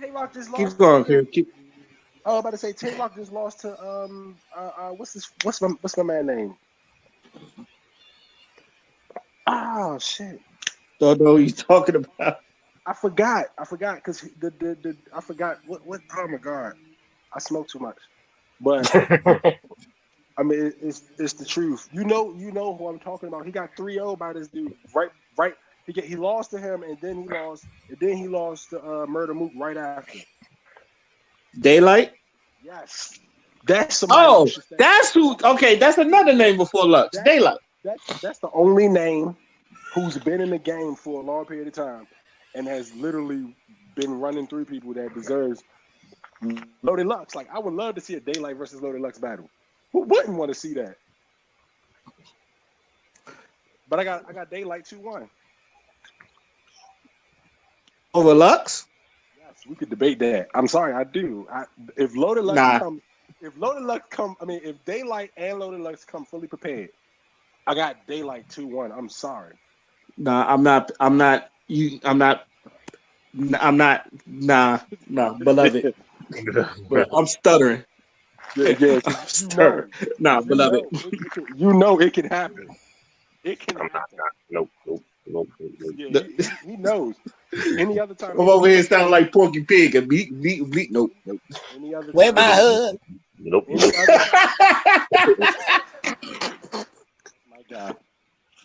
Tay Rock just Keep lost. going, Chris. Keep. I was about to say Tay Rock just lost to what's my man name? Oh shit. Don't know what you talking about. I forgot because I forgot what. Oh my god, I smoke too much. But I mean, it's the truth. You know who I'm talking about. He got 3-0 by this dude. Right. He lost to him, and then he lost to Murder Mook right after. Daylight. Yes, that's somebody. Oh, that's who. Okay, that's another name before Lux. Daylight. That's the only name who's been in the game for a long period of time and has literally been running through people that deserves Loaded Lux. Like, I would love to see a Daylight versus Loaded Lux battle. Who wouldn't want to see that? But I got Daylight 2-1. Over Lux? Yes, we could debate that. I'm sorry, I do. If Loaded Lux if Daylight and Loaded Lux come fully prepared, I got Daylight 2-1. I'm sorry. Nah, I'm not. Nah, beloved. I'm stuttering. Yeah, I'm stuttering. Nah, beloved. You know it can happen. It can happen. Nope. Yeah, he knows. Any other time. I'm over here sounding like Porky Pig and beat. Nope. Any other Where time. my hug? Nope. My God.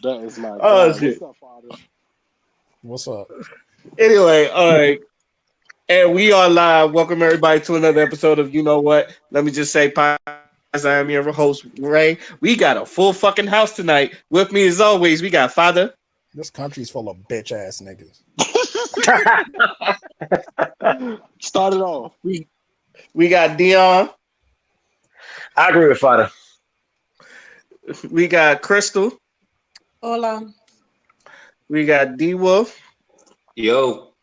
That is my Oh, God. shit. What's up, Father? What's up? Anyway, all right. And we are live. Welcome everybody to another episode of You Know What. Let me just say, as I am your host, Ray. We got a full fucking house tonight. With me as always, we got Father. This country's full of bitch ass niggas. Start it off. We got Dion. I agree with Father. We got Crystal. Hola. We got D Wolf. Yo.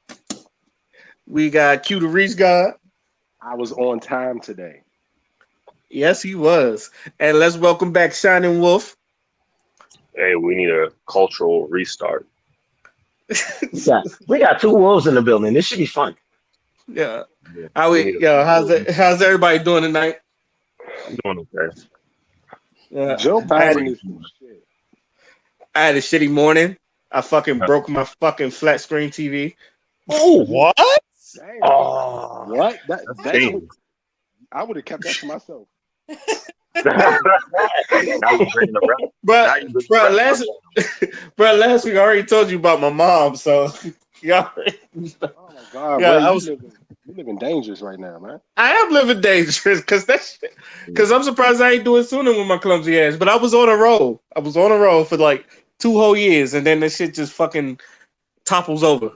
We got Q the Reach God. I was on time today. Yes, he was. And let's welcome back Shining Wolf. Hey, we need a cultural restart. We got two wolves in the building. This should be fun. Yeah. How's everybody doing tonight? I'm doing okay. Joe Biden is shit. I had a shitty morning. I fucking broke my fucking flat screen TV. Oh, what? Damn. Oh, What? damn. I would have kept that to myself. Last week I already told you about my mom, so y'all. Oh my God, yeah, Ray, you living dangerous right now, man. I am living dangerous because I'm surprised I ain't do it sooner with my clumsy ass. But I was on a roll. I was on a roll for like 2 whole years, and then this shit just fucking topples over.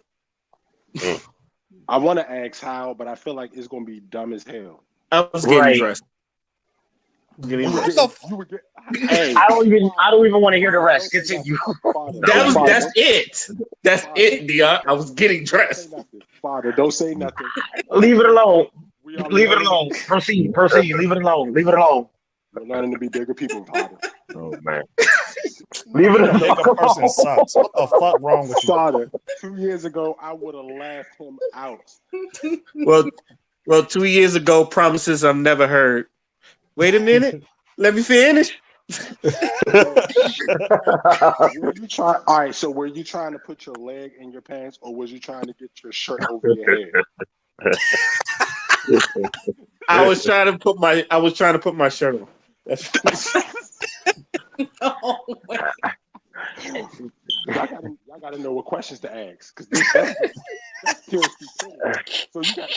I want to ask how, but I feel like it's gonna be dumb as hell. I was getting dressed. Hey. I don't even want to hear the rest. Continue. That's it. That's it, Dion. I was getting dressed. Father, don't say nothing. Leave it alone. Leave it alone. Proceed. Leave it alone. We're learning to be bigger people, Father. Oh man. Leave it alone. Bigger person sucks. What the fuck wrong with you? Father, 2 years ago, I would have laughed him out. Well, 2 years ago, promises I've never heard. Wait a minute. Let me finish. All right, so were you trying to put your leg in your pants, or was you trying to get your shirt over your head? I was trying to put my shirt on. Y'all gotta know what questions to ask, because that's pure stupidity. So you gotta.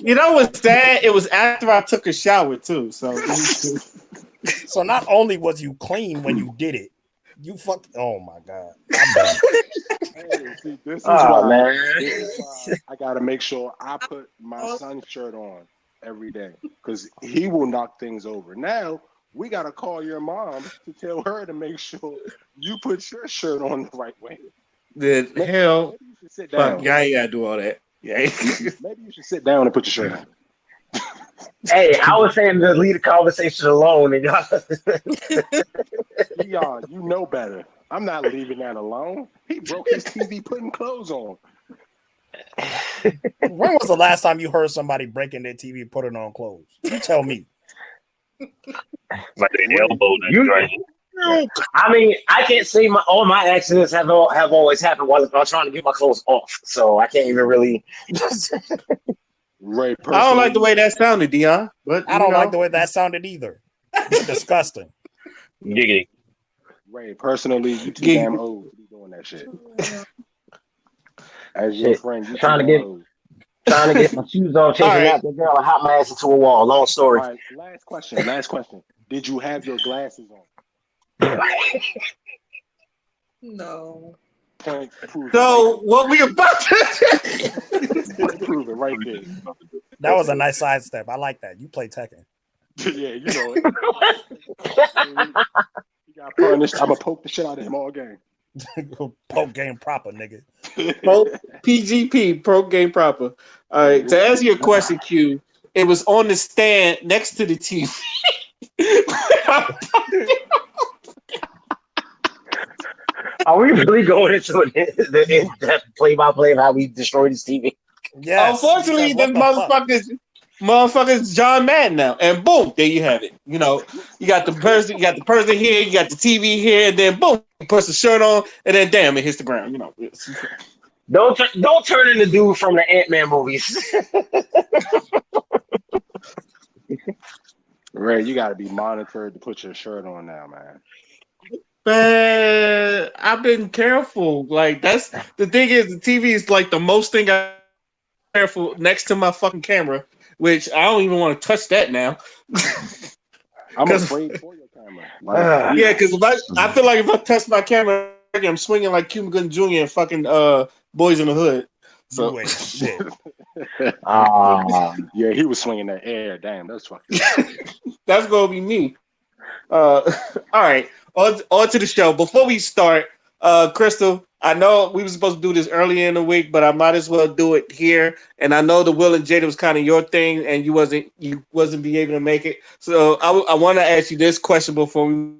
You know what's sad? It was after I took a shower too. So not only was you clean when you did it, you fucked. Oh my God, I'm done. Hey, see, this is why I gotta make sure I put my son's shirt on every day, because he will knock things over. Now we gotta call your mom to tell her to make sure you put your shirt on the right way. The hell? Maybe you should sit down. Fuck, I ain't gotta do all that. Yeah. Maybe you should sit down and put your shirt on. Hey, I was saying to leave the conversation alone, and y'all. Dion, you know better. I'm not leaving that alone. He broke his TV putting clothes on. When was the last time you heard somebody breaking their TV and put it on clothes? You tell me. Like the elbow that You, right. I mean, I can't say all my accidents have always happened while I'm trying to get my clothes off, so I can't even really. Ray, I don't like the personally, way that sounded, Dion. But I don't like the way that sounded either. It's disgusting. Giggity. Ray, personally, you too Gig- damn old to be doing that shit. As your Shit, friend, you too trying to damn get old. my shoes off, chasing right. out the girl, and hop my ass into a wall. Long All story. right, last question. Last question. Did you have your glasses on? No. Point proven. So what we about to Point proven right there. That was a nice sidestep. I like that. You play Tekken. Yeah, you know it. He got punished. I'm gonna poke the shit out of him all game. Poke game proper, nigga. Pro PGP, Pro Game Proper. All right. To answer your question, Q, it was on the stand next to the TV. Are we really going into the in-depth play-by-play of how we destroyed his TV? Yes. Unfortunately, because this what the fuck? motherfuckers John Madden now. And boom, there you have it. You know, you got the person here, you got the TV here, and then boom, you put the shirt on, and then damn, it hits the ground. You know. Don't turn into dude from the Ant-Man movies. Ray, you gotta be monitored to put your shirt on now, man. Man, I've been careful. Like that's the thing is the TV is like the most thing I'm careful next to my fucking camera, which I don't even want to touch that now. I'm 'Cause- afraid for your camera. Like, Yeah, because I feel like if I touch my camera, I'm swinging like Cuba Gooding Jr. and fucking Boys in the Hood. So You ain't shit. yeah, he was swinging that air. Damn, that's fucking. that's gonna be me. All right, on to the show. Before we start, Crystal, I know we were supposed to do this earlier in the week, but I might as well do it here. And I know the Will and Jada was kind of your thing, and you wasn't be able to make it. So I want to ask you this question before we.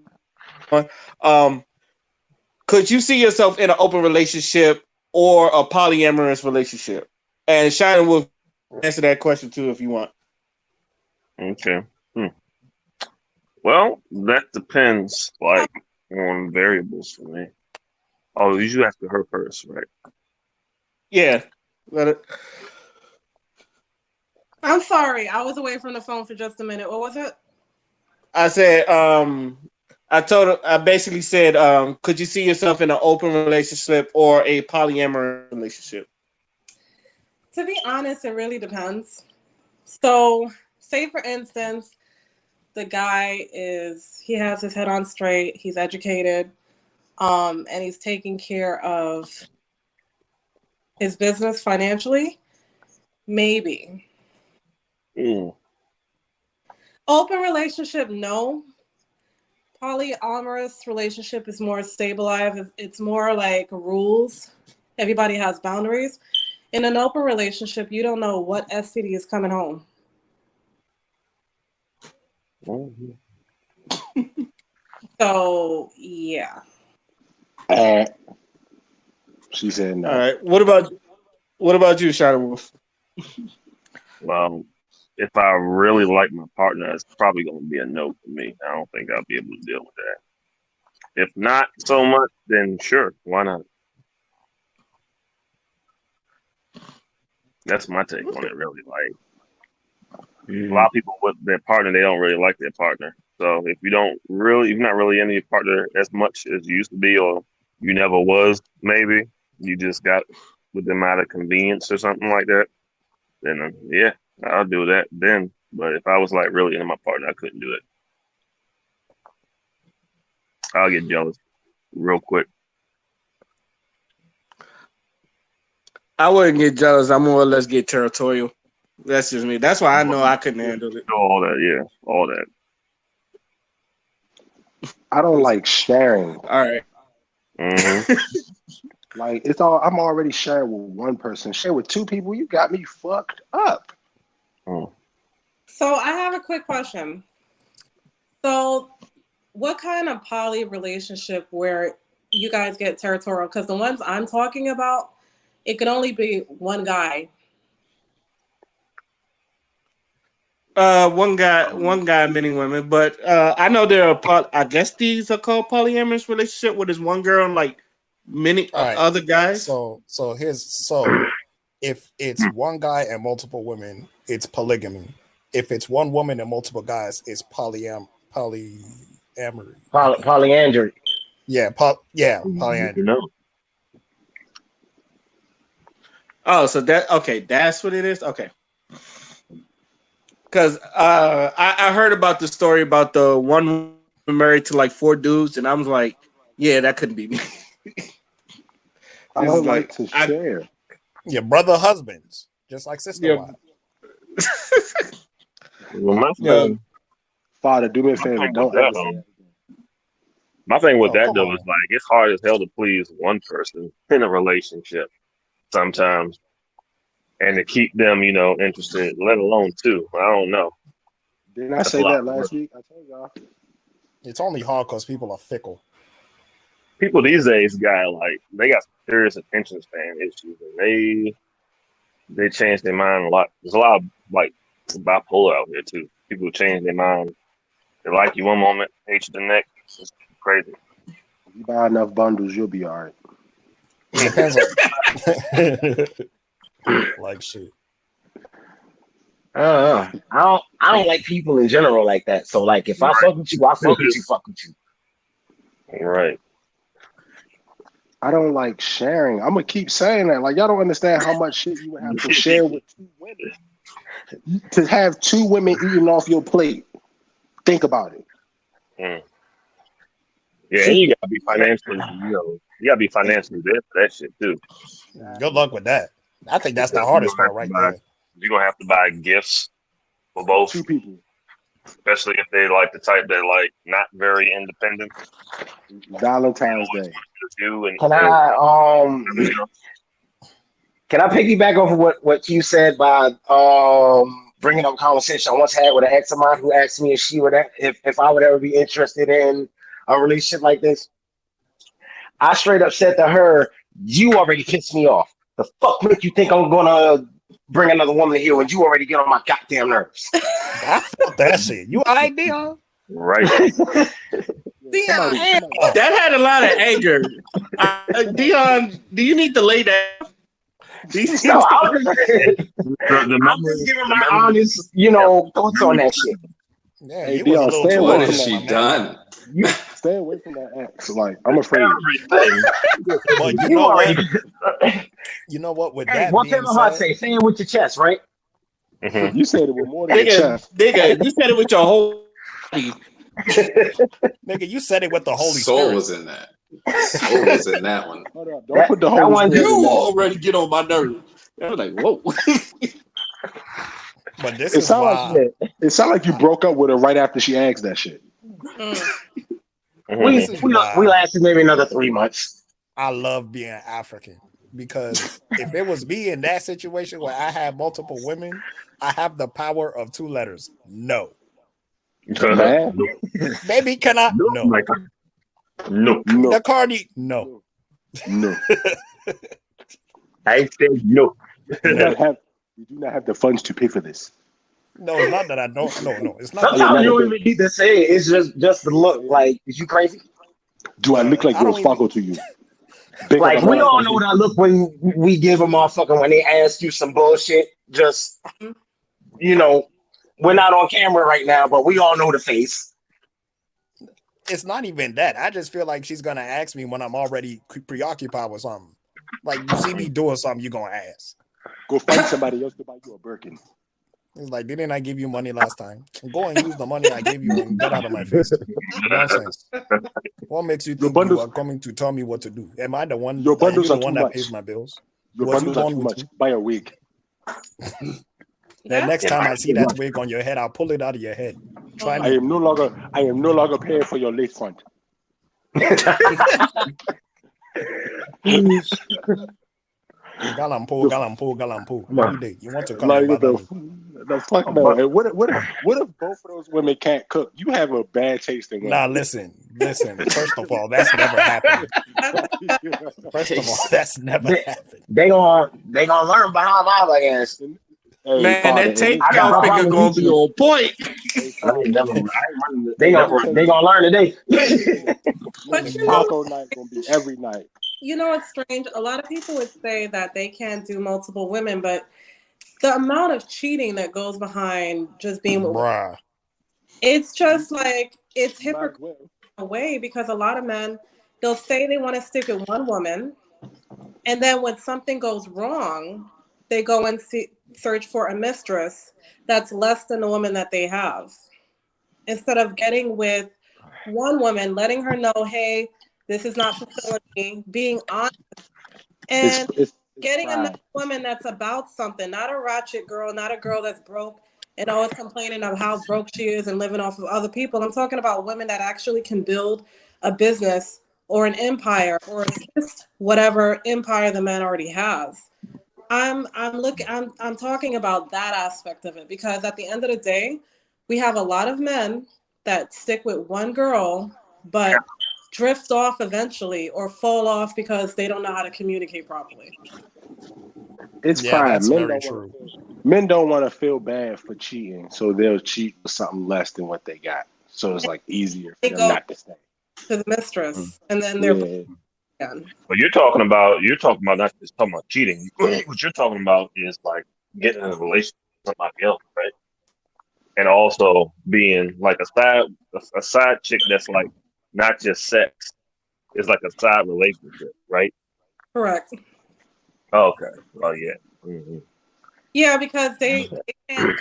Could you see yourself in an open relationship or a polyamorous relationship? And Shannon will answer that question too if you want. Okay. Well, that depends, like, on variables for me. Oh, you asked her first, right? Yeah. Let it. I'm sorry. I was away from the phone for just a minute. What was it? I said, I basically said, could you see yourself in an open relationship or a polyamorous relationship? To be honest, it really depends. So, say for instance, the guy he has his head on straight, he's educated, and he's taking care of his business financially, maybe. Open relationship, no. Polyamorous relationship is more stabilized. It's more like rules. Everybody has boundaries. In an open relationship, you don't know what STD is coming home. So, yeah. She said no. All right. What about you, Shadow Wolf? Well, if I really like my partner, it's probably going to be a no for me. I don't think I'll be able to deal with that. If not so much, then sure, why not? That's my take on it, really. Like, a lot of people with their partner, they don't really like their partner. So if you're not really into your partner as much as you used to be, or you never was, maybe you just got with them out of convenience or something like that, then yeah, I'll do that then. But if I was like really into my partner, I couldn't do it. I'll get jealous real quick. I wouldn't get jealous. I more or less get territorial. That's just me. That's why I know I couldn't handle it. All that, yeah, all that. I don't like sharing. All right. Like I'm already sharing with one person. Share with two people, you got me fucked up. So I have a quick question. So what kind of poly relationship where you guys get territorial? Because the ones I'm talking about, it can only be one guy. One guy, many women. But I know there are. I guess these are called polyamorous relationship, where there's one girl and like many All right. other guys. So if it's one guy and multiple women, it's polygamy. If it's one woman and multiple guys, it's polyamory. Polyandry. Yeah, polyandry. You know. Oh, so that's what it is. Okay. Because I heard about the story about the one woman married to like 4 dudes, and I was like, yeah, that couldn't be me. I don't like to share. Your brother husbands, just like sister wives. Well, my thing, Father, do me a favor. Don't ever say that. my thing with that come though on. is like it's hard as hell to please one person in a relationship sometimes, and to keep them, interested, let alone 2. I don't know. Didn't I say that last week? I told y'all. It's only hard because people are fickle. People these days got they got serious attention span issues, and they change their mind a lot. There's a lot of bipolar out there too. People change their mind. They like you one moment, hate you the next. It's just crazy. If you buy enough bundles, you'll be all right. Depends on like shit. I don't like people in general like that. So like, if I fuck with you, I fuck with you. Fuck with you. Right. I don't like sharing. I'm gonna keep saying that. Like, y'all don't understand how much shit you would have to share with 2 women to have 2 women eating off your plate. Think about it. Yeah, and you gotta be financially, you gotta be financially there for that shit too. Good luck with that. I think that's the hardest part right there. You're gonna have to buy gifts for both 2 people, especially if they like the type that like not very independent. Valentine's Day. Can I piggyback over what you said by bringing up a conversation I once had with an ex of mine who asked me if I would ever be interested in a relationship like this? I straight up said to her, "You already pissed me off. The fuck make you think I'm gonna bring another woman here when you already get on my goddamn nerves?" I felt that shit. You alright, Dion? Right. Dion, That had a lot of anger. Dion, do you need to lay down? No, I'm just giving my honest, thoughts on that shit. Yeah, Hey, you was a Dion, little stay too away What from has honest, she my man. done? Stay away from that ex. Like, I'm afraid. But you know what? You know what? With Hey, that what being Kevin Hart said, say? Say it with your chest, right? Mhm. You said it with more than your chest. Nigga, you said it with your whole body. nigga, you said it with the Holy Soul Spirit. was in that. Soul was in that one. Hold up. Don't put the Holy one- Spirit in You that. already get on my nerves. I was like, whoa. But this It is sound why It sounded like you broke up with her right after she asked that shit. this is We why lasted maybe another 3 months. I love being African. Because if it was me in that situation where I have multiple women, I have the power of 2 letters. No. Man. Baby, can I? No. No. No. The Cardi? No. No. I said no. We do not have the funds to pay for this. No, it's not that I don't. No, it's not. That Sometimes not you a don't big- even need to say it. It's just the look. Like, is you crazy? Do I look like I don't Wells Fargo to you? Big Like, up we America. all know what I look when we give a motherfucker when they ask you some bullshit. Just, we're not on camera right now, but we all know the face. It's not even that. I just feel like she's gonna ask me when I'm already preoccupied with something. Like, you see me doing something, you're gonna ask. Go find somebody else to buy you a Birkin. It's like, didn't I give you money last time? Go and use the money I gave you and get out of my face. Nonsense. What makes you think you are coming to tell me what to do? Am I the one? Your bundles are are the one too that much. pays my bills? Your Was you bundles are born too with much. Buy a wig. The next time I see that wig on your head, I'll pull it out of your head. Try I me. am no longer paying for your lace front. Galampo. Like, Every day. You want to come like and bother me. the fuck no. And what if both of those women can't cook? You have a bad taste in women. Nah, listen. First of all, that's never happened. First of all, that's never happened. They gonna learn behind my like ass. Hey, Man, father, that I got takeout no finger problem gonna with be you. on point. hey, I father. ain't never. I ain't running. They Never. gonna learn today. But you know, Taco night gonna be every night. it's strange. A lot of people would say that they can't do multiple women, but the amount of cheating that goes behind just being with women, Bruh. it's just like it's You might as hypocritical well. in a way because a lot of men they'll say they want to stick with one woman, and then when something goes wrong, they go and search for a mistress that's less than the woman that they have. Instead of getting with one woman, letting her know, hey, this is not fulfilling me, being honest, and It's getting another pride. woman that's about something, not a ratchet girl, not a girl that's broke and always complaining of how broke she is and living off of other people. I'm talking about women that actually can build a business or an empire or assist whatever empire the man already has. I'm talking about that aspect of it because at the end of the day, we have a lot of men that stick with one girl but drift off eventually or fall off because they don't know how to communicate properly. It's Yeah, pride. that's very true. Men don't want to feel bad for cheating, so they'll cheat with something less than what they got. So it's like easier for They them go not to stay. to the mistress and then they're Yeah. again. But you're talking about not just talking about cheating. What you're talking about is like getting in a relationship with somebody else, right? And also being like a side chick that's like not just sex. It's like a side relationship, right? Correct. Oh, okay. Oh yeah. Hmm. Yeah, because they can't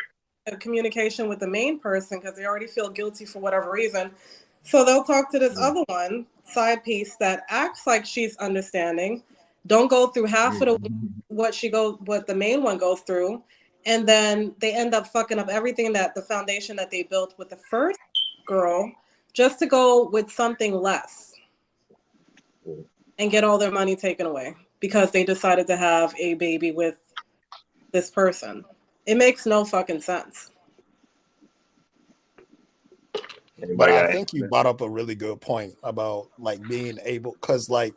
have communication with the main person because they already feel guilty for whatever reason. So they'll talk to this other one, side piece, that acts like she's understanding, don't go through half of what the main one goes through, and then they end up fucking up everything that the foundation that they built with the first girl just to go with something less and get all their money taken away because they decided to have a baby with this person. It makes no fucking sense. But Anybody I got think you anything? brought up a really good point about like being able, because like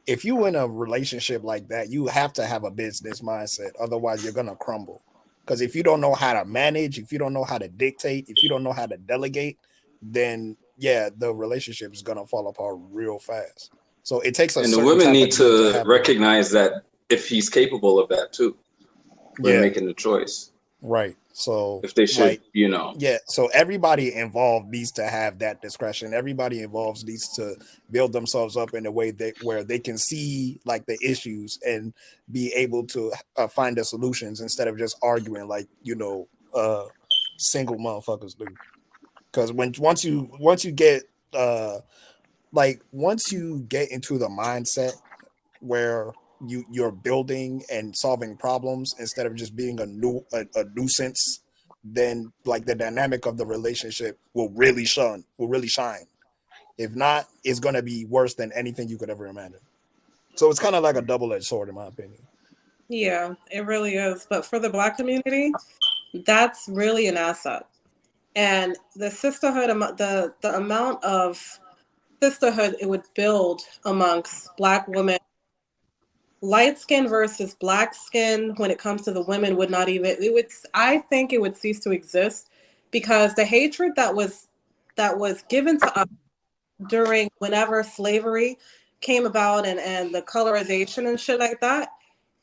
if you in a relationship like that, you have to have a business mindset. Otherwise, you're gonna crumble. Because if you don't know how to manage, if you don't know how to dictate, if you don't know how to delegate, then yeah, the relationship is gonna fall apart real fast. So it takes a And the certain women type need of dude to to have the recognize that if he's capable of that too, when yeah, making the choice. right. So If they should, like you know. yeah, so everybody involved needs to have that discretion. Everybody involved needs to build themselves up in a way that where they can see like the issues and be able to find the solutions instead of just arguing like single motherfuckers do. Because once you get once you get into the mindset where you're building and solving problems instead of just being a nuisance, then like the dynamic of the relationship will really shine. If not, it's gonna be worse than anything you could ever imagine. So it's kind of like a double-edged sword, in my opinion. Yeah, it really is. But for the Black community, that's really an asset. And the sisterhood, the amount of sisterhood it would build amongst Black women, light skin versus black skin, when it comes to the women, would not even. It would. I think it would cease to exist because the hatred that was given to us during whenever slavery came about and the colorization and shit like that.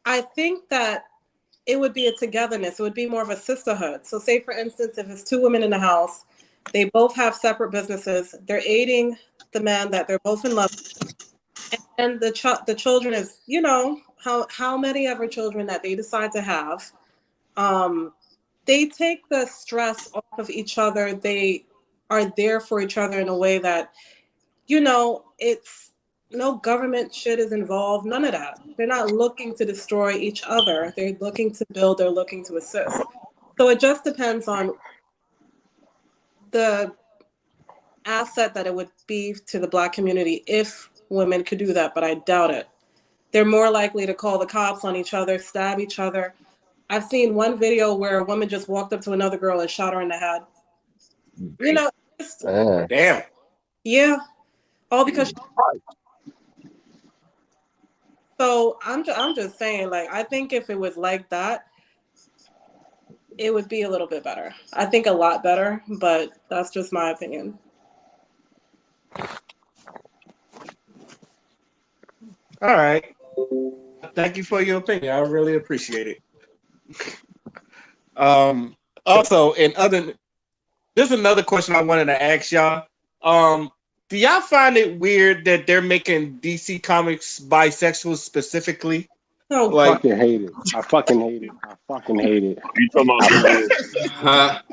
I think that it would be a togetherness. It would be more of a sisterhood. So say for instance, if it's two women in the house, they both have separate businesses, they're aiding the man that they're both in love with, and the children is, how many ever children that they decide to have, um, they take the stress off of each other. They are there for each other in a way that it's no government shit is involved, none of that. They're not looking to destroy each other. They're looking to build, they're looking to assist. So it just depends on the asset that it would be to the Black community if women could do that, but I doubt it. they're more likely to call the cops on each other, stab each other. I've seen one video where a woman just walked up to another girl and shot her in the head. You know, Damn. yeah, all because. So I'm just saying, like, I think if it was like that, it would be a little bit better. I think a lot better, but that's just my opinion. All right. Thank you for your opinion. I really appreciate it. Also, there's another question I wanted to ask y'all. Do y'all find it weird that they're making DC Comics bisexual specifically? Oh, I fucking hate it. I fucking hate it. I fucking hate it. You talking about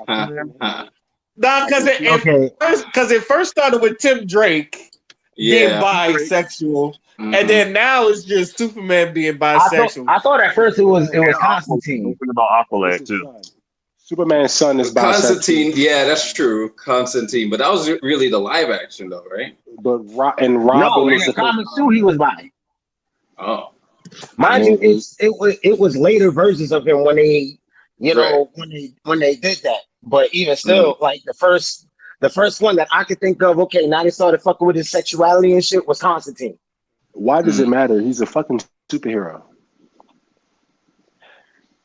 the Nah, because it first started with Tim Drake being bisexual, and then now it's just Superman being bisexual. I thought at first it was Constantine. Talking about Aqualad too. Superman's son is bisexual. Constantine, yeah, that's true. Constantine, but that was really the live action, though, right? But Robin No, in was the comics too, he was bi. Oh, Mind you, it was later versions of him when they, you know, when they did that. But even still, like the first one that I could think of, okay, now they started fucking with his sexuality and shit, was Constantine. Why does it matter? He's a fucking superhero.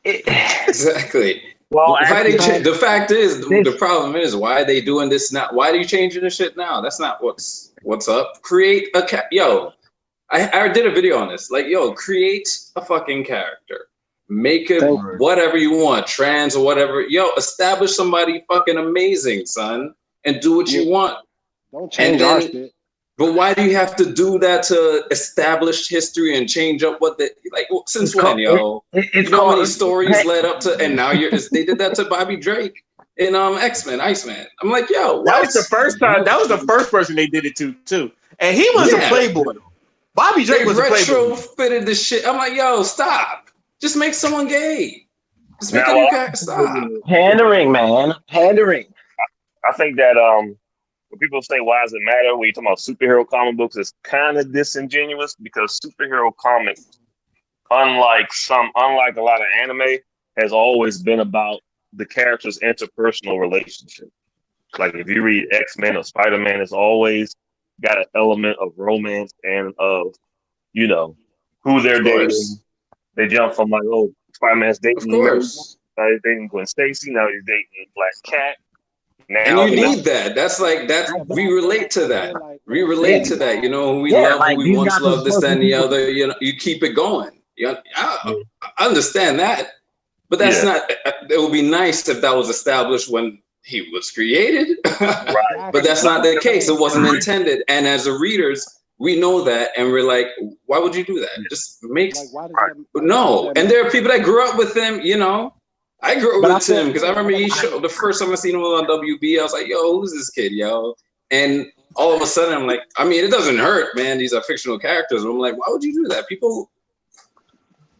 Exactly. Well, why they the fact is, the problem is, why are they doing this now? Why are you changing this shit now? That's not what's up. Create a yo. I did a video on this. Like, yo, create a fucking character. Make it whatever you want, trans or whatever. Yo, establish somebody fucking amazing, son, and do what you want. Don't change our shit. But why do you have to do that to establish history and change up what they like? Since when, yo? You know how many stories led up to, and now they did that to Bobby Drake in X-Men, Iceman. I'm like, yo, that was the first time. That was the first person they did it to too, and he was a playboy. Bobby Drake was a playboy. Retrofitted the shit. I'm like, yo, stop. Just make someone gay. Just make a new character. Stop. Pandering, man. Pandering. I think that when people say why does it matter when you talk about superhero comic books, it's kind of disingenuous because superhero comics, unlike a lot of anime, has always been about the character's interpersonal relationship. Like if you read X-Men or Spider-Man, it's always got an element of romance and of, you know, who they're dating. They jump from like, oh, Spider-Man's dating Now he's dating Gwen Stacy, now he's dating Black Cat. Now, and you need that. That's we relate to that. We relate to that. You know, who we love, like who we once loved, this, that, and the other. You know, you keep it going. I understand that. But that's not, it would be nice if that was established when he was created. But that's not the case. It wasn't intended. And as the readers, we know that. And we're like, why would you do that? Just makes, no. And there are people that grew up with him, you know. I grew up with Tim because I remember the first time I seen him on WB, I was like, yo, who's this kid, yo? And all of a sudden, I'm like, I mean, it doesn't hurt, man. These are fictional characters. But I'm like, why would you do that? People,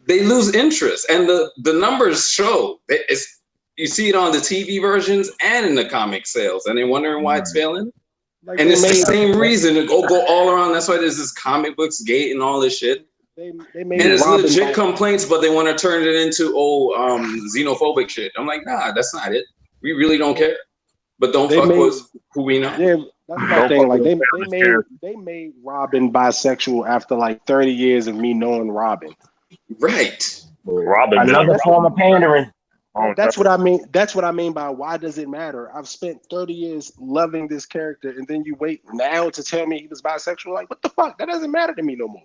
they lose interest. And the numbers show. You see it on the TV versions and in the comic sales. And they're wondering why it's failing. Like, and it's the same reason to go all around. That's why there's this comic books gate and all this shit. And it's legit complaints, but they want to turn it into xenophobic shit. I'm like, nah, that's not it. We really don't care. But don't fuck with who we know. Yeah, that's my thing. Like they made Robin bisexual after like 30 years of me knowing Robin. Right. Robin. Another form of pandering. That's what I mean. That's what I mean by why does it matter? I've spent 30 years loving this character, and then you wait now to tell me he was bisexual. Like, what the fuck? That doesn't matter to me no more.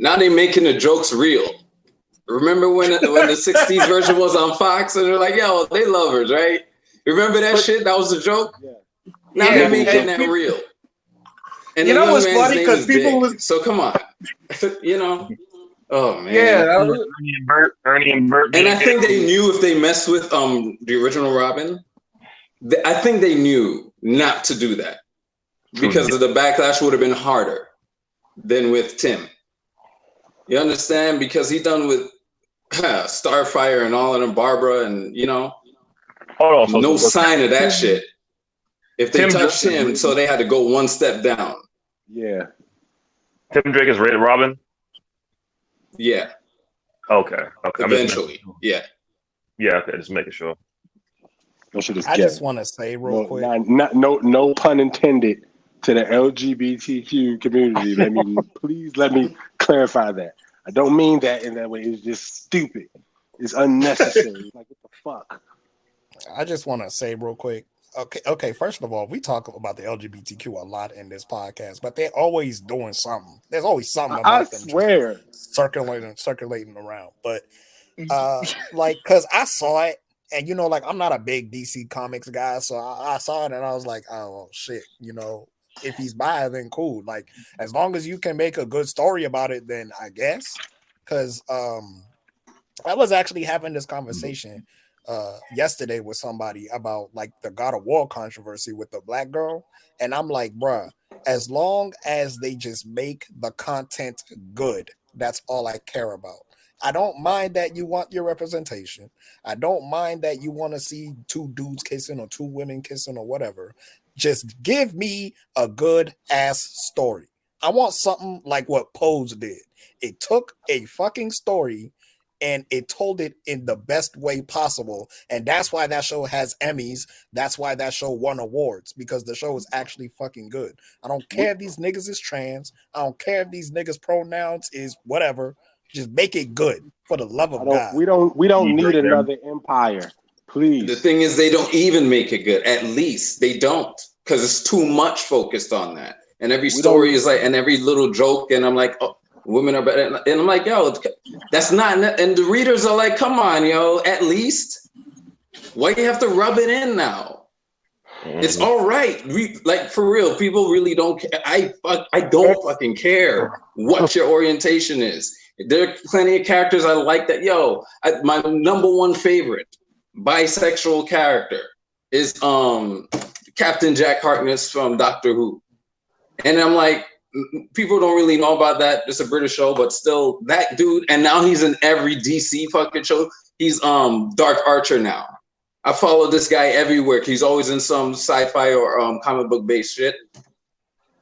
Now they making the jokes real. Remember when the 60s version was on Fox and they're like, yo, they lovers, right? Remember that shit? That was a joke? Yeah. Now they're making that real. And you know what's funny? Because people was... So come on. You know? Oh, man. Yeah. Ernie and Bert. And I think they knew if they messed with the original Robin, I think they knew not to do that. Because of the backlash would have been harder than with Tim. You understand? Because he done with Starfire and all of them, Barbara, and you know, no sign of that shit. If they touched him, so they had to go one step down. Yeah. Tim Drake is rated Robin. Yeah. Okay. Eventually. Yeah. Yeah. Okay. Just making sure. That shit is I gay. just want to say real quick. No pun intended to the LGBTQ community. Let me clarify that. I don't mean that in that way. It's just stupid. It's unnecessary. Like, what the fuck? I just want to say real quick. Okay. First of all, we talk about the LGBTQ a lot in this podcast, but they're always doing something. There's always something I about them swear. just circulating around. But like, cause I saw it, and like I'm not a big DC Comics guy, so I saw it and I was like, oh shit, if he's bi, then cool. Like, as long as you can make a good story about it, then I guess. Cause I was actually having this conversation yesterday with somebody about like the God of War controversy with the black girl, and I'm like, bruh, as long as they just make the content good, that's all I care about. I don't mind that you want your representation. I don't mind that you want to see two dudes kissing or two women kissing or whatever. Just give me a good ass story. I want something like what Pose did. It took a fucking story and it told it in the best way possible. And that's why that show has Emmys. That's why that show won awards, because the show is actually fucking good. I don't care if these niggas is trans. I don't care if these niggas pronouns is whatever. Just make it good, for the love of God. We don't need another Empire. Please. The thing is, they don't even make it good. At least they don't, because it's too much focused on that. And every story is like, and every little joke, and I'm like, oh, women are better. And I'm like, yo, that's not. And the readers are like, come on, yo, at least. Why do you have to rub it in now? It's all right. Like, for real, people really don't care. I don't fucking care what your orientation is. There are plenty of characters I like that. Yo, my number one favorite bisexual character is Captain Jack Harkness from Doctor Who. And I'm like, people don't really know about that. It's a British show, but still, that dude. And now he's in every DC fucking show. He's Dark Archer now. I follow this guy everywhere. He's always in some sci-fi or comic book based shit.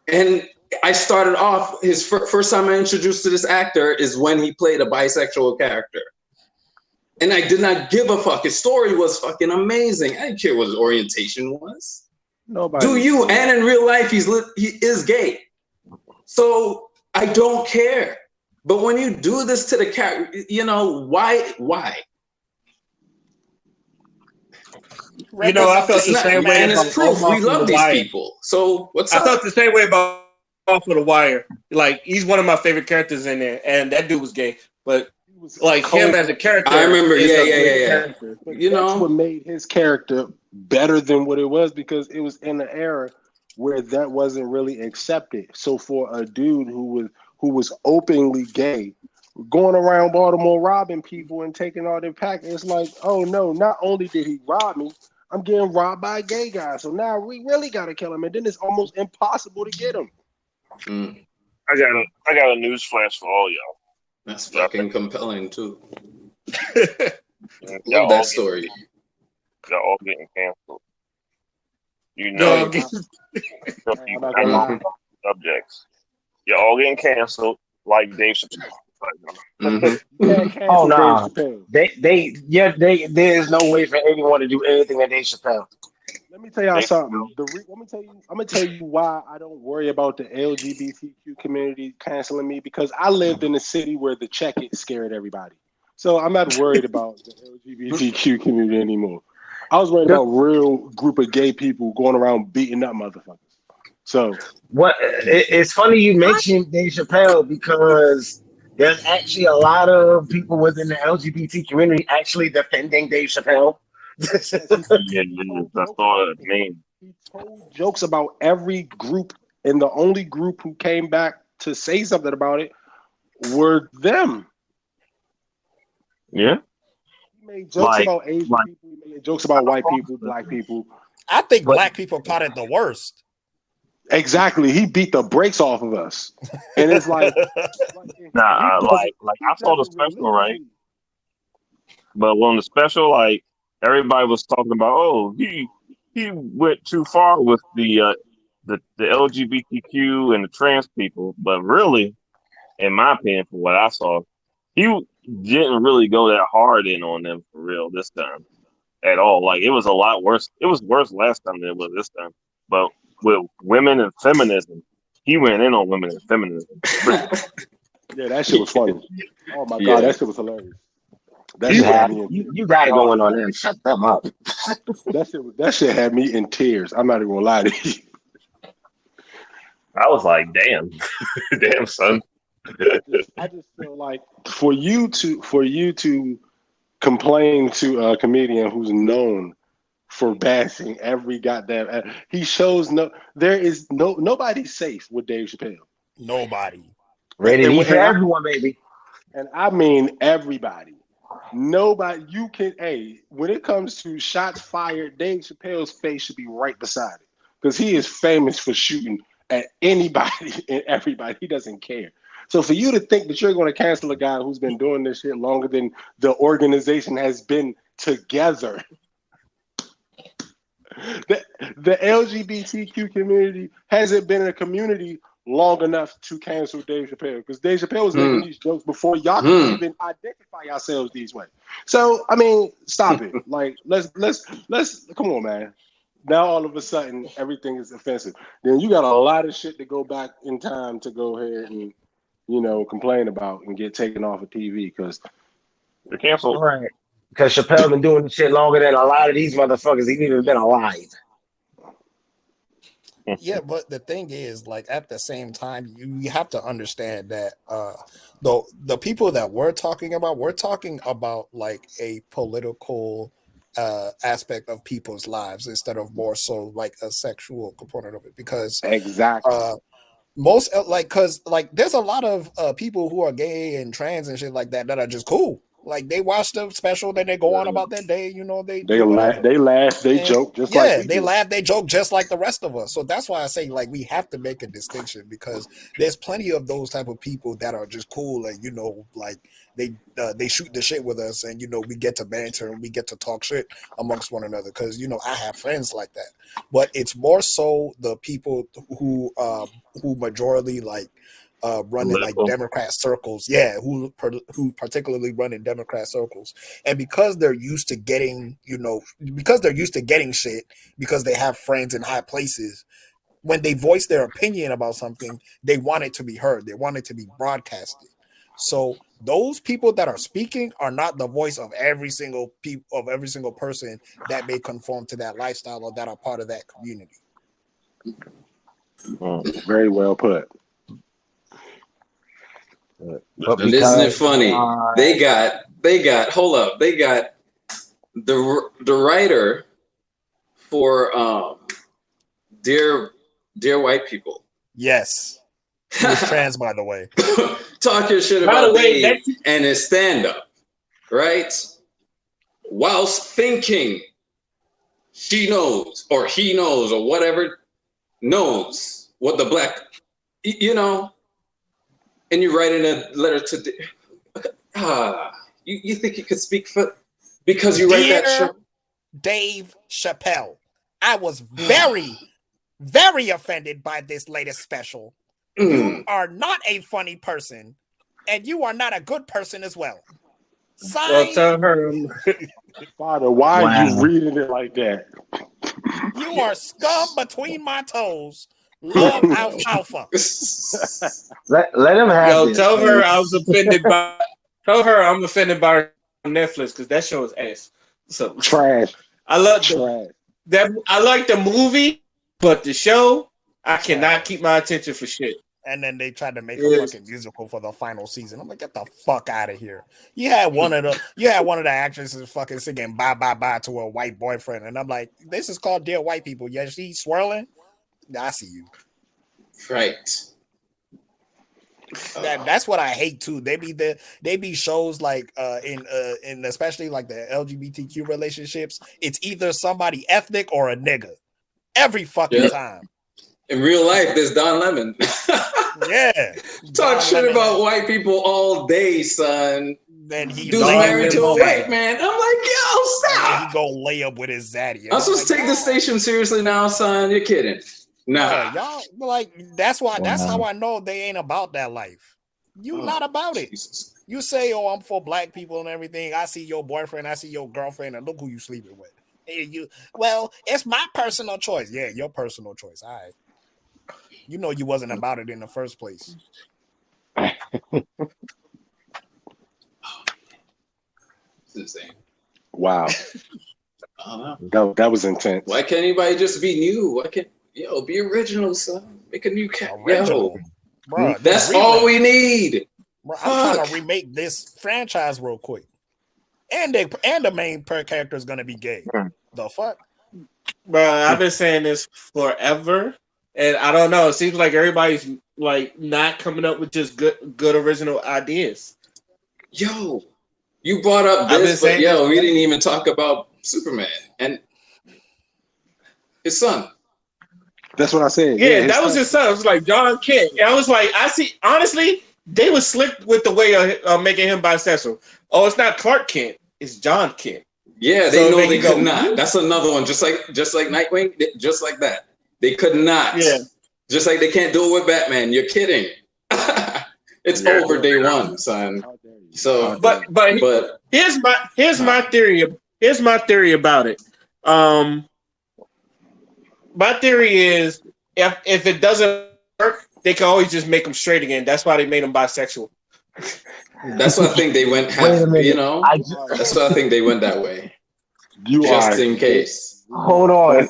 And I started off, his first time I introduced to this actor is when he played a bisexual character. And I did not give a fuck. His story was fucking amazing. I didn't care what his orientation was. Nobody. Do you? And in real life, he is gay. So I don't care. But when you do this to the character, why? I felt the same way. And it's proof. We love these people. So what's up? I felt the same way about Off of the Wire. Like, he's one of my favorite characters in there, and that dude was gay. But like him as a character, I remember. Yeah. That's what made his character better than what it was, because it was in an era where that wasn't really accepted. So for a dude who was openly gay, going around Baltimore robbing people and taking all their pack, it's like, oh no, not only did he rob me, I'm getting robbed by a gay guy. So now we really gotta kill him, and then it's almost impossible to get him. I got a news flash for all y'all. That's fucking compelling too. Love that story. Y'all all getting canceled. Subjects. You're all getting canceled like Dave Chappelle. Oh no, there's no way for anyone to do anything that Dave Chappelle. Let me tell y'all something. I'm gonna tell you why I don't worry about the LGBTQ community canceling me, because I lived in a city where the check it scared everybody. So I'm not worried about the LGBTQ community anymore. I was worried about real group of gay people going around beating up motherfuckers. So it's funny you mentioned Dave Chappelle, because there's actually a lot of people within the LGBT community actually defending Dave Chappelle. That's all it means. He told jokes about every group, and the only group who came back to say something about it were them. Yeah. He made jokes about Asian people, he made jokes about white people, black people. I think black people caught it the worst. Exactly. He beat the brakes off of us. And it's like I saw the special, right? But on the special, like, everybody was talking about, oh, he went too far with the LGBTQ and the trans people. But really, in my opinion, for what I saw, he didn't really go that hard in on them for real this time at all. Like it was a lot worse. It was worse last time than it was this time. But with women and feminism, he went in on women and feminism. Yeah, that shit was funny. Oh my god, that shit was hilarious. That You shit had have me in tears. you got it going on them. Shut them up. That shit had me in tears. I'm not even gonna lie to you. I was like, damn, damn son. I just feel like for you to complain to a comedian who's known for bashing every goddamn, he shows nobody's safe with Dave Chappelle. Nobody. Rated E for everyone, baby. And I mean everybody. Nobody, when it comes to shots fired, Dave Chappelle's face should be right beside it. Because he is famous for shooting at anybody and everybody. He doesn't care. So for you to think that you're going to cancel a guy who's been doing this shit longer than the organization has been together. The LGBTQ community hasn't been a community long enough to cancel Dave Chappelle, because Dave Chappelle was making these jokes before y'all could even identify yourselves these ways. So I mean, stop it. Like let's come on, man. Now all of a sudden everything is offensive. Then you got a lot of shit to go back in time to go ahead and complain about and get taken off of TV because they're canceled. Right. Because Chappelle been doing this shit longer than a lot of these motherfuckers ain't even been alive. Yeah, but the thing is, like, at the same time, you have to understand that the people that we're talking about like a political aspect of people's lives instead of more so like a sexual component of it, because exactly. Most because there's a lot of people who are gay and trans and shit like that are just cool. Like they watch the special, then they go on about their day. They laugh, they joke just like they laugh, they joke just like the rest of us. So that's why I say like we have to make a distinction, because there's plenty of those type of people that are just cool and like they shoot the shit with us, and we get to banter and we get to talk shit amongst one another, because I have friends like that. But it's more so the people who majorly like run in like Democrat circles, who particularly run in Democrat circles, and because they're used to getting shit, because they have friends in high places, when they voice their opinion about something, they want it to be heard, they want it to be broadcasted. So those people that are speaking are not the voice of every single person that may conform to that lifestyle or that are part of that community. Very well put. But isn't it funny? They got the writer for Dear White People. Yes. He was trans, by the way. Talking shit about Dave and his stand-up, right? Whilst thinking she knows or he knows or whatever knows what the black, and you write in a letter to you think you could speak for because you write that shit? Dave Chappelle, I was very, very offended by this latest special. You are not a funny person, and you are not a good person as well. Signed, well, tell her, Father, why are you reading it like that? You are scum between my toes. Love alfalfa. Let him have this. Tell her I was offended by. Tell her I'm offended by Netflix because that show is ass. So trash. I love trash. I like the movie, but the show I cannot keep my attention for shit. And then they tried to make a fucking musical for the final season. I'm like, get the fuck out of here. You had one of the actresses fucking singing bye bye bye to a white boyfriend, and I'm like, this is called Dear White People. Yeah, she's swirling. I see you. Right. That's what I hate too. They be shows like in especially like the LGBTQ relationships. It's either somebody ethnic or a nigga every fucking time. In real life, there's Don Lemon. Yeah. Talk shit about white people all day, son. Then he dude's married to a white man. I'm like, yo, stop. He go lay up with his zaddy. I'm supposed to take this station seriously now, son. You're kidding. Nah. Yeah, y'all like that's how I know they ain't about that life. You not about it. Jesus. You say, "Oh, I'm for black people and everything." I see your boyfriend, I see your girlfriend, and look who you sleeping with. And well, it's my personal choice. Yeah, your personal choice. All right. You know you wasn't about it in the first place. It's insane. Wow, I don't know. that was intense. Why can't anybody just be new? Why can't be original, son? Make a new Original, bro. That's all we need. Bro, I'm trying to remake this franchise real quick, and the main character is gonna be gay. The fuck, Bro, I've been saying this forever, and I don't know. It seems like everybody's like not coming up with just good original ideas. Yo, you brought up this, but we didn't even talk about Superman and his son. That's what I said. Yeah, that was his son. It was like John Kent. And I was like, honestly, they was slick with the way of making him bisexual. Oh, it's not Clark Kent, it's John Kent. Yeah, they know they could not. That's another one, just like Nightwing, just like that. They could not. Yeah. Just like they can't do it with Batman. You're kidding. It's over day one, son. So, but here's my theory. Here's my theory about it. My theory is if it doesn't work, they can always just make them straight again. That's why they made them bisexual. That's why I think they went that's why I think they went that way. Just in case. Hold on.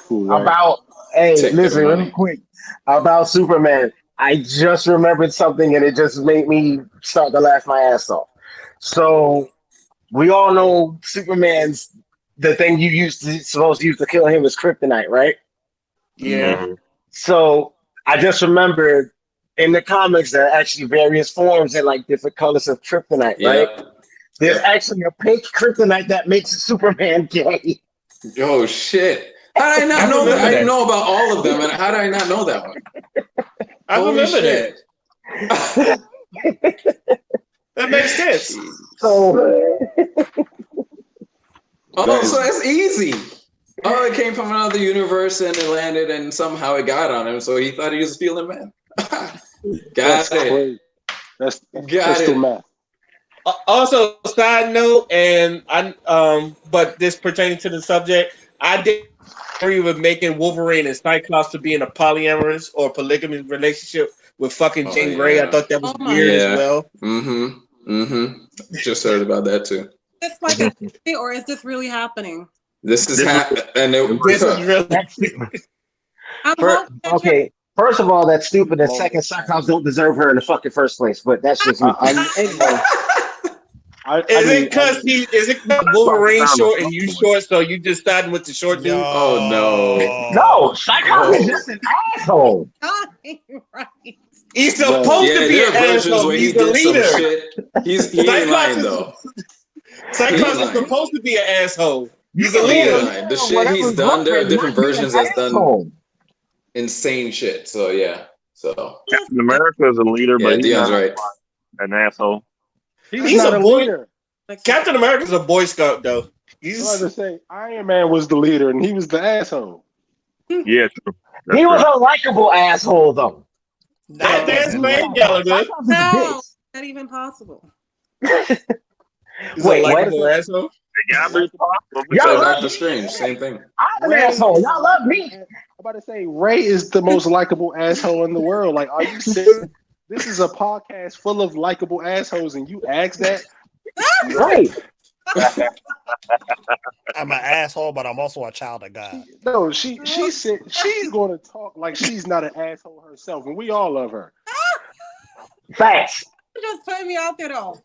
Listen, really quick. About Superman. I just remembered something and it just made me start to laugh my ass off. So we all know Superman's the thing supposed to use to kill him is Kryptonite, right? Yeah. Mm-hmm. So I just remembered in the comics there are actually various forms and like different colors of Kryptonite, right? There's actually a pink Kryptonite that makes Superman gay. Oh shit. How did I not know that? I didn't know about all of them, and how did I not know that one? I remember that. That makes sense. So that's easy. Oh, it came from another universe and it landed and somehow it got on him, so he thought he was feeling man. Got it. That's the math. Also, side note, and but this pertaining to the subject, I did agree with making Wolverine and Cyclops to be in a polyamorous or polygamous relationship with fucking Jean Grey. I thought that was weird as well. Just heard about that too. Is this like a theory or is this really happening? This is happening. This is really. Okay. First of all, that's stupid. And second, Cyclops don't deserve her in the fucking first place. But that's just me. Is it because Wolverine short and you short, so you just starting with the short dude? Oh no! No, Cyclops is just an asshole. Right. He's supposed to be an asshole. He's the leader. He ain't lying though. Cyclops is supposed to be an asshole. He's a leader. The shit he's done, there are different versions that's done insane shit. So yeah. So Captain America is a leader, but he's not right. An asshole. He's not a leader. Captain America's a Boy Scout though. I was to say Iron Man was the leader and he was the asshole. Yeah, true. He was a likable asshole though. That's man Gallagher. No, not even possible. He's a likable asshole. Yeah, y'all Doctor Strange, same thing. I'm an asshole. Y'all love me. I'm about to say Ray is the most likable asshole in the world. Like, are you serious? This is a podcast full of likable assholes, and you ask that? Right. I'm an asshole, but I'm also a child of God. No, she said she's going to talk like she's not an asshole herself, and we all love her. Facts. Just putting me out there though.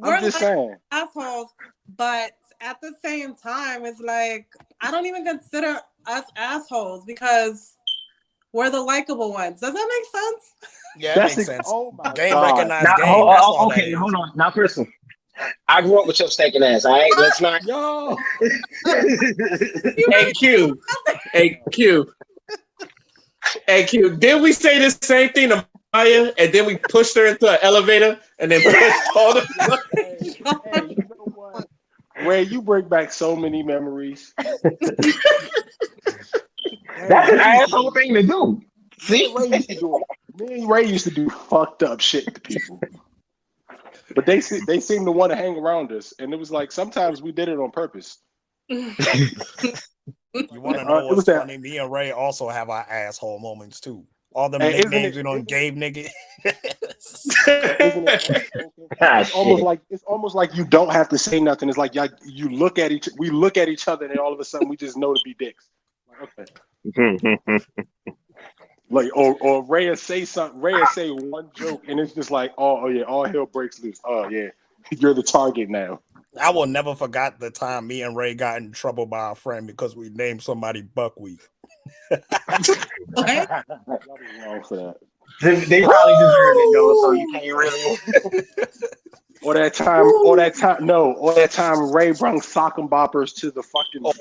I'm just saying assholes, but at the same time, it's like I don't even consider us assholes because we're the likable ones. Does that make sense? Yeah, that makes sense. Oh my game God. recognized now, game. Okay, hold on. Now, Crystal, I grew up with your stinking ass. All right, let's not. Yo. Hey Q. Hey Q. Hey Q. Did we say the same thing to Maya, and then we pushed her into an elevator, and then pushed all the? Hey, you know what? Ray, you bring back so many memories. That's an asshole thing to do. See, me and Ray used to do fucked up shit to people. But they seem to want to hang around us, and it was like sometimes we did it on purpose. You want to know what's funny? Me and Ray also have our asshole moments too. All them nicknames we don't gave, nigga. It's almost like you don't have to say nothing. It's like we look at each other, and all of a sudden we just know to be dicks. Like, okay. Like or Ray say something. Ray say one joke, and it's just like, oh yeah, all hell breaks loose. Oh yeah, you're the target now. I will never forget the time me and Ray got in trouble by our friend because we named somebody Buckwheat. Y'all be wrong for that. They probably deserve it though, so you can't really. Or that time Ray brung sock and boppers to the fucking. Oh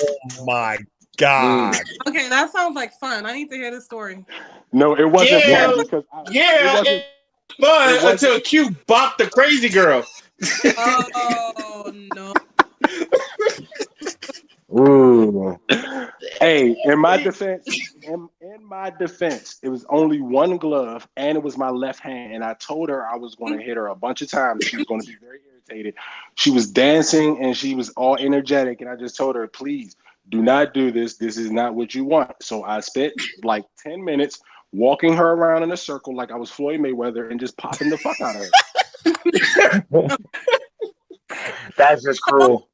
my God. Okay, that sounds like fun. I need to hear this story. No, it wasn't fun because it wasn't fun until Q bopped the crazy girl. Oh no. Ooh. Hey, in my defense, it was only one glove, and it was my left hand. And I told her I was going to hit her a bunch of times. She was going to be very irritated. She was dancing, and she was all energetic. And I just told her, please, do not do this. This is not what you want. So I spent like 10 minutes walking her around in a circle like I was Floyd Mayweather and just popping the fuck out of her. That's just cruel.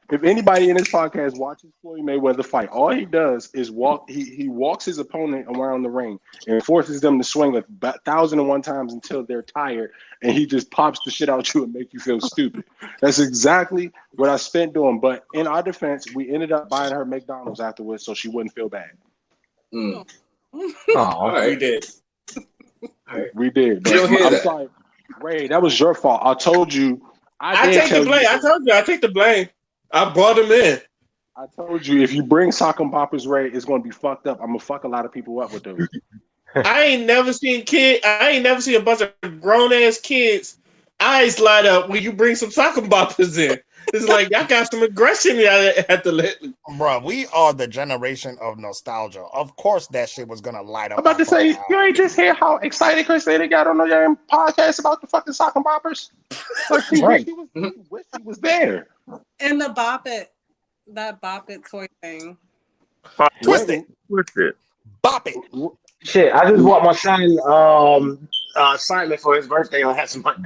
If anybody in this podcast watches Floyd Mayweather fight, all he does is walk. He walks his opponent around the ring and forces them to swing 1,001 times until they're tired, and he just pops the shit out you and make you feel stupid. That's exactly what I spent doing. But in our defense, we ended up buying her McDonald's afterwards so she wouldn't feel bad. Oh, We did. We did. But I'm sorry, Ray. That was your fault. I told you. I take the blame. I told you. I take the blame. I brought him in. I told you if you bring sock and boppers, Ray, it's gonna be fucked up. I'm gonna fuck a lot of people up with those. I ain't never seen a bunch of grown ass kids eyes light up when you bring some sock and boppers in. It's like y'all got some aggression y'all have to let. Bro, we are the generation of nostalgia. Of course, that shit was gonna light up. I'm about to say, you ain't just hear how excited Christina got on the podcast about the fucking sock and boppers. Like she wish he was there. And the that bop it toy thing. Twist it. Bop it. Shit, I just bought my son assignment for his birthday on Had Some Fun.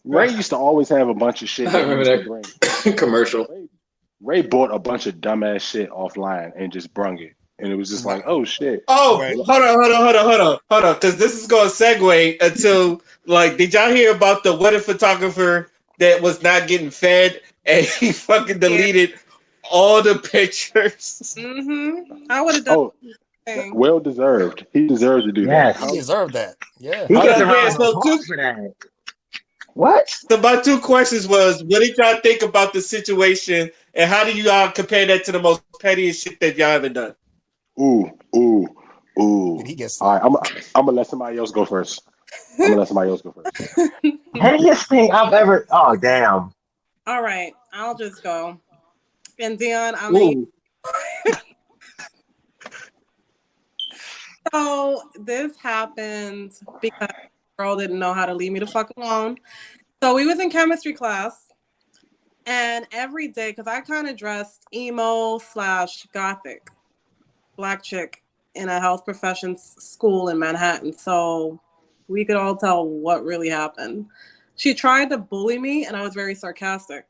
Ray used to always have a bunch of shit. I remember that commercial. Ray bought a bunch of dumbass shit offline and just brung it. And it was just like, oh shit. Oh, hold on. Because this is going to segue until, like, did y'all hear about the wedding photographer that was not getting fed and he fucking deleted all the pictures? Mm-hmm. I would have done. Well deserved. He deserved to do that. He deserved that. Yeah. He gets around for that. What? So my two questions was, what did y'all think about the situation, and how do y'all compare that to the most pettiest shit that y'all ever done? Ooh. All right, I'm gonna let somebody else go first. Pettiest thing I've ever. Oh damn. All right, I'll just go. And Dion, I mean. So this happened because girl didn't know how to leave me the fuck alone. So we was in chemistry class, and every day, because I kind of dressed emo/gothic, black chick in a health professions school in Manhattan, so we could all tell what really happened. She tried to bully me, and I was very sarcastic.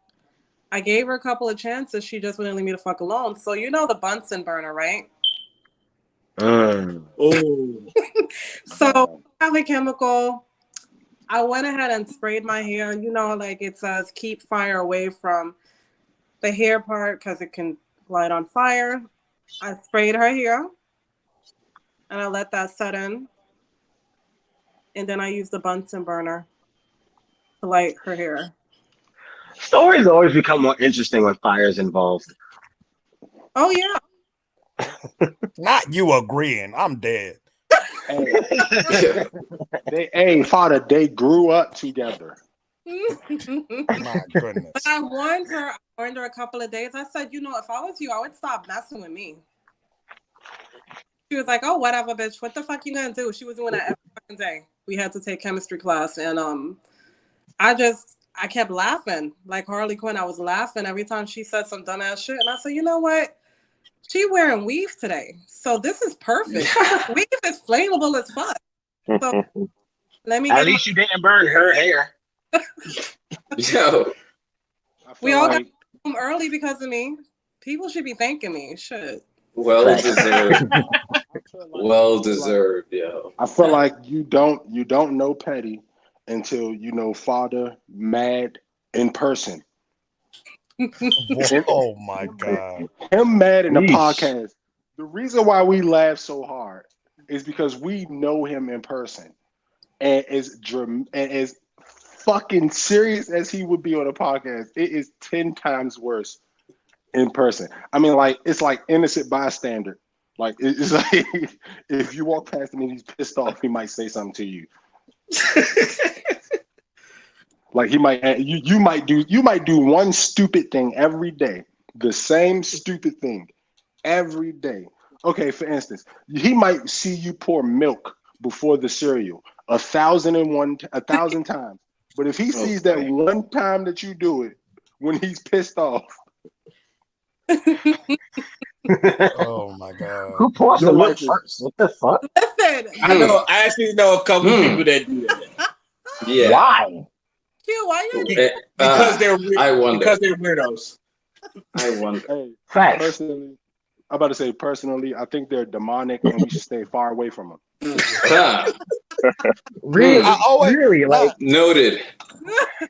I gave her a couple of chances. She just wouldn't leave me the fuck alone. So you know the Bunsen burner, right? So I have a chemical. I went ahead and sprayed my hair. You know, like it says, keep fire away from the hair part because it can light on fire. I sprayed her hair and I let that set in. And then I used the Bunsen burner to light her hair. Stories always become more interesting when fire's involved. Oh, yeah. Not you agreeing. I'm dead. Father, they grew up together. My goodness. But I warned her a couple of days. I said, you know, if I was you, I would stop messing with me. She was like, "Oh, whatever, bitch. What the fuck you gonna do?" She was doing that every fucking day. We had to take chemistry class, and I kept laughing like Harley Quinn. I was laughing every time she said some dumbass shit, and I said, "You know what? She wearing weave today, so this is perfect. Weave is flammable as fuck. So let me At get least you didn't burn her hair. Yo, we all got home early because of me. People should be thanking me. Shit. well Right. deserved. Well deserved, yo. I feel like you don't know Petty until you know Father Mad in person. Oh my god. Him mad in the Yeesh. podcast. The reason why we laugh so hard is because we know him in person, and as fucking serious as he would be on a podcast, it is 10 times worse in person. I mean, like it's like innocent bystander. Like it's like if you walk past him and he's pissed off, he might say something to you. Like he might you might do one stupid thing every day, the same stupid thing every day. Okay, for instance, he might see you pour milk before the cereal 1,000 times, but if he sees that one time that you do it when he's pissed off. Oh my god. Who pours the milk life is- first? What the fuck? Listen, I actually know a couple people that do that. Yeah. Why? Q, why you? Because they're weird. I wonder. Because they're weirdos. I wonder. Hey, Facts. personally, I'm about to say personally, I think they're demonic and we should stay far away from them. Ah, Really? I always- Really? Like, noted.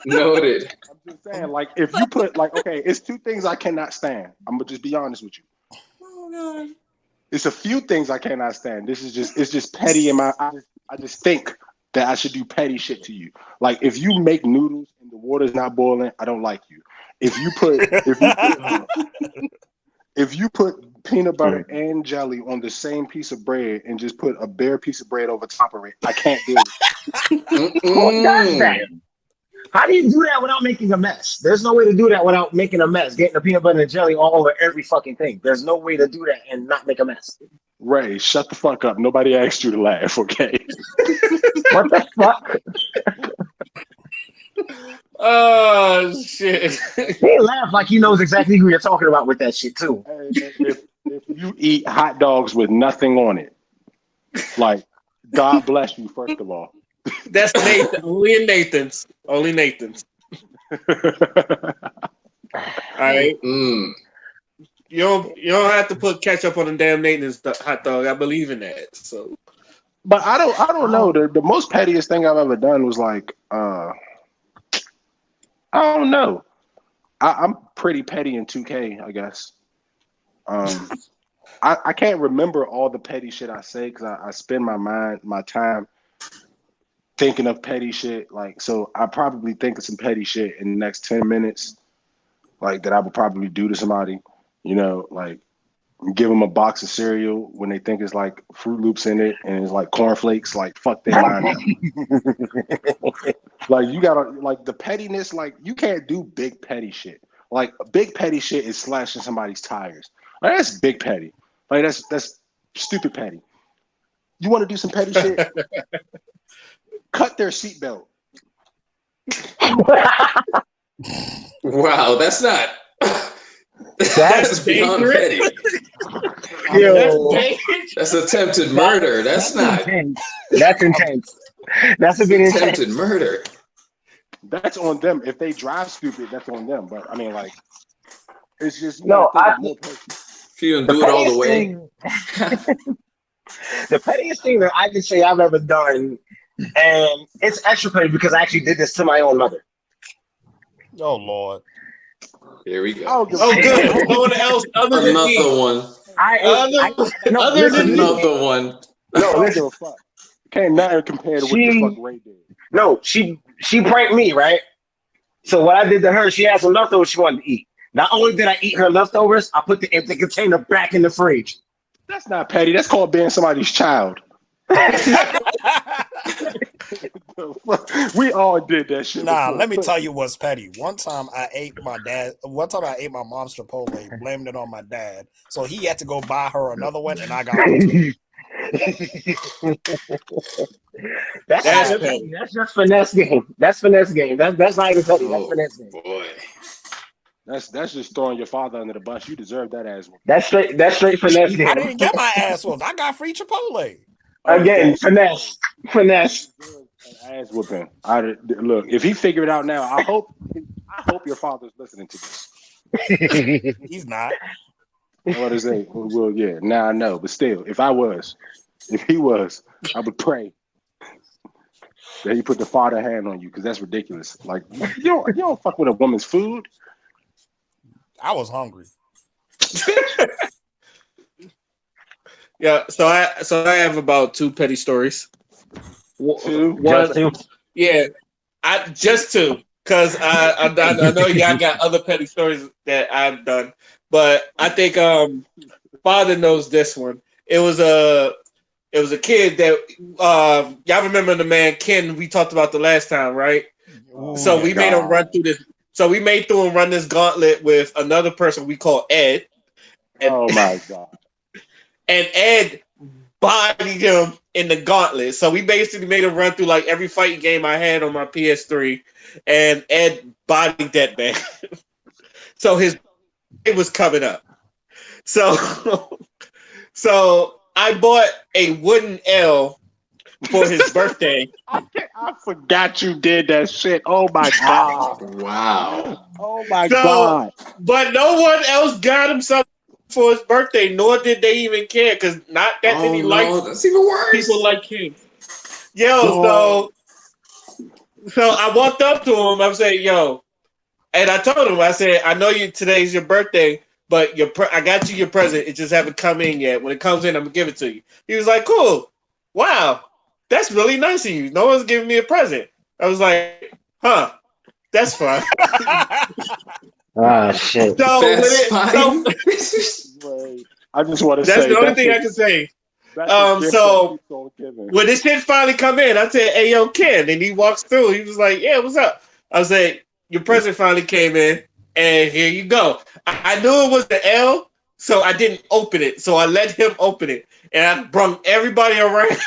Noted. I'm just saying, like, if you put like, okay, it's two things I cannot stand. I'm gonna just be honest with you. Oh god. It's a few things I cannot stand. It's just petty in my. I just think that I should do petty shit to you. Like if you make noodles and the water's not boiling, I don't like you. If you put peanut butter and jelly on the same piece of bread and just put a bare piece of bread over top of it, I can't do it. who does that? How do you do that without making a mess? There's no way to do that without making a mess. Getting the peanut butter and jelly all over every fucking thing. There's no way to do that and not make a mess. Ray, shut the fuck up. Nobody asked you to laugh, okay? What the fuck? Oh shit! He laugh like he knows exactly who you're talking about with that shit too. Hey, if you eat hot dogs with nothing on it, like God bless you, first of all. That's Nathan. Only in Nathan's. Only Nathan's. All right. Mm. You don't have to put ketchup on a damn Nathan's hot dog. I believe in that. So, But I don't know. The most pettiest thing I've ever done was like I don't know. I'm pretty petty in 2K, I guess. I can't remember all the petty shit I say because I spend my time thinking of petty shit. Like, so I probably think of some petty shit in the next 10 minutes, like that I would probably do to somebody. You know, like give them a box of cereal when they think it's like Fruit Loops in it and it's like cornflakes. Like, fuck their mind up. Like, you gotta, like, the pettiness, like, you can't do big petty shit. Like, big petty shit is slashing somebody's tires. Like, that's big petty. Like, that's stupid petty. You want to do some petty shit? Cut their seatbelt. Wow, that's not. That's beyond petty. Yo, That's attempted murder. That's not intense. That's intense. That's a bit intense. attempted murder. That's on them. If they drive stupid, that's on them. But I mean, like, it's just No, If you don't do it all the way. The pettiest thing that I can say I've ever done, and it's extra petty because I actually did this to my own mother. Oh Lord. Here we go. oh good. No one else other than me. Another one. Other than Another one. No, listen. Fuck. Can't nothing compare to what the fuck Ray did. No, she pranked me, right? So what I did to her, she had some leftovers she wanted to eat. Not only did I eat her leftovers, I put the empty container back in the fridge. That's not petty. That's called being somebody's child. We all did that shit. Nah, before. let me tell you what's petty. One time I ate my mom's Chipotle, blamed it on my dad. So he had to go buy her another one, and I got one too. That's That's petty. that's just finesse game. That's finesse game. That's not even petty. That's Oh finesse game. boy. That's just throwing your father under the bus. You deserve that ass whooping. That's straight finesse I game. didn't get my ass whooped. I got free Chipotle. Again, finesse. Finesse. An ass whooping. Look, if he figure it out now, I hope your father's listening to this. He's not. What is it? Well, yeah. Now I know, but still, if he was, I would pray that he put the father hand on you because that's ridiculous. Like you don't fuck with a woman's food. I was hungry. Yeah, so I have about 2 petty stories. Two? One, Just two. yeah, I just 2 because I know y'all got other petty stories that I've done, but I think father knows this one. It was a kid that y'all remember the man Ken we talked about the last time, right? Ooh, So yeah. we made him run through this. So we made him run this gauntlet with another person we call Ed. And, Oh my god! and Ed bodied him in the gauntlet. So we basically made him run through like every fighting game I had on my PS3, and Ed bodied that man. So his day was coming up. So so I bought a wooden L for his birthday. I forgot you did that shit. Oh my god! Wow. Oh my So, god! but no one else got him something for his birthday, nor did they even care because not that many Oh no, that's even people worse. like him. Yo, Dog. so I walked up to him. I said, "Yo," and I told him, I said, "I know today's your birthday, but I got you your present. It just haven't come in yet. When it comes in, I'm gonna give it to you." He was like, "Cool, wow, that's really nice of you. No one's giving me a present." I was like, "Huh, that's fine." Ah, shit. So That's fine. I just want to that's say the only thing I can say. that's a gift that So keeps on giving. when this shit finally come in, I said, "Hey, yo, Ken," and he walks through. He was like, "Yeah, what's up?" I said, "Your present finally came in, and here you go." I knew it was the L, so I didn't open it. So I let him open it, and I brung everybody around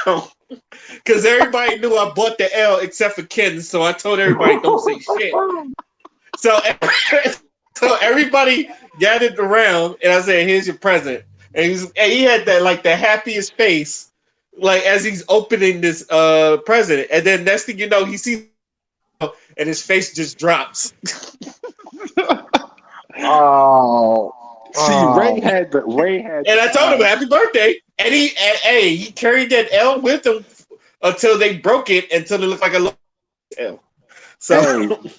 because everybody knew I bought the L except for Ken. So I told everybody, "Don't say shit." So so everybody gathered around, and I said, "Here's your present." And he had that like the happiest face, like as he's opening this present. And then next thing you know, he sees and his face just drops. Oh. See, Ray had And I told him happy birthday, and he carried that L with him until they broke it until it looked like a little L. So Hey,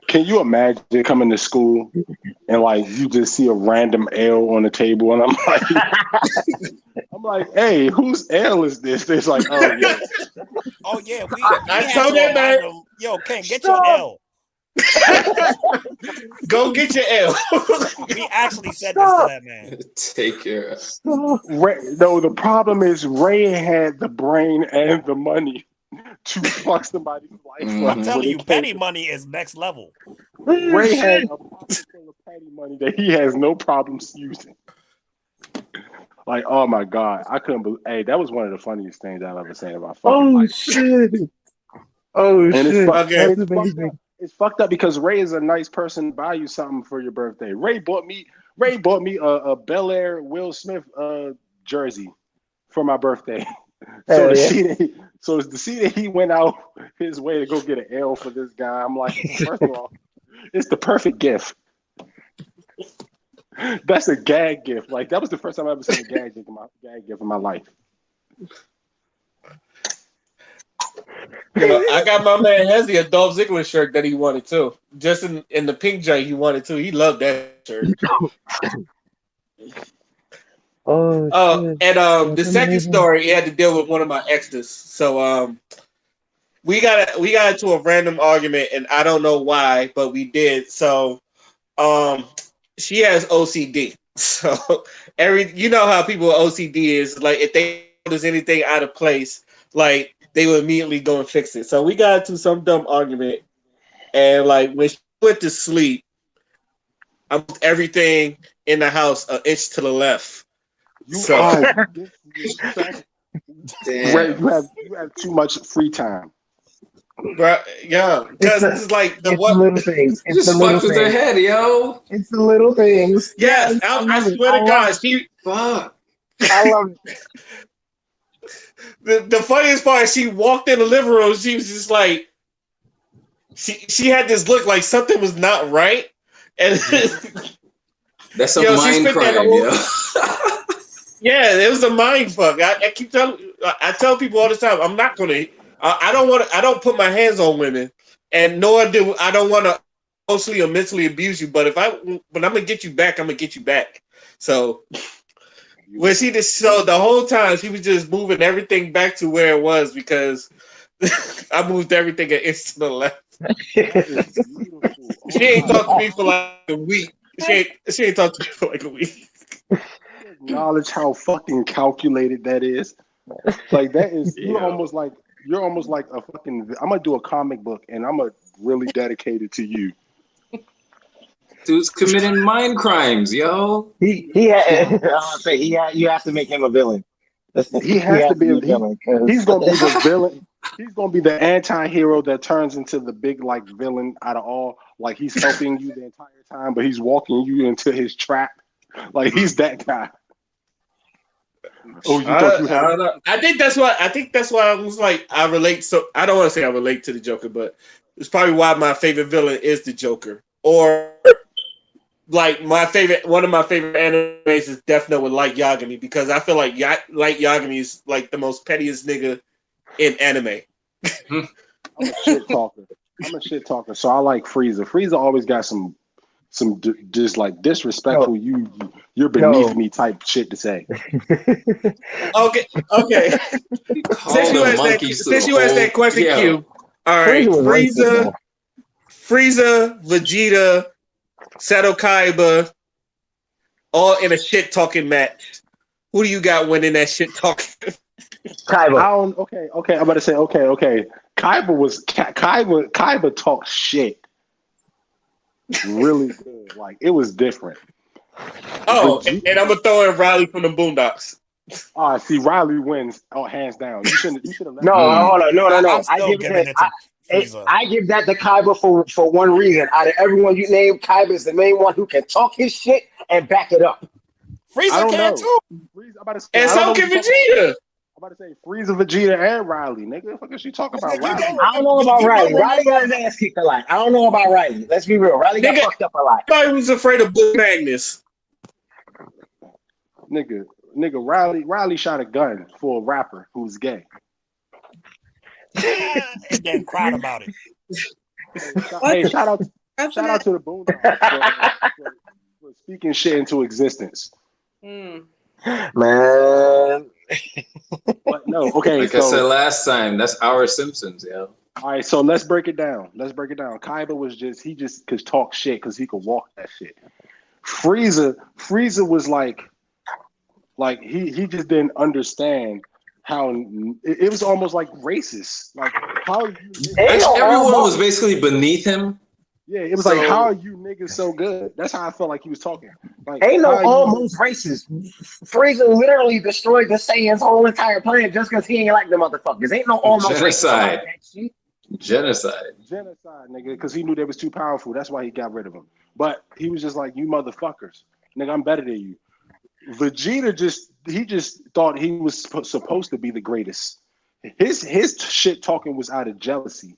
can you imagine coming to school and like you just see a random L on the table and I'm like, hey, whose L is this? It's like, oh yeah. Oh yeah, we I had told to him, man, remind them. Yo, Ken, get your L. go get your L. We actually said this to that man. Take care. No, the problem is Ray had the brain and the money to fuck somebody's life Mhm. up. I'm telling you, petty money is next level. Ray had a pocket full of petty money that he has no problems using. Like, oh my god, I couldn't believe. Hey, that was one of the funniest things I've ever seen in my fucking life. Shit. Oh And shit. Okay. it's fucked up. It's fucked up because Ray is a nice person to buy you something for your birthday. Ray bought me a Bel Air Will Smith jersey for my birthday. So to see that he went out his way to go get an L for this guy, I'm like, first of all, it's the perfect gift. That's a gag gift. Like that was the first time I ever seen a gag gift in my life. You know, I got my man Hezzy a Dolph Ziggler shirt that he wanted too. Just in the pink joint he wanted too. He loved that shirt. Oh, shit. And the second story he had to deal with one of my exes. So we got into a random argument and I don't know why, but we did. So she has OCD. So you know how people with OCD is like if they notice anything out of place, like they would immediately go and fix it. So we got into some dumb argument, and like when she went to sleep, I moved everything in the house an inch to the left. You So are disrespectful. Damn. You have too much free time. Bro, yeah, because it's like the It's what? the little things. You It's the just little fucked with their things. head, yo. It's the little things. Yes, Yes, I I love it. swear I to love God, it. she. Fuck. I love it. The funniest part is she walked in the living room. She was just like, she had this look like something was not right, and That's a yo, she mind spent that crime, whole. yo. Yeah, it was a mind fuck. I keep telling, I tell people all the time, I'm not gonna. I don't want to. I don't put my hands on women, and nor do I don't want to emotionally or mentally abuse you. But I'm gonna get you back, I'm gonna get you back. So when she just so the whole time she was just moving everything back to where it was because I moved everything an inch to the left. That is beautiful. Oh She ain't my talked to me God. for like a week. She ain't talked to me for like a week. Acknowledge how fucking calculated that is. Like that is you're almost like a fucking. I'm gonna do a comic book and I'm gonna really dedicate it to you. Dude's committing mind crimes, yo. He had. I'll say he had. You have to make him a villain. He has to be. a villain. 'Cause- He's gonna be the villain. He's gonna be the anti-hero that turns into the big like villain out of all. Like he's helping you the entire time, but he's walking you into his trap. Like he's that guy. Oh, you thought you I had? don't know. I think that's why I was like I relate. So I don't want to say I relate to the Joker, but it's probably why my favorite villain is the Joker. Or like one of my favorite animes is Death Note with Light Yagami because I feel like Light Yagami is like the most pettiest nigga in anime. I'm a shit talker. So I like Frieza. Frieza always got some just like disrespectful. You're beneath me type shit to say. Okay. Since you asked that question, yeah. Q. All right, Frieza was racist, Frieza, Vegeta, Seto Kaiba, all in a shit talking match. Who do you got winning that shit talking? Kaiba. Okay. I'm about to say okay. Kaiba talked shit really good. Like it was different. Oh, and I'm gonna throw in Riley from the Boondocks. All right, see, Riley wins. Oh, hands down. You should have left. No, hold on. No. I'm I still give giving that. it to Frieza. I give that to Kaiba for one reason. Out of everyone you named, Kaiba is the main one who can talk his shit and back it up. I Frieza don't can know. too. I'm about to say, And I don't so know can what you're talking about. Vegeta. I'm about to say Frieza, Vegeta, and Riley. Nigga, what the fuck is she talking about? Riley. I don't know about Riley. Riley got his ass kicked a lot. I don't know about Riley. Let's be real. Riley got fucked up a lot. Everybody was afraid of Blue Magnus. Nigga, Riley shot a gun for a rapper who's gay. And then cried about it. Hey, shout out to the Boondocks for speaking shit into existence. Man. But no, okay. Like I said last time, that's our Simpsons, yo. All right, so let's break it down. Kaiba was he just could talk shit because he could walk that shit. Frieza was like he just didn't understand how it was almost like racist. Like how everyone was basically beneath him. Yeah, it was like, how are you niggas so good? That's how I felt like he was talking. Like, ain't no almost racist. Frieza literally destroyed the Saiyans' whole entire planet just because he ain't like the motherfuckers. Ain't no almost genocide. Racist. Genocide, nigga, because he knew they was too powerful. That's why he got rid of them. But he was just like, you motherfuckers. Nigga, I'm better than you. Vegeta just thought he was supposed to be the greatest. His shit talking was out of jealousy.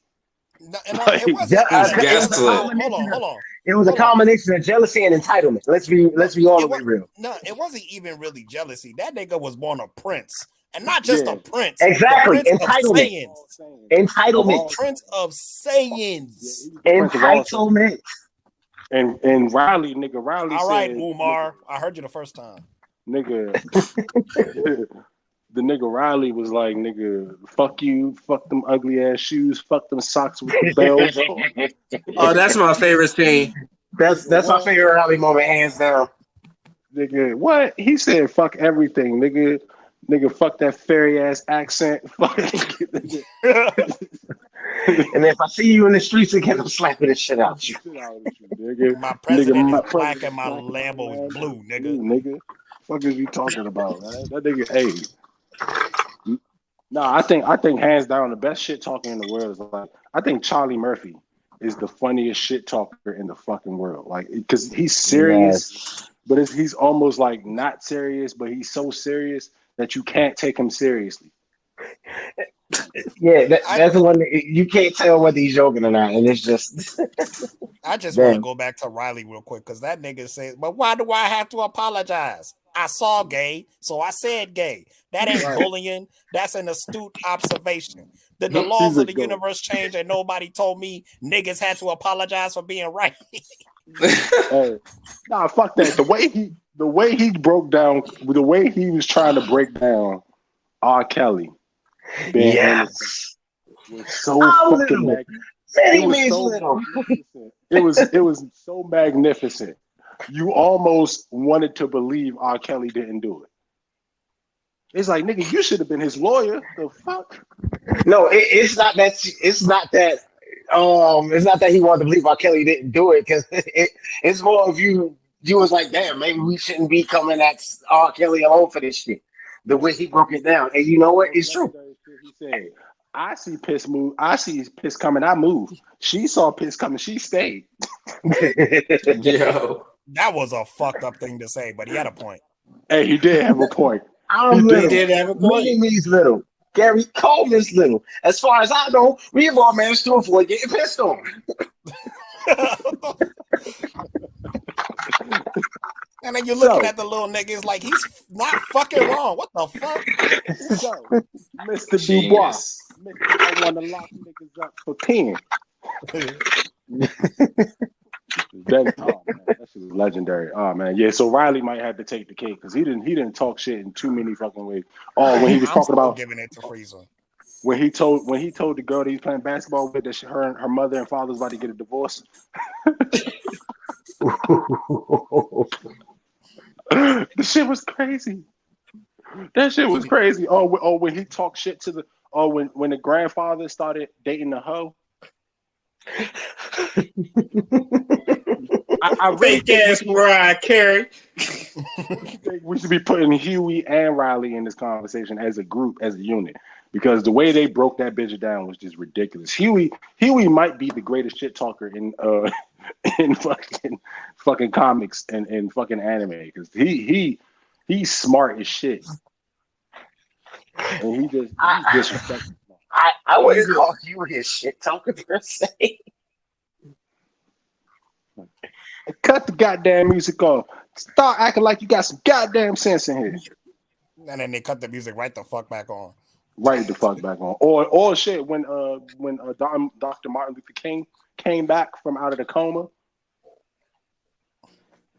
No, it wasn't. Hold on. It was a combination of jealousy and entitlement. Let's be all the way real. No, it wasn't even really jealousy. That nigga was born a prince, and not just a prince. Exactly, entitlement. Entitlement. Prince of Saiyans. Entitlement. And Riley all right, Umar. I heard you the first time. Nigga. The nigga Riley was like, nigga, fuck you, fuck them ugly ass shoes, fuck them socks with the bells. Oh, that's my favorite scene. That's my favorite Riley moment, hands down. Nigga, what? He said fuck everything, nigga. Nigga, fuck that fairy ass accent. Fuck and if I see you in the streets again, I'm slapping the shit out you. Nigga. My president is black and my Lambo is blue, nigga. Nigga. Fuck is you talking about, man? That nigga, hey. No, I think hands down the best shit talker in the world is like I think Charlie Murphy is the funniest shit talker in the fucking world. Like because he's serious, Yes. but he's almost like not serious, but he's so serious that you can't take him seriously. Yeah, I that's the one that you can't tell whether he's joking or not, and it's just I just want to damn. go back to Riley real quick because that nigga said, "But why do I have to apologize? I saw gay, so I said gay. That ain't Right. bullying. That's an astute observation. Did the He's laws a of the goat. universe change and nobody told me niggas had to apologize for being right?" Hey, nah, fuck that. The way he broke down, the way he was trying to break down R. Kelly being innocent Yes. was so How fucking little? magnificent. Man, It he was means so little. magnificent. It was so magnificent. You almost wanted to believe R. Kelly didn't do it. It's like, nigga, you should have been his lawyer. The fuck? No, it's not that. It's not that. It's not that he wanted to believe R. Kelly didn't do it because it's more of you. You was like, damn, maybe we shouldn't be coming at R. Kelly alone for this shit. The way he broke it down, and you know what? It's true. He said, I see piss move. I see piss coming. I move. She saw piss coming. She stayed. Yo. That was a fucked up thing to say, but he had a point. Hey, he did have a point. I'm He He little. did have a point. Many means little. Gary Coleman's little. As far as I know, we've all managed to avoid getting pissed on. And then you're looking So, at the little nigga, it's like he's not fucking wrong. What the fuck? so Mr. Dubois, Genius. Mr. I want to lock niggas up for peeing. That, oh man, that shit was legendary. Oh man, yeah. So Riley might have to take the cake because he didn't talk shit in too many fucking ways. Oh, when he was I'm talking still about giving it to Freezer. when he told the girl that he's playing basketball with that her mother and father was about to get a divorce. The shit was crazy. That shit was crazy. Oh, when he talked shit to the when the grandfather started dating the hoe. I really Fake ass Mariah Carey. think we should be putting Huey and Riley in this conversation as a group, as a unit, because the way they broke that bitch down was just ridiculous. Huey might be the greatest shit talker in in fucking comics and fucking anime because he's smart as shit, and he's disrespectful. I wouldn't call you his shit talker per se. Cut the goddamn music off. Start acting like you got some goddamn sense in here. And then they cut the music right the fuck back on. Right the fuck back on. Or shit when Dr. Martin Luther King came back from out of the coma.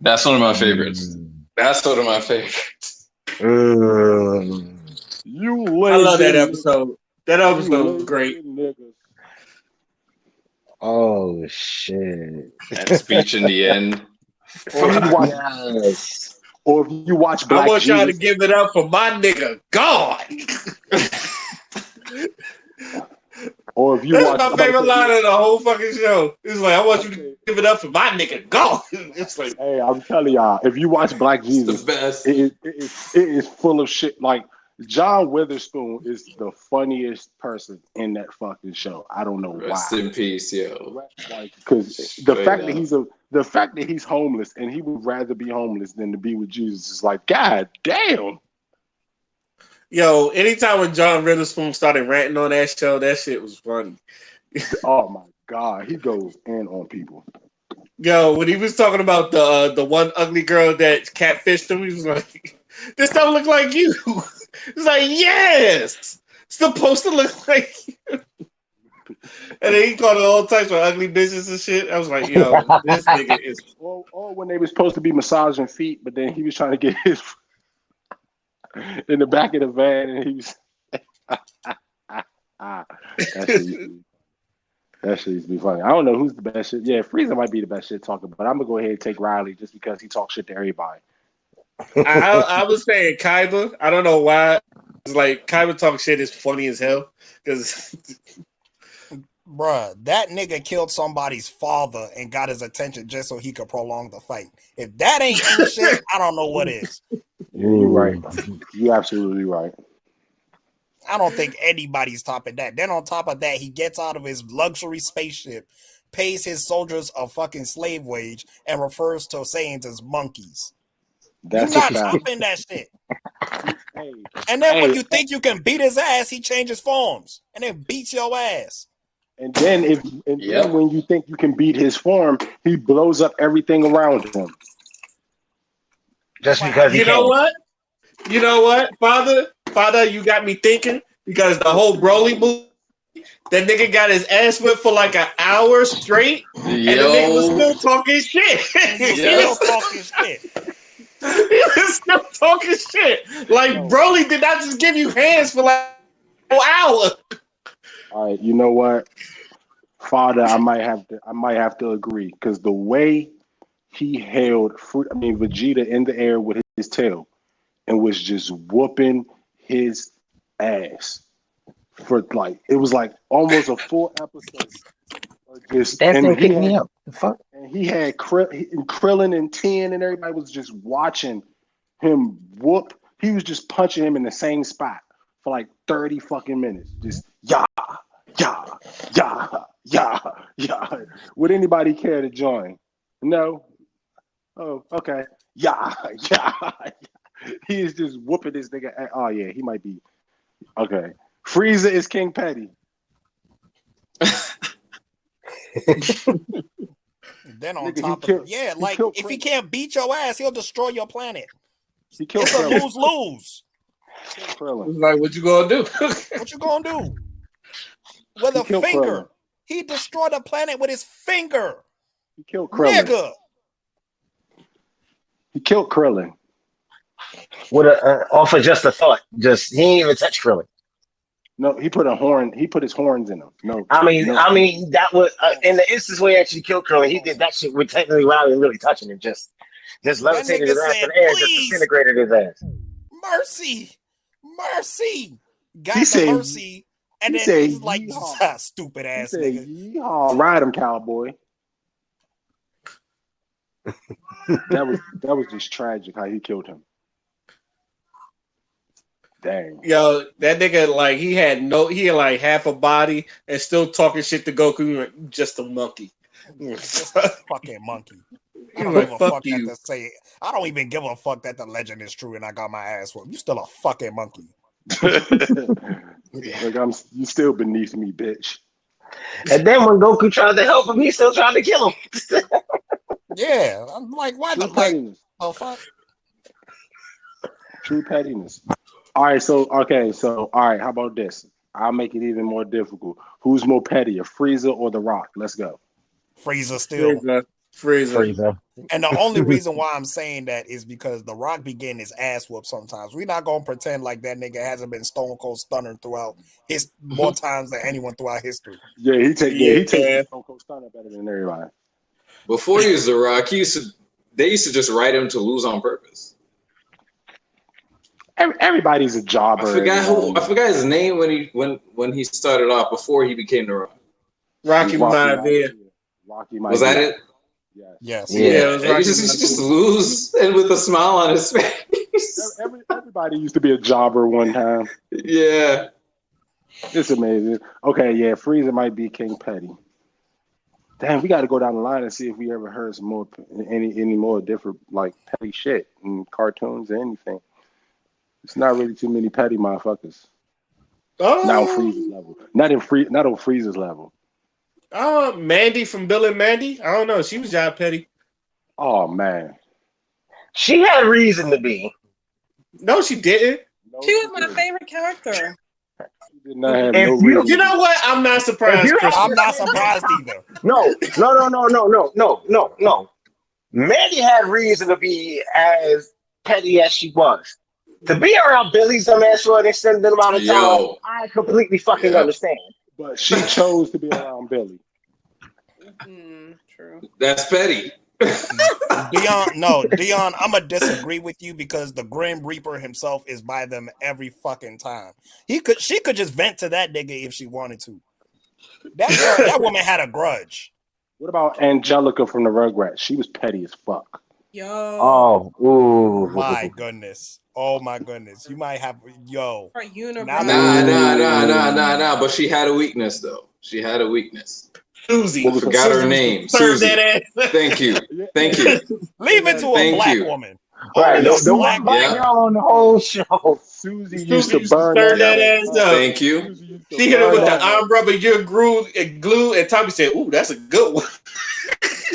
That's one of my favorites. That's one of my favorites. You I love that lazy episode. That episode was great. niggas. Oh shit! That speech in the end. Or if you watch, Yes. or if you watch I Black want y'all to Jesus, give it up for my nigga God. or if you That's watch, my favorite line of the whole fucking show. It's like, I want you to give it up for my nigga God. It's like, hey, I'm telling y'all, if you watch Black It's Jesus, the best. it is full of shit. Like John Witherspoon is the funniest person in that fucking show. I don't know Rest why. in peace, yo. Like, because the Straight fact up. that he's homeless and he would rather be homeless than to be with Jesus is like, God damn. yo, anytime when John Witherspoon started ranting on that show, that shit was funny. Oh my God, he goes in on people. Yo, when he was talking about the one ugly girl that catfished him, he was like, "This don't look like you." It's like, yes, it's supposed to look like you. And then he called it all types of ugly bitches and shit. I was like, yo, this nigga is. Or when they were supposed to be massaging feet, but then he was trying to get his in the back of the van, and he was that shit used to be funny. I don't know who's the best shit. Yeah, Frieza might be the best shit talker, but I'm gonna go ahead and take Riley just because he talks shit to everybody. I was saying Kaiba. I don't know why. It's like Kaiba talk shit is funny as hell because Bruh, that nigga killed somebody's father and got his attention just so he could prolong the fight. If that ain't shit, I don't know what is. You're right. You're absolutely right. I don't think anybody's topping that. Then on top of that, he gets out of his luxury spaceship, pays his soldiers a fucking slave wage, and refers to Saiyans as monkeys. That's You're a not fact. topping that shit. Hey, And then when hey, you think you can beat his ass, he changes forms and then beats your ass. and then then when you think you can beat his form, he blows up everything around him. Just because he You can. know what? You know what, Father, you got me thinking because the whole Broly movie, that nigga got his ass whipped for like an hour straight, and the nigga was still talking shit. Still talking shit. He was still talking shit. Like Broly did not just give you hands for like an hour. All right, you know what, Father, I might have to agree because the way he held Vegeta in the air with his tail and was just whooping his ass for like it was like almost a full episode. That thing picked me up. The fuck? And he had Krillin and Tien and everybody was just watching him whoop. He was just punching him in the same spot for like 30 fucking minutes. Just yeah. Would anybody care to join? No. Oh, okay. Yeah. He is just whooping this nigga. Oh yeah, he might be. Okay. Frieza is King Petty. Then on Nigga, top of if he can't beat your ass, he'll destroy your planet. He killed It's Krillin. a lose-lose. It's like, what you gonna do? What you gonna do? With a finger. Krillin. He destroyed a planet with his finger. He killed Krillin. Nigga. He killed Krillin. With off of just a thought. Just he didn't even touch Krillin. No, he put his horns in him. No, I mean that was in the instance where he actually killed Krillin. He did that shit with technically without even really touching him. Just levitated his ass in the air, just disintegrated his ass. Mercy. Got the mercy, and then he's like, stupid ass nigga. Yeehaw, ride him, cowboy. that was just tragic how he killed him. Dang. Yo, that nigga like he had like half a body and still talking shit to Goku. Just a monkey. Just a fucking monkey. I don't give a fuck that to say. I don't even give a fuck that the legend is true and I got my ass whooped. You still a fucking monkey. Like you still beneath me, bitch. And then when Goku tried to help him, he still tried to kill him. Yeah, I'm like, why the pettiness? Oh fuck. True pettiness. All right, so all right, how about this? I'll make it even more difficult. Who's more petty, Frieza or The Rock? Let's go. Frieza still. Frieza. And the only reason why I'm saying that is because The Rock be getting his ass whooped sometimes. We're not gonna pretend like that nigga hasn't been Stone Cold Stunner throughout more times than anyone throughout history. Yeah, he takes Stone Cold Stunner better than everybody. Before he was The Rock, they used to just write him to lose on purpose. Everybody's a jobber. I forgot his name when he started off before he became The Rock. Rocky Maivia. Was that it? Yes. Yeah. It was Rocky. He just lose and with a smile on his face. Everybody used to be a jobber one time. Yeah. It's amazing. Okay, yeah, Frieza might be King Petty. Damn, we got to go down the line and see if we ever heard some more any more different like petty shit in cartoons or anything. It's not really too many petty motherfuckers. Oh. Not on Frieza's level. Not on Frieza's level. Mandy from Bill and Mandy. I don't know. She was job petty. Oh man. She had reason to be. No, she didn't. She was my favorite character. She did not have no reason. You know what? I'm not surprised. I'm not surprised either. No. Mandy had reason to be as petty as she was. To be around Billy's dumbass for an extended amount of time, I completely fucking understand. But she chose to be around Billy. True. That's petty. Dion, I'm gonna disagree with you because the Grim Reaper himself is by them every fucking time. She could just vent to that nigga if she wanted to. That woman had a grudge. What about Angelica from the Rugrats? She was petty as fuck. Yo. Oh, ooh. My goodness. Oh my goodness, you might have For unibrow. Nah. But she had a weakness though. She had a weakness. Susie. What was Forgot her Susie name. serve Susie. that ass. Thank you. Yeah. Thank you. Leave it to a Thank black you. woman. Right, Only a the one black black Yeah. girl on the whole show. Susie used Susie to used to burn stir that that thing ass up. up. Thank you. Susie used to She hit it burn with the that arm rubber, your glue, and Tommy said, "Ooh, that's a good one."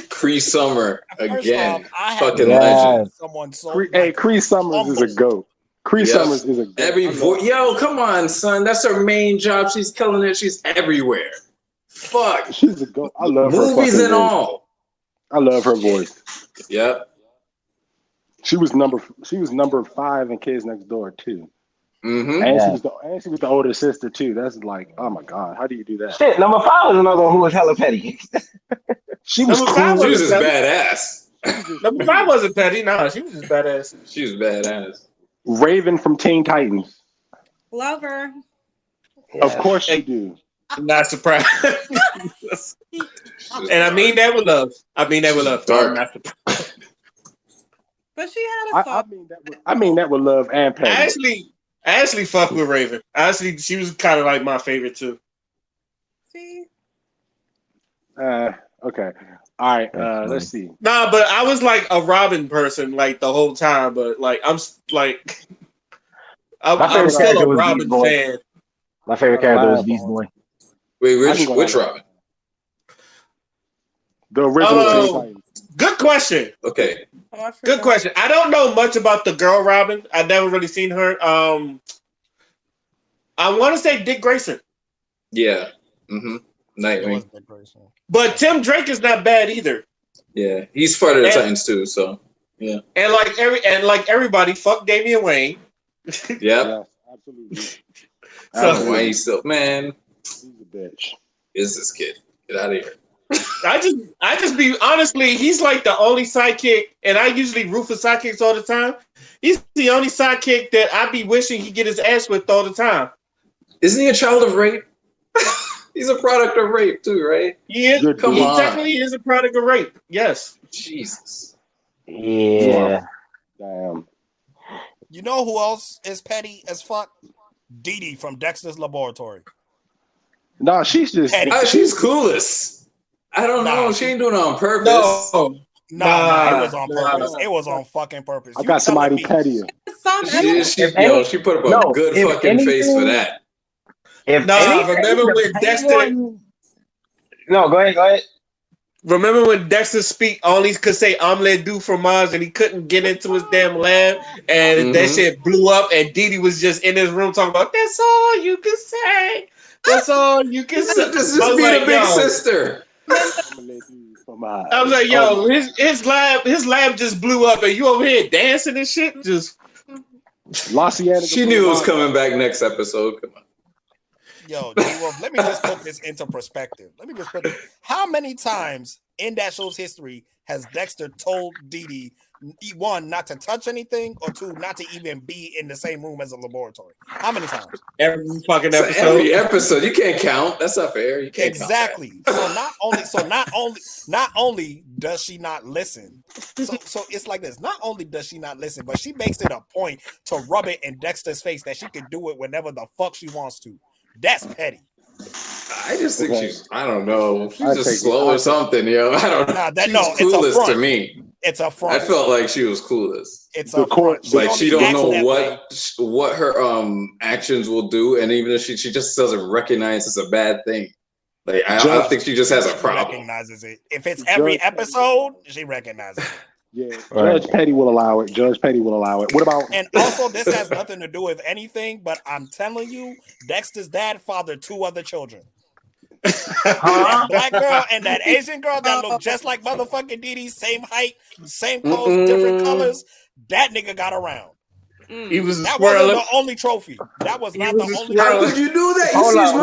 Cree Summer First again. off, I have Fucking never legend. seen someone so Hey, Cree Summers is a humble. goat. Cree Yep. Summers is a goat. Every yo, come on, son. That's her main job. She's killing it. She's everywhere. Fuck. She's a goat. I love her Movies fucking and voice. all. I love her voice. Yep. She was number 5 in Kids Next Door too. Mm-hmm. And Yeah. she was the older sister too. That's like, oh my god, how do you do that? Shit, number 5 was another one who was hella petty. She was Number cool. 5 She was just petty. badass. Number 5 wasn't petty. No, she was just badass. She was badass. Raven from Teen Titans. Love her. Of course you do. I'm not surprised. And I mean that with love. Dark. I'm not surprised. But she had a soft. I mean that with love and petty. I actually fuck with Raven. Honestly, she was kind of like my favorite too. See? Okay. All right. Let's see. Nah, but I was like a Robin person like the whole time. But like I'm like I'm still a Robin fan. My favorite character was Beast Boy. Wait, which Robin? The original Teen Titans. Good question. Okay. Oh, Good question. I don't know much about the girl Robin. I've never really seen her. I want to say Dick Grayson. Yeah. Mm-hmm. Nightwing. But Tim Drake is not bad either. Yeah, he's part of the Titans too. So yeah. And like everybody, fuck Damian Wayne. Yep. Yeah, absolutely. So why he's still man? He's a bitch. Is this kid? Get out of here. I just be honestly, he's like the only sidekick, and I usually root for sidekicks all the time. He's the only sidekick that I be wishing he get his ass whipped all the time. Isn't he a child of rape? He's a product of rape too, right? Yeah, he definitely is a product of rape. Yes. Jesus. Yeah. Damn. You know who else is petty as fuck? Dee Dee from Dexter's Laboratory. No, she's just petty. She's coolest. I don't know. She ain't doing it on purpose. No, it was on purpose. It was on fucking purpose. I got somebody pettier. She put up a good fucking face for that. Remember when Dexter? No, go ahead. Remember when Dexter only could say omelette du fromage and he couldn't get into his damn lab and that shit blew up and Dee Dee was just in his room talking about that's all you can say. That's all you can say. Just be the big sister. I was like, yo, his lab just blew up and you over here dancing and shit. Just she knew it was coming back next episode. Come on. Yo, D-Wolf, let me just put this into perspective. How many times in that show's history has Dexter told Dee Dee, one, not to touch anything, or two, not to even be in the same room as a laboratory? How many times? Every fucking episode. So every episode. You can't count. That's not fair. You can't exactly. So not only does she not listen. So it's like this. Not only does she not listen, but she makes it a point to rub it in Dexter's face that she can do it whenever the fuck she wants to. That's petty. I just think I don't know. She's just slow or something, yo. I don't know. She's coolest to me. It's a front. I felt like she was coolest. It's a front. Like she don't know what her actions will do, and even if she just doesn't recognize it's a bad thing. Like I think she just has a problem. Recognizes it. If it's every episode, she recognizes it. Yeah, Judge Petty will allow it. What about? And also, this has nothing to do with anything, but I'm telling you, Dexter's dad fathered 2 other children. That black girl and that Asian girl that look just like motherfucking Dee Dee, same height, same clothes, different colors. That nigga got around. He was that wasn't the only trophy. That was not the only. How could you do that? Hold on,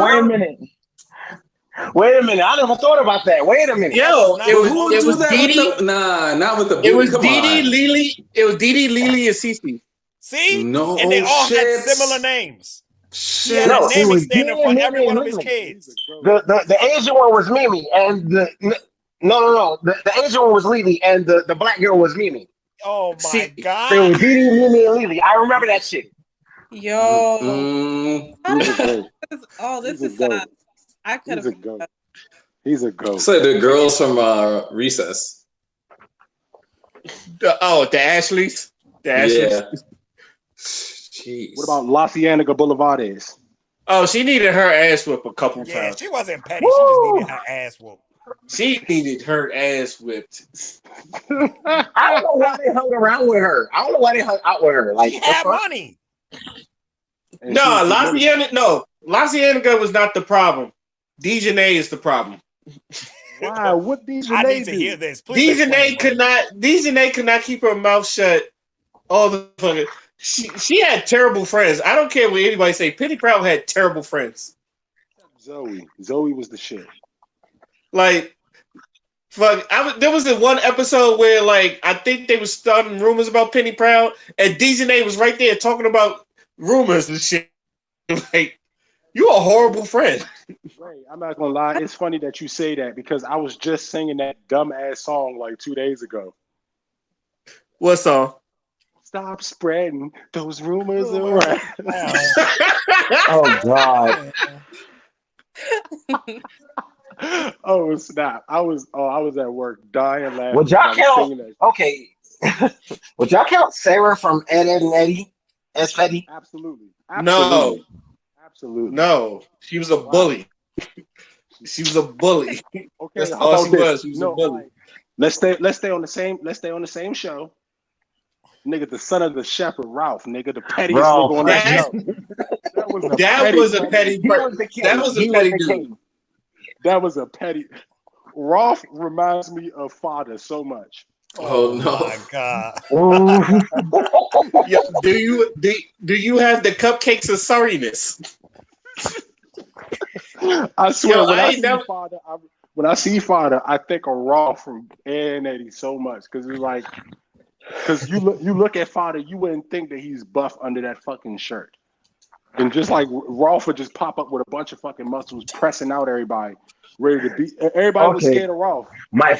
wait a minute. I never thought about that. Wait a minute. Yo, it was Dee Dee. Not with the. It was Dee Dee, Lily. It was Dee Dee, Lily, and Cece. See, no, and they all had similar names. Shit. No, it was standing for every one of his kids. The Asian one was Mimi, and the Asian one was Lily, and the black girl was Mimi. Oh my See, god! It was Dee Dee, Mimi, and Lily. I remember that shit. Yo. He's a goat. Oh, this He's a is sad. goat. I could He's a have. goat. He's a goat. So the girls from Recess. the Ashleys. The Ashleys. Yeah. Jeez. What about La Cienega Boulevardes? Oh, she needed her ass whipped a couple Yeah, times. she wasn't petty. She just needed her ass whooped. She needed her ass whipped. I don't know why they hung around with her. I don't know why they hung out with her. Like, She the had fuck? money. And No, she- La Cienega. No, La Cienega was not the problem. Dejanay is the problem. Why? What these I need do? to hear this. Please Dejanay explain, could not keep her mouth shut. All the fucking. She had terrible friends. I don't care what anybody say. Penny Proud had terrible friends. Zoe was the shit. Like, fuck. There was the one episode where, like, I think they were starting rumors about Penny Proud, and Dejanay was right there talking about rumors and shit. Like, you a horrible friend. Right, I'm not gonna lie. It's funny that you say that because I was just singing that dumbass song like 2 days ago. What song? Stop spreading those rumors around. Oh God. Oh snap! I was at work dying laughing. Would y'all I was count? singing that. Okay. Would y'all count Sarah from Ed, Ed and Eddie as petty? Absolutely. No. Absolutely. No. She was a bully. She was a bully. Okay, That's how all about she this? was. She was a bully. Like, let's stay on the same show. Nigga, the son of the shepherd, Ralph, nigga, the pettiest Ralph. nigga on that That- show. That was a petty. He was the king. That was a He petty the dude. king. That was a petty. Rolf reminds me of father so much. Oh, no. my god! Yeah, do you have the cupcakes of sorriness? I swear, Yo, when I I ain't see never- father, when I see father, I think of Rolf from Ed and Eddie so much because it's like, because you look at father, you wouldn't think that he's buff under that fucking shirt, and just like Rolf would just pop up with a bunch of fucking muscles, pressing out everybody, ready to beat. Everybody was Okay. scared of Rolf. My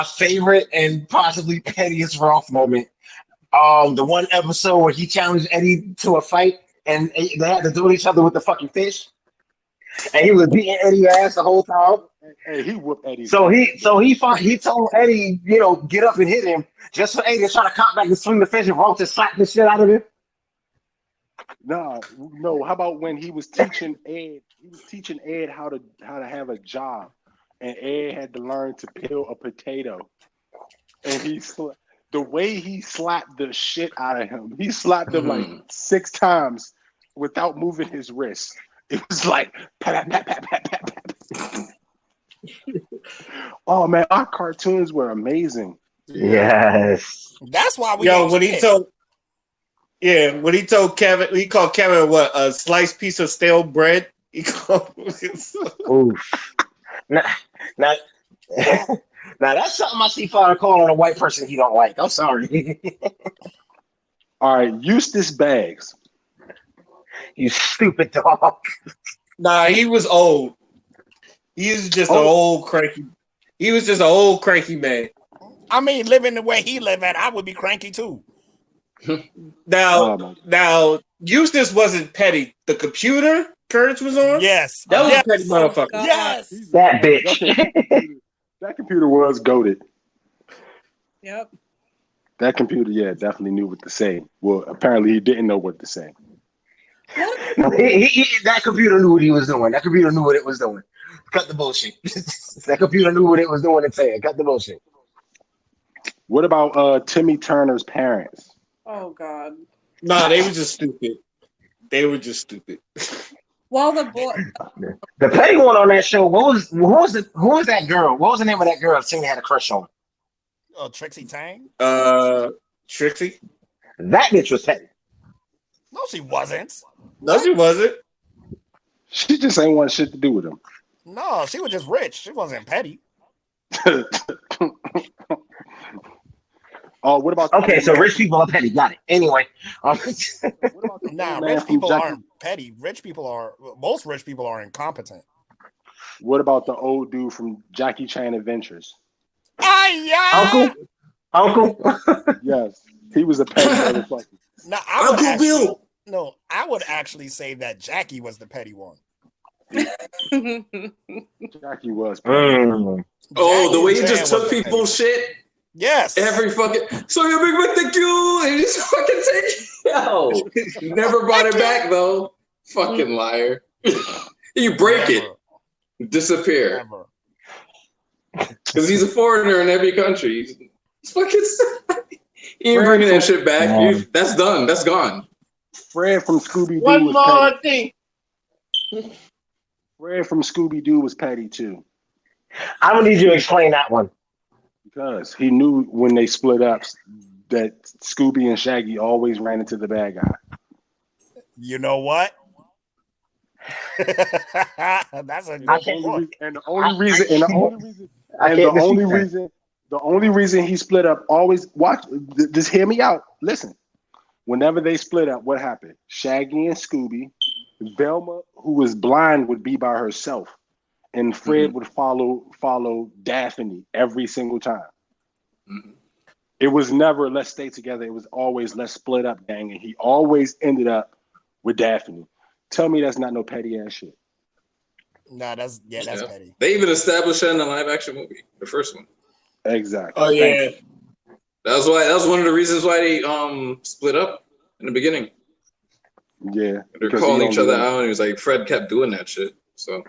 favorite and possibly pettiest Rolf moment. The one episode where he challenged Eddie to a fight and they had to duel each other with the fucking fish. And he was beating Eddie's ass the whole time. Hey, he whooped Eddie. So he told Eddie, get up and hit him, just for Eddie to try to come back and swing the fish and Rolf to slap the shit out of him. No. How about when he was teaching Ed? He was teaching Ed how to have a job, and Ed had to learn to peel a potato. And the way he slapped the shit out of him, he slapped him like 6 times without moving his wrist. It was like pat, pat, pat, pat, pat, pat. Oh man, our cartoons were amazing. Yes. That's why we. Yo, ain't when he shit. told Kevin, he called Kevin what, a sliced piece of stale bread. He called. Oof. Now, now that's something I see father calling a white person he don't like. I'm sorry. All right, Eustace Baggs. You stupid dog. Nah, he was old. He was just an old cranky. He was just an old cranky man. I mean, living the way he live at, I would be cranky too. Now, Eustace wasn't petty. The computer Courage was on. Yes, that was yes. a petty motherfucker. Yes, that bitch. That computer was goated. Yep. That computer, yeah, definitely knew what to say. Well, apparently he didn't know what to say. No, that computer knew what he was doing. That computer knew what it was doing. Cut the bullshit. That computer knew what it was doing and saying. Cut the bullshit. What about Timmy Turner's parents? Oh God. Nah, they were just stupid. They were just stupid. Well, the boy. The petty one on that show. Who was that girl? What was the name of that girl Timmy had a crush on? Oh, Trixie Tang. Trixie. That bitch was petty. No, she wasn't. No, she wasn't. She just ain't want shit to do with him. No, she was just rich. She wasn't petty. Oh, what about? Okay, so rich people are petty. Got it. Anyway, what about the Nah, old man rich from people Jackie- aren't petty. Most rich people are incompetent. What about the old dude from Jackie Chan Adventures? Uncle. Uncle. Yes, he was a petty motherfucker. No, I would Uncle actually, Bill. no, I would actually say that Jackie was the petty one. Jackie was petty. Mm. Oh, the Jackie way he Chan just was took the petty people's one. shit. Yes. Every fucking so you big man, thank you, and he's fucking taking yo. Never brought it back though. Fucking liar. You break Never. it, disappear. Never. Because he's a foreigner in every country. He's fucking. He ain't Fred bringing that from- shit back. That's done. That's gone. Fred from Scooby Doo One was more petty. thing. Fred from Scooby Doo was petty too, I'm gonna need you to explain that one. because he knew when they split up that Scooby and Shaggy always ran into the bad guy. You know what? That's a good point. The only reason he split up, always watch, just hear me out. Listen, whenever they split up, what happened? Shaggy and Scooby, Velma, who was blind, would be by herself, and Fred would follow Daphne every single time. Mm-hmm. It was never let's stay together. It was always let's split up, gang, and he always ended up with Daphne. Tell me that's not no petty ass shit. Nah, that's petty. They even established that in the live action movie, the first one. Exactly. Oh yeah. That was one of the reasons why they split up in the beginning. Yeah. They're calling each other out, and he was like, Fred kept doing that shit. So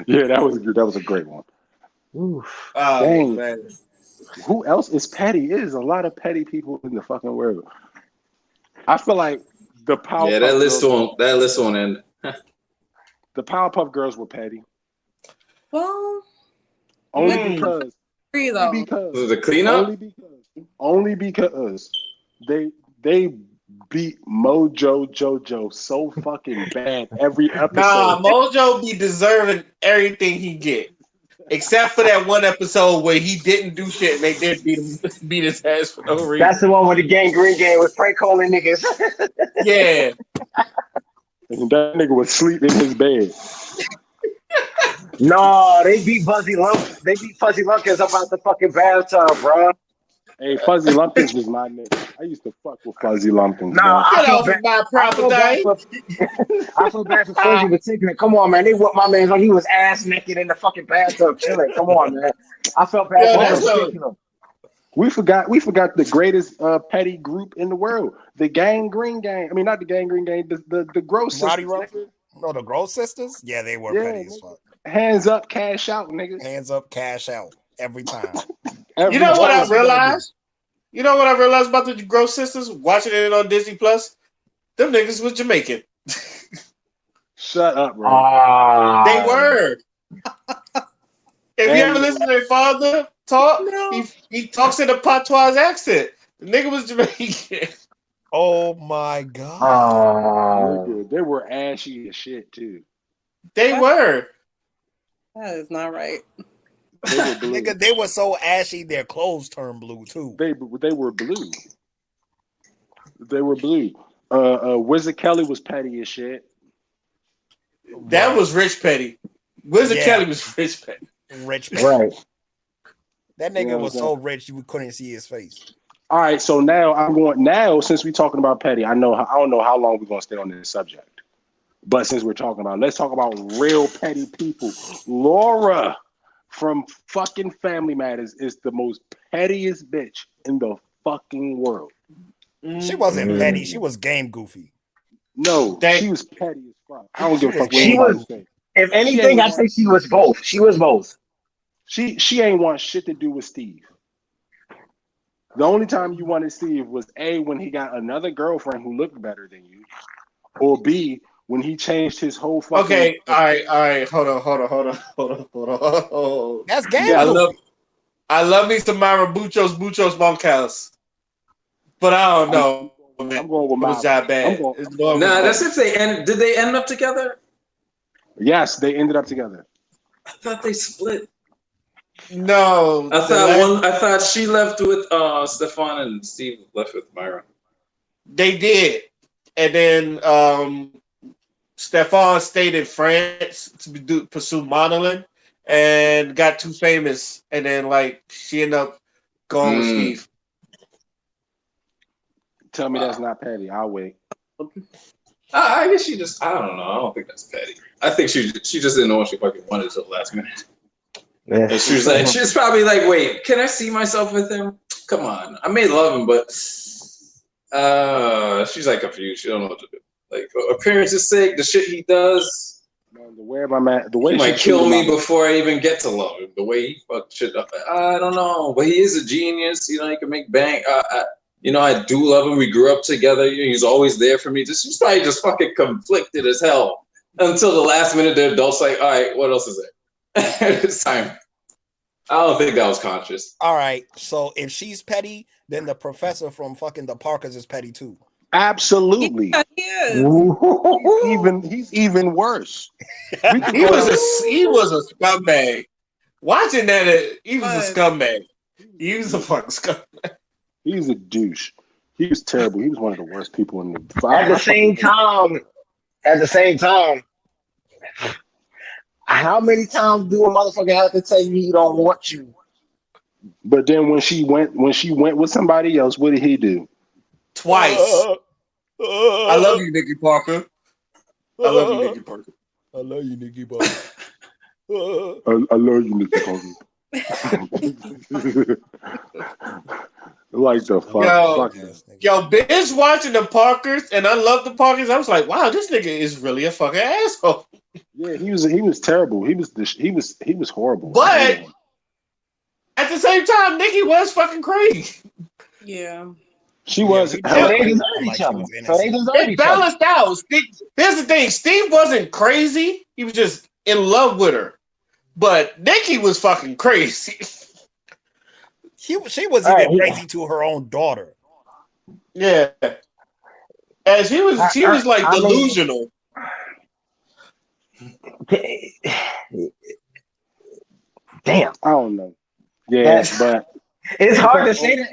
yeah, that was good. That was a great one. Oof. Dang. Man. Who else is petty? It is a lot of petty people in the fucking world. I feel like the Powerpuff that list Girls, won't end. the Powerpuff Girls were petty. Well, Only because free though. Was it the cleanup? only because they beat Mojo Jojo so fucking bad every episode. Nah, Mojo be deserving everything he get. Except for that one episode where he didn't do shit and they did beat his ass for no reason. That's the one with the gangrene game with Frank calling niggas. Yeah. And that nigga was sleep in his bed. No, they beat Fuzzy Lumpkins up out the fucking bathtub, bro. Hey, Fuzzy Lumpkins was my nigga. I used to fuck with Fuzzy Lumpkins. Nah, Get off of my property. I feel bad for Fuzzy for taking it. Come on, man. They whooped my man like he was ass naked in the fucking bathtub chilling. Come on, man. I felt bad for him taking him. We forgot the greatest petty group in the world. The Gangrene Gang. I mean, not the Gangrene Gang, the Gross Sisters. No, the Gross Sisters? Yeah, they were petty as fuck. Hands up, cash out, nigga. Hands up, cash out. Every time. You know what I realized? You know what I realized about the Gross Sisters? Watching it on Disney Plus? Them niggas was Jamaican. Shut up, bro. They were. If you ever listen to their father talk, he talks in a patois accent. The nigga was Jamaican. Oh my god. They were ashy as shit too. They were. That is not right. They were blue. Nigga, they were so ashy their clothes turned blue too. They were blue. They were blue. Wizard Kelly was petty as shit. That was Rich Petty. Wizard Kelly was Rich Petty. Rich Petty. Right. That nigga was so rich you couldn't see his face. All right, so now since we're talking about petty, I don't know how long we're gonna stay on this subject. But since we're talking about, let's talk about real petty people. Laura from fucking Family Matters is the most pettiest bitch in the fucking world. She wasn't petty. She was game goofy. No, she was petty as fuck. I don't give a fuck what She anybody was. say. If anything, I say she was both. She was both. She ain't want shit to do with Steve. The only time you wanted Steve was A, when he got another girlfriend who looked better than you, or B, when he changed his whole fucking. Okay, all right. Hold on. That's game. Yeah, I love me some Myra Buchos Monkhouse, but I don't know. I'm going with my job bad. That's if they end. Did they end up together? Yes, they ended up together. I thought they split. No, I thought she left with Stefan and Steve left with Myra. They did, and then Stefan stayed in France to pursue modeling, and got too famous, and then like she ended up going with Steve. Tell me that's not petty. I'll wait. I guess she just, I don't know. I don't think that's petty. I think she just didn't know what she fucking wanted until the last minute. Yeah. And she was probably like, wait, can I see myself with him? Come on. I may love him, but she's like confused. She don't know what to do. Like, appearance's sake, the shit he does. Man, the way He might kill me before I even get to love him. The way he fucked shit up. I don't know. But he is a genius. You know, he can make bank. You know, I do love him. We grew up together. He's always there for me. She's probably just fucking conflicted as hell until the last minute. The adult's like, all right, what else is there? It's time. I don't think that was conscious. All right. So if she's petty, then the professor from fucking the Parkers is petty too. Absolutely. Yeah, he is. He's even worse. He was a scumbag. Watching that, he was a scumbag. He was a fucking scumbag. He was a douche. He was terrible. He was one of the worst people in the. At the same time, how many times do a motherfucker have to tell you he don't want you? But then when she went with somebody else, what did he do? Twice. I love you, Nikki Parker. I love you, Nikki Parker. I love you, Nikki Parker. I love you, Nikki Parker. Like the fuck. Yo, binge watching the Parkers, and I love the Parkers. I was like, wow, this nigga is really a fucking asshole. Yeah, he was terrible. He was horrible. But at the same time, Nikki was fucking crazy. Yeah. She was. So they deserve each other. It balanced out. Here's the thing: Steve wasn't crazy. He was just in love with her. But Nikki was fucking crazy. She was even crazy to her own daughter. Yeah. And she was like delusional. Damn. I don't know. Yeah, but it's hard to say that.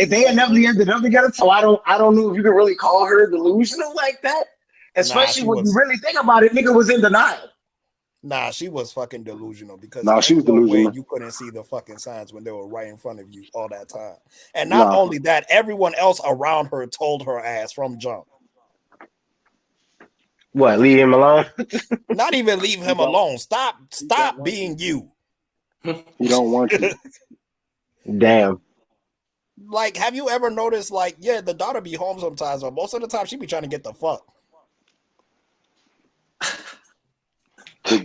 They had never ended up together, so I don't know if you can really call her delusional like that. Especially when you really think about it, nigga was in denial. Nah, she was fucking delusional because she was delusional. You couldn't see the fucking signs when they were right in front of you all that time. And not only that, everyone else around her told her ass from jump. What, leave him alone? Not even leave him alone. Stop being you. He don't want you. Damn. Like, have you ever noticed, like, yeah, the daughter be home sometimes, but most of the time she be trying to get the fuck. The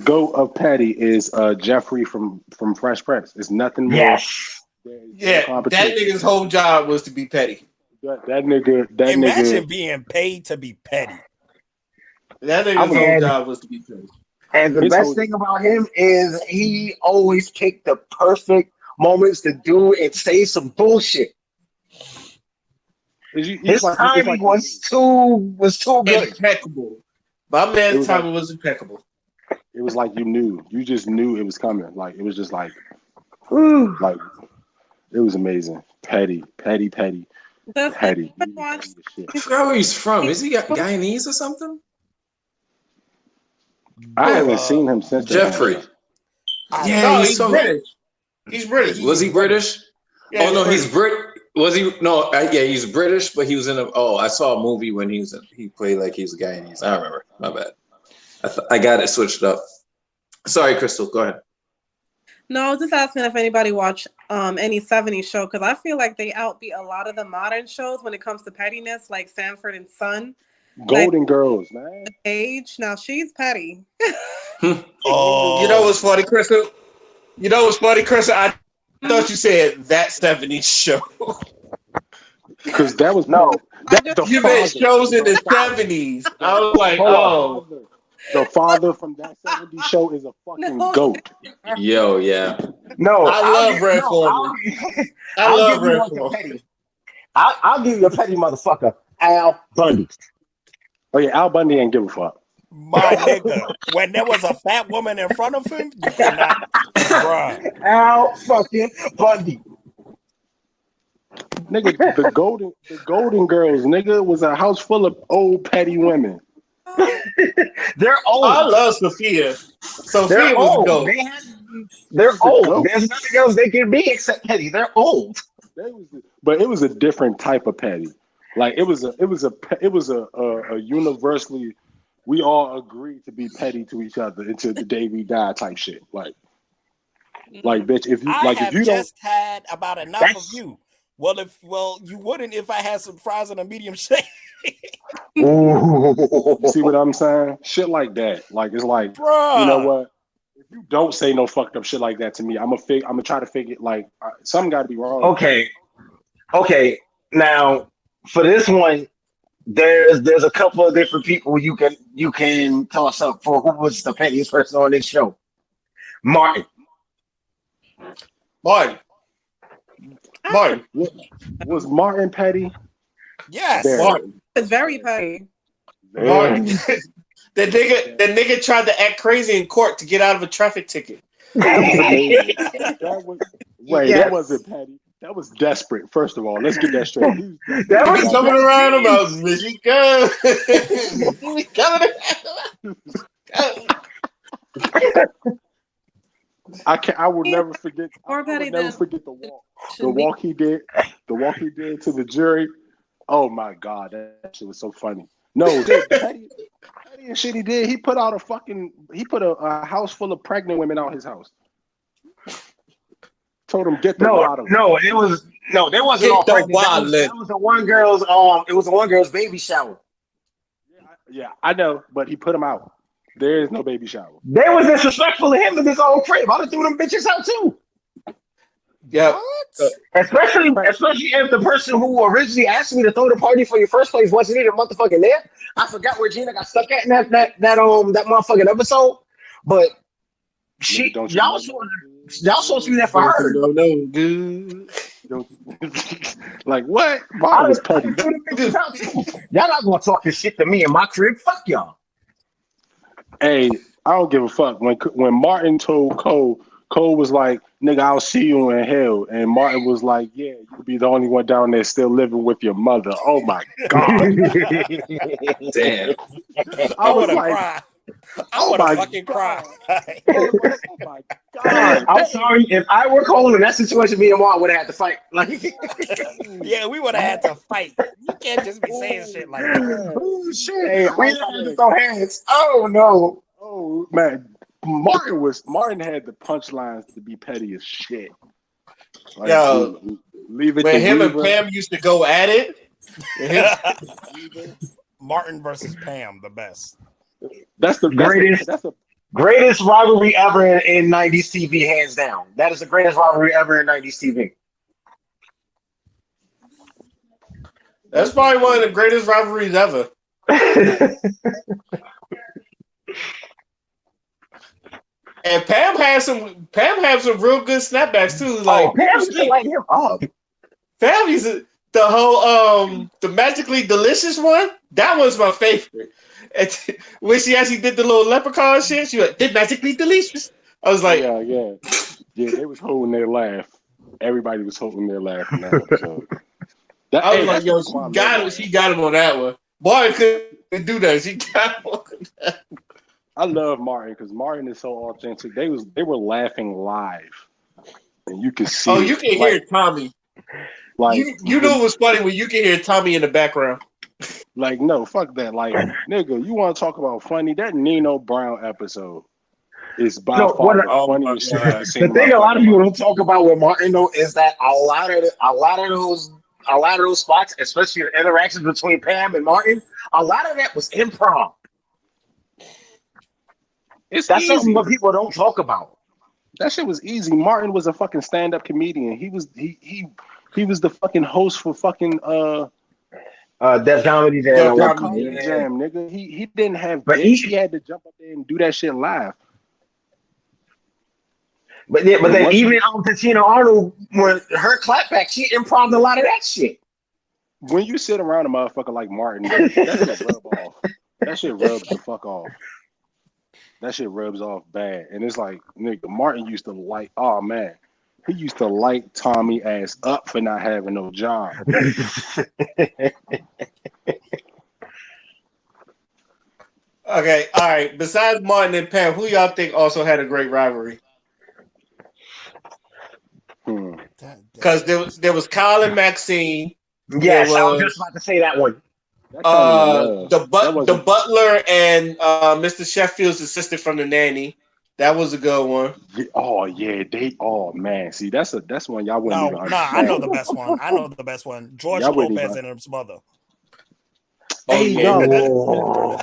goat of petty is Jeffrey from Fresh Prince. It's nothing more. Yes. Yeah, that nigga's whole job was to be petty. That nigga. Imagine being paid to be petty. That nigga's whole job was to be petty. And the best thing about him is he always picked the perfect moments to do and say some bullshit. His timing was too good. Impeccable. My man's timing was impeccable. It was like you just knew it was coming. Like it was just like it was amazing. Petty. Petty. I forgot where he's from. Is he Guyanese or something? I haven't seen him since Jeffrey. He's British. He's British. Was he British? Yeah, no, he's Brit. Was he? No, he's British, but he was in I saw a movie when he played like he was a Guyanese. I remember. My bad. I got it switched up. Sorry, Crystal. Go ahead. No, I was just asking if anybody watched any 70s show, because I feel like they outbeat a lot of the modern shows when it comes to pettiness, like Sanford and Son. Golden Girls, man. Age. Now she's petty. Oh, you know what's funny, Crystal? I thought you said that 70s show. Because that was you meant shows in the 70s. I was like, the father from that 70s show is a fucking goat. Yo, yeah. No, I love Red Foreman. I love Red Foreman. I'll give you a petty motherfucker, Al Bundy. Oh yeah, Al Bundy ain't give a fuck. My nigga, when there was a fat woman in front of him, you could not. Bruh. Al fucking Bundy. Nigga, the Golden Girls, nigga, was a house full of old petty women. They're old. I love Sophia. Sophia They're was old. dope. They're old. goat. There's nothing else they can be except petty. They're old. But it was a different type of petty. Like it was a universally, we all agreed to be petty to each other until the day we die type shit. Like bitch, if you just had about enough of you. Well, you wouldn't if I had some fries and a medium shake. Ooh. You see what I'm saying? Shit like that. Like it's like, Bruh. you know what? If you don't say no fucked up shit like that to me, I'm gonna try to figure like something got to be wrong. Okay. Now for this one, there's a couple of different people you can toss up for who was the pettiest person on this show. Martin. Was Martin petty? Yes. Martin. It's very petty. Martin. The nigga tried to act crazy in court to get out of a traffic ticket. That was amazing. That wasn't petty. That was desperate. First of all, let's get that straight. That was coming around about Michigan. I will never forget. The walk he did. The walk he did to the jury. Oh my God, that shit was so funny. No, the petty and shit he did. He put a house full of pregnant women out his house. Told him get the water. There wasn't all pregnant. That was the one girl's it was the one girl's baby shower. Yeah, I know, but he put him out. There is no baby shower. They was disrespectful to him in his own crib. I'd have threw them bitches out too. Yeah. Especially if the person who originally asked me to throw the party for your first place wasn't even motherfucking there. I forgot where Gina got stuck at in that motherfucking episode. But y'all supposed to be there for her. No, dude. Like what? Martin was petty. Y'all not gonna talk this shit to me in my crib. Fuck y'all. Hey, I don't give a fuck. When Martin told Cole was like, nigga, I'll see you in hell. And Martin was like, yeah, you'll be the only one down there still living with your mother. Oh my God. Damn. I would have cried. I would have fucking cried. Oh my God. I'm sorry. If I were Cole in that situation, me and Martin would have had to fight. Yeah, we would have had to fight. You can't just be saying shit like that. Oh shit. Hey, we had to throw hands. Oh no. Oh man. Martin had the punchlines to be petty as shit. Like, yo, leave it when him Weaver. and Pam used to go at it. Martin versus Pam, the best. That's the greatest rivalry ever in 90s TV, hands down. That is the greatest rivalry ever in 90s TV. That's probably one of the greatest rivalries ever. And Pam had some real good snapbacks too. Like Pam used to light him up. Pam used to, the whole the magically delicious one. That was my favorite. And when she actually did the little leprechaun shit, she was like, "Did magically delicious." I was like, yeah. They was holding their laugh. Everybody was holding their laugh in that episode. I was like, yo, she got him on that one. Boy couldn't do that. She got him on that. I love Martin because Martin is so authentic. They were laughing live, and you could see. Oh, you can hear Tommy. Like you know it was funny when you can hear Tommy in the background. Like, no, fuck that. Like, nigga, you want to talk about funny? That Nino Brown episode is by far the funniest shit I've seen. The thing a lot of people don't talk about with Martin though is that a lot of those spots, especially the interactions between Pam and Martin, a lot of that was improv. That's easy. Something that people don't talk about. That shit was easy. Martin was a fucking stand-up comedian. He was the fucking host for fucking Def Comedy Jam. Def Comedy Jam, nigga. He didn't have he had to jump up there and do that shit live. But then even Tina Arnold, when her clapback, she improv'd a lot of that shit. When you sit around a motherfucker like Martin, that shit rub off. That shit rubs the fuck off. That shit rubs off bad. And it's like, nigga, Martin used to he used to light Tommy ass up for not having no job. Okay, all right. Besides Martin and Pam, who y'all think also had a great rivalry? Because there was Kyle and Maxine. There Yes, I was just was about to say that one. That turned into love. That the wasn't. butler and Mr. Sheffield's assistant from the nanny. That was a good one. Oh yeah, oh man. See, that's one y'all wouldn't even understand. I know the best one. I know the best one. George Y'all wouldn't Lopez even. and his mother. Oh Hey, yeah, no.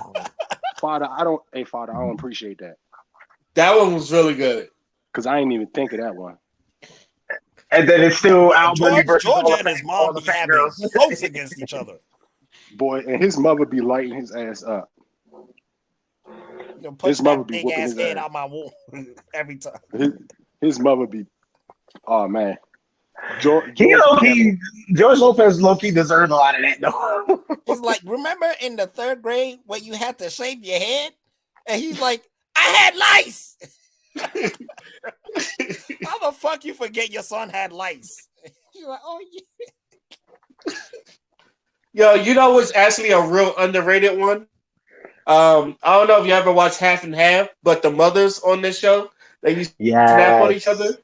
Father, I don't appreciate that. that one was really good. Because I ain't even think of that one. And then it's still Al Bundy versus Georgia and his all mom the be fat having girls. votes against each other. Boy, and his mother be lighting his ass up. Push His mother that be big whooping ass his head ass. out my womb every time. His mother be, oh man. George Lopez low-key deserved a lot of that though. He's like, remember in the 3rd grade when you had to shave your head? And he's like, I had lice. How the fuck you forget your son had lice? You're like, oh yeah. Yo, you know what's actually a real underrated one? I don't know if you ever watched Half and Half, but the mothers on this show, they used to snap on each other.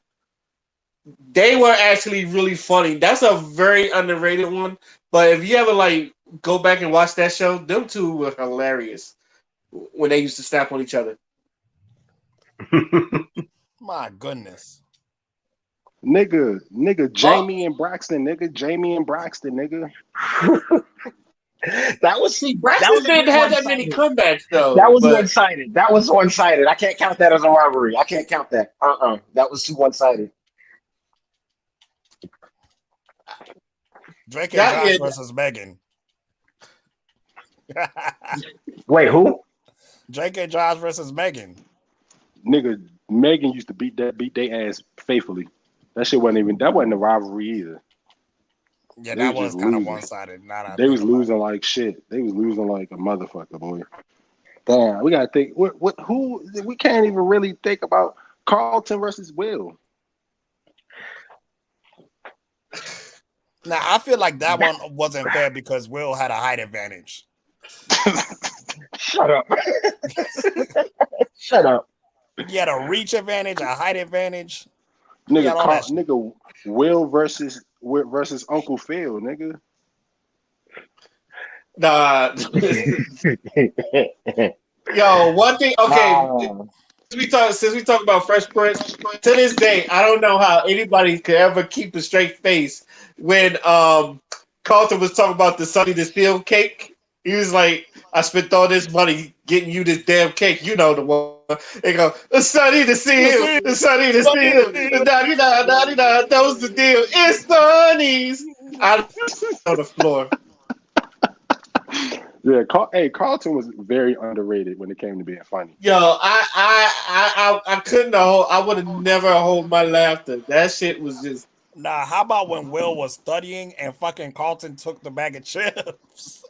They were actually really funny. That's a very underrated one. But if you ever like go back and watch that show, them two were hilarious when they used to snap on each other. My goodness. Nigga, Jamie and Braxton, nigga. That was Braxton didn't have that many comebacks though. That was one-sided. That was one-sided. I can't count that as a rivalry. I can't count that. That was too one-sided. Drake and Josh versus Megan. Wait, who? Drake and Josh versus Megan. Nigga, Megan used to beat their ass faithfully. That wasn't a rivalry either. Yeah, that was kind of one-sided. They was losing like shit. They was losing like a motherfucker, boy. Damn, we gotta think. Who? We can't even really think about Carlton versus Will. Now I feel like that one wasn't fair because Will had a height advantage. Shut up. Shut up. He had a reach advantage, a height advantage. Nigga, Will versus Uncle Phil, nigga. Nah. Yo, one thing. Okay, since we talk about Fresh Prince, to this day, I don't know how anybody could ever keep a straight face when Carlton was talking about the Sunny the Steel cake. He was like, "I spent all this money getting you this damn cake. You know the one." They go, "The Sunny the Steel, the Sunny the Steel, the 99, 99. That was the deal. It's Sunny's." I on the floor. Yeah, Carlton was very underrated when it came to being funny. Yo, I couldn't hold. I would have never hold my laughter. That shit was just. Nah, how about when Will was studying and fucking Carlton took the bag of chips?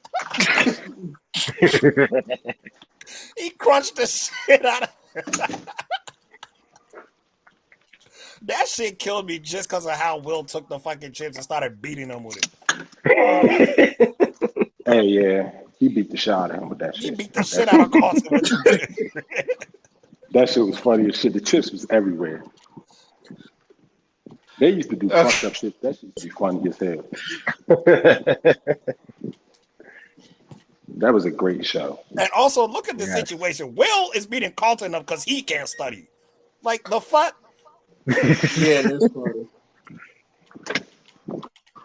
He crunched the shit out of that shit killed me just because of how Will took the fucking chips and started beating him with it. Hey, yeah. He beat the shit out of him with that shit. He beat the shit out of Carlton with it. That shit was funny as shit. The chips was everywhere. They used to do fucked up shit. That shit used to be funny as hell. That was a great show. And also, look at the situation. Will is beating Carlton up because he can't study. Like, the fuck? Yeah, that's funny.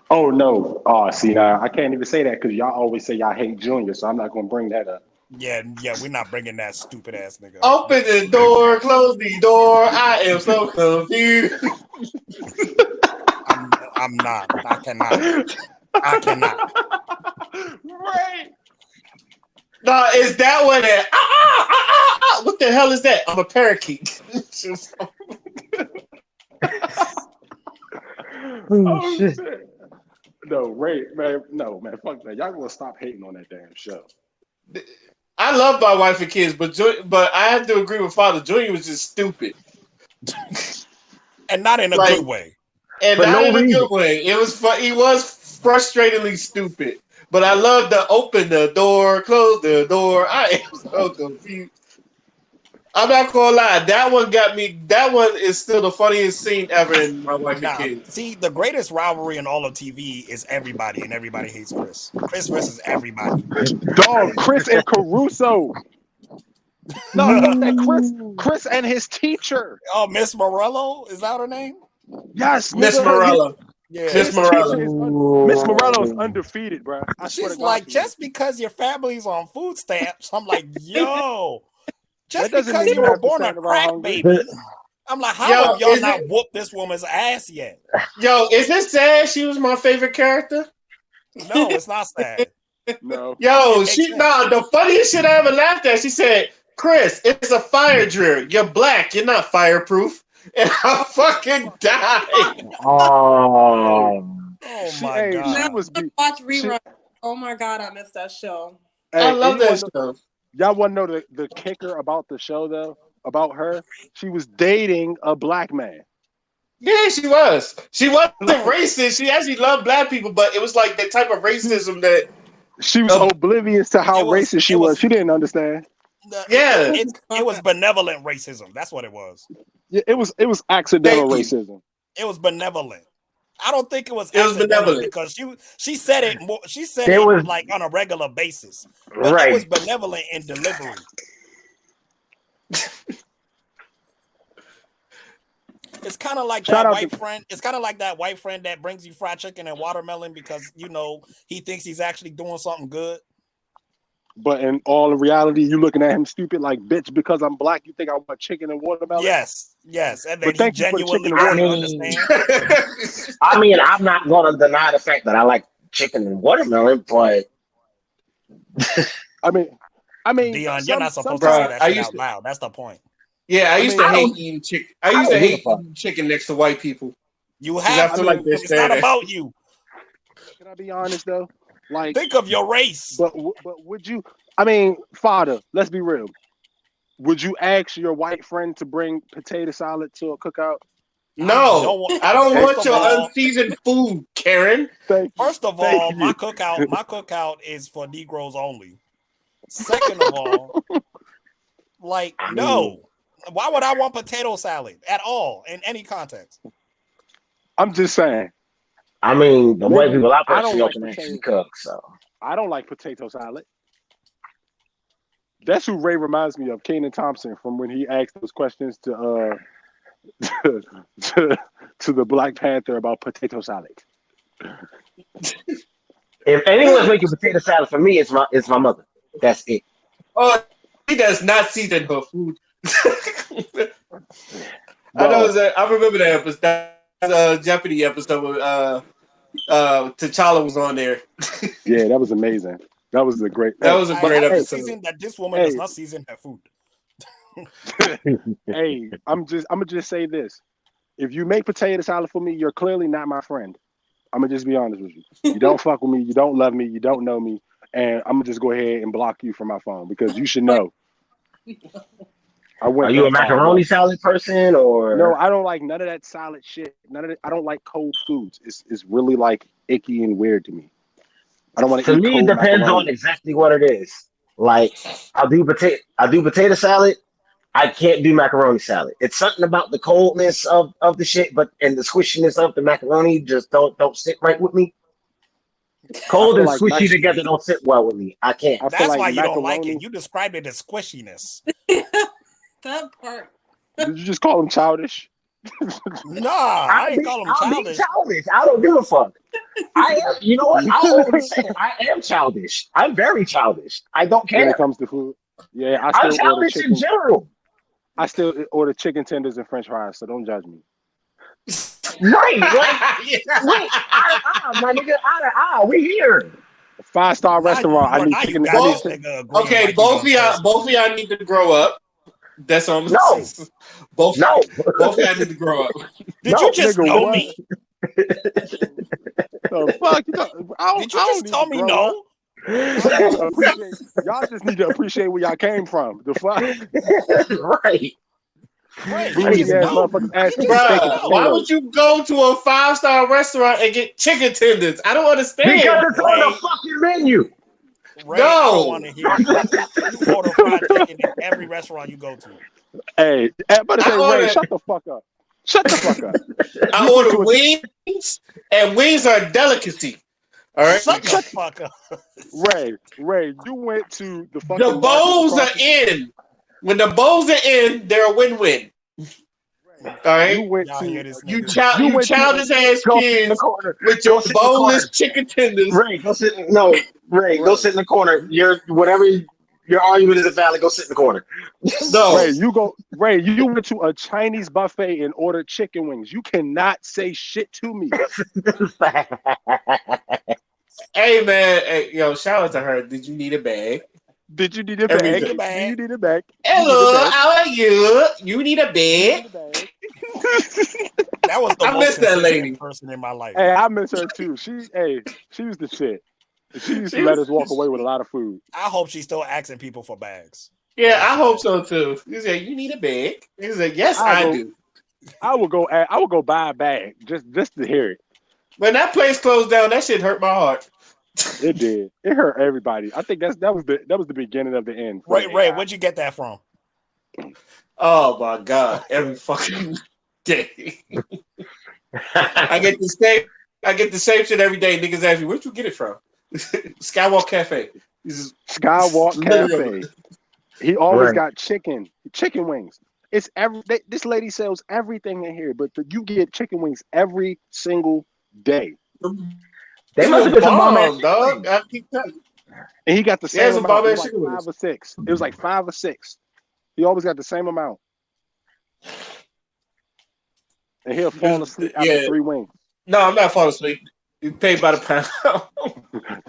Oh, no. Oh, see, I can't even say that because y'all always say y'all hate Junior, so I'm not going to bring that up. Yeah, we're not bringing that stupid ass nigga. Open the door, close the door. I am so confused. I'm not. I cannot. Right. No, is that what it? What the hell is that? I'm a parakeet. Oh shit. No, Ray, man, fuck that. Y'all gonna stop hating on that damn show. I love my wife and kids, but I have to agree with Father. Junior was just stupid, and not in a good way. And not in a good way. It was he was frustratingly stupid, But I love the open the door, close the door. I am so confused. I'm not gonna lie, that one got me. That one is still the funniest scene ever in My Wife and Kids. See, the greatest rivalry in all of TV is everybody, and everybody hates Chris. Chris versus everybody. Dog, Chris and Caruso. No, Chris and his teacher. Oh, Miss Morello, is that her name? Yes, Miss nigga, Morella. Yeah. Miss Morella. Miss Morello is undefeated, bro. I swear She's to God, like, she just because your family's on food stamps, I'm like, yo, just That doesn't because mean you you were have to born a stand around crack hungry. baby. I'm like, how Yo, have y'all is not it- whooped this woman's ass yet? Yo, is it sad she was my favorite character? No, it's not sad. No. Yo, It makes sense. the funniest shit I ever laughed at. She said, "Chris, it's a fire drill. You're black. You're not fireproof." And I fucking died. Oh, Oh She, my hey, god. she was be. Watch She, rerun. Oh my god, I missed that show. hey, I love and you that wanna show. y'all want to know the kicker about the show though? About her, she was dating a black man. Yeah, she was. She wasn't racist. She actually loved black people, but it was like the type of racism that. She was oblivious to how It was- racist she it was. was- She didn't understand. Yeah. It was benevolent racism. That's what it was. Yeah, it was accidental Thank you. racism. It was benevolent. I don't think it was It was accidental benevolent. because she said it more. She said It it was- like on a regular basis, but right. it was benevolent in delivery. It's kind of like Shout that out white to- friend. It's kind of like that white friend that brings you fried chicken and watermelon because he thinks he's actually doing something good. But in all reality, you looking at him stupid like, bitch, because I'm black, you think I want chicken and watermelon? Yes, and then But he thank you for the genuinely chicken and doesn't watermelon. understand. I mean, I'm not going to deny the fact that I like chicken and watermelon, but I mean, Dion, you're not supposed to Bruh, say that I shit used out to- loud. That's the point. Yeah, I used to I hate don't- eating chicken. I I used to don't give hate a fuck. eating chicken next to white people. You I have feel to. like they're It's not staring. about you. Can I be honest though? Like, Think of your race. but would you? I mean, father, let's be real. Would you ask your white friend to bring potato salad to a cookout? No, I don't First want of your all- unseasoned food, Karen. First of Thank all, my you. cookout is for Negroes only. Second of all, like, no. Why would I want potato salad at all in any context? I'm just saying. I mean, the white people I I don't personally know like can actually potato. cook, so. I don't like potato salad. That's who Ray reminds me of, Kenan Thompson, from when he asked those questions to to the Black Panther about potato salad. If anyone's making potato salad for me, it's my mother. That's it. Oh, he does not season her food. I remember that episode. That was a Jeopardy episode where T'Challa was on there. Yeah, that was amazing. That was a great. That was a I great have to episode. season that this woman does not season her food. Hey, I'm gonna just say this: if you make potato salad for me, you're clearly not my friend. I'm gonna just be honest with you. You don't fuck with me. You don't love me. You don't know me, and I'm gonna just go ahead and block you from my phone because you should know. Are you a macaroni salad person or No? I don't like none of that salad shit. None of it. I don't like cold foods. It's really like icky and weird to me. I don't want to For eat me, it cold depends macaroni. on exactly what it is. Like I do potato salad. I can't do macaroni salad. It's something about the coldness of the shit, and the squishiness of the macaroni just don't sit right with me. Cold and like squishy together don't sit well with me. I can't. I feel That's like why you don't like macaroni- it. You described it as squishiness. That part. Did you just call him childish? Nah, I ain't call him I'm being childish. childish. I don't give a fuck. I am. You know what? I'll always say it. I am childish. I'm very childish. I don't When care. it comes to food, yeah, I'm childish in general. I still order chicken tenders and French fries, so don't judge me. Right. My nigga, we here. 5-star Now restaurant. I need you chicken. got I need this chicken. nigga agreeing Okay, like both you of y'all need to grow up. That's all I'm No. saying. Both of y'all need to grow up. Did you just nigga, know what? me? The fuck? Did you just tell me no? Y'all just need to appreciate where y'all came from. The fuck? Right. Right. Bougie ass motherfuckers ask me steak and Bruh, why potatoes. would you go to a 5-star restaurant and get chicken tenders? I don't understand. Because it's on the Ray, fucking menu. Ray, I don't No. want to hear you order fried chicken in every restaurant you go to. Hey, everybody say, I Ray, order- shut the fuck up. Shut the fuck up. I You went to order wings, and wings are a delicacy. All right. Shut the fuck up. Ray, you went to the fucking The market bowls across are in. When the bowls are in, they're a win-win. All right. You went Y'all hear to this You nigga? You went to childish ass Go sit in the kids corner. with Go your sit in the corner. boneless chicken tenders. Ray, go sit. No, Ray, go sit in the corner. Whatever your argument is valid. Go sit in the corner. No. Ray, you went to a Chinese buffet and ordered chicken wings. You cannot say shit to me. Hey man, hey, yo, shout out to her. Did you need a bag? Did you need a Every bag? day. Do you need a bag? Hello, how are you? You need a You bag? need a bag? That was the I most miss that consistent lady. person in my life. Hey, I miss her too. She was the shit. She used to let us walk away with a lot of food. I hope she's still asking people for bags. Yeah, I hope so too. He said, "You need a bag?" He said, "Yes, I do." I would go buy a bag just to hear it. When that place closed down, that shit hurt my heart. It did. It hurt everybody. I think that was the beginning of the end. Ray, where'd you get that from? Oh my god! Every fucking day, I get the same shit every day. Niggas ask me, "Where'd you get it from?" Skywalk Cafe. Skywalk literally- Cafe. He always Right. got chicken wings. It's this lady sells everything in here, but you get chicken wings every single day. They It must have was been some bomb bomb, ass dog. I keep telling you. And he got the Yeah, same some amount. It bomb-ass was like chicken wings. 5 or 6. It was like 5 or 6. He always got the same amount. And he'll fall asleep after Yeah. 3 wings. No, I'm not falling asleep. You paid by the pound.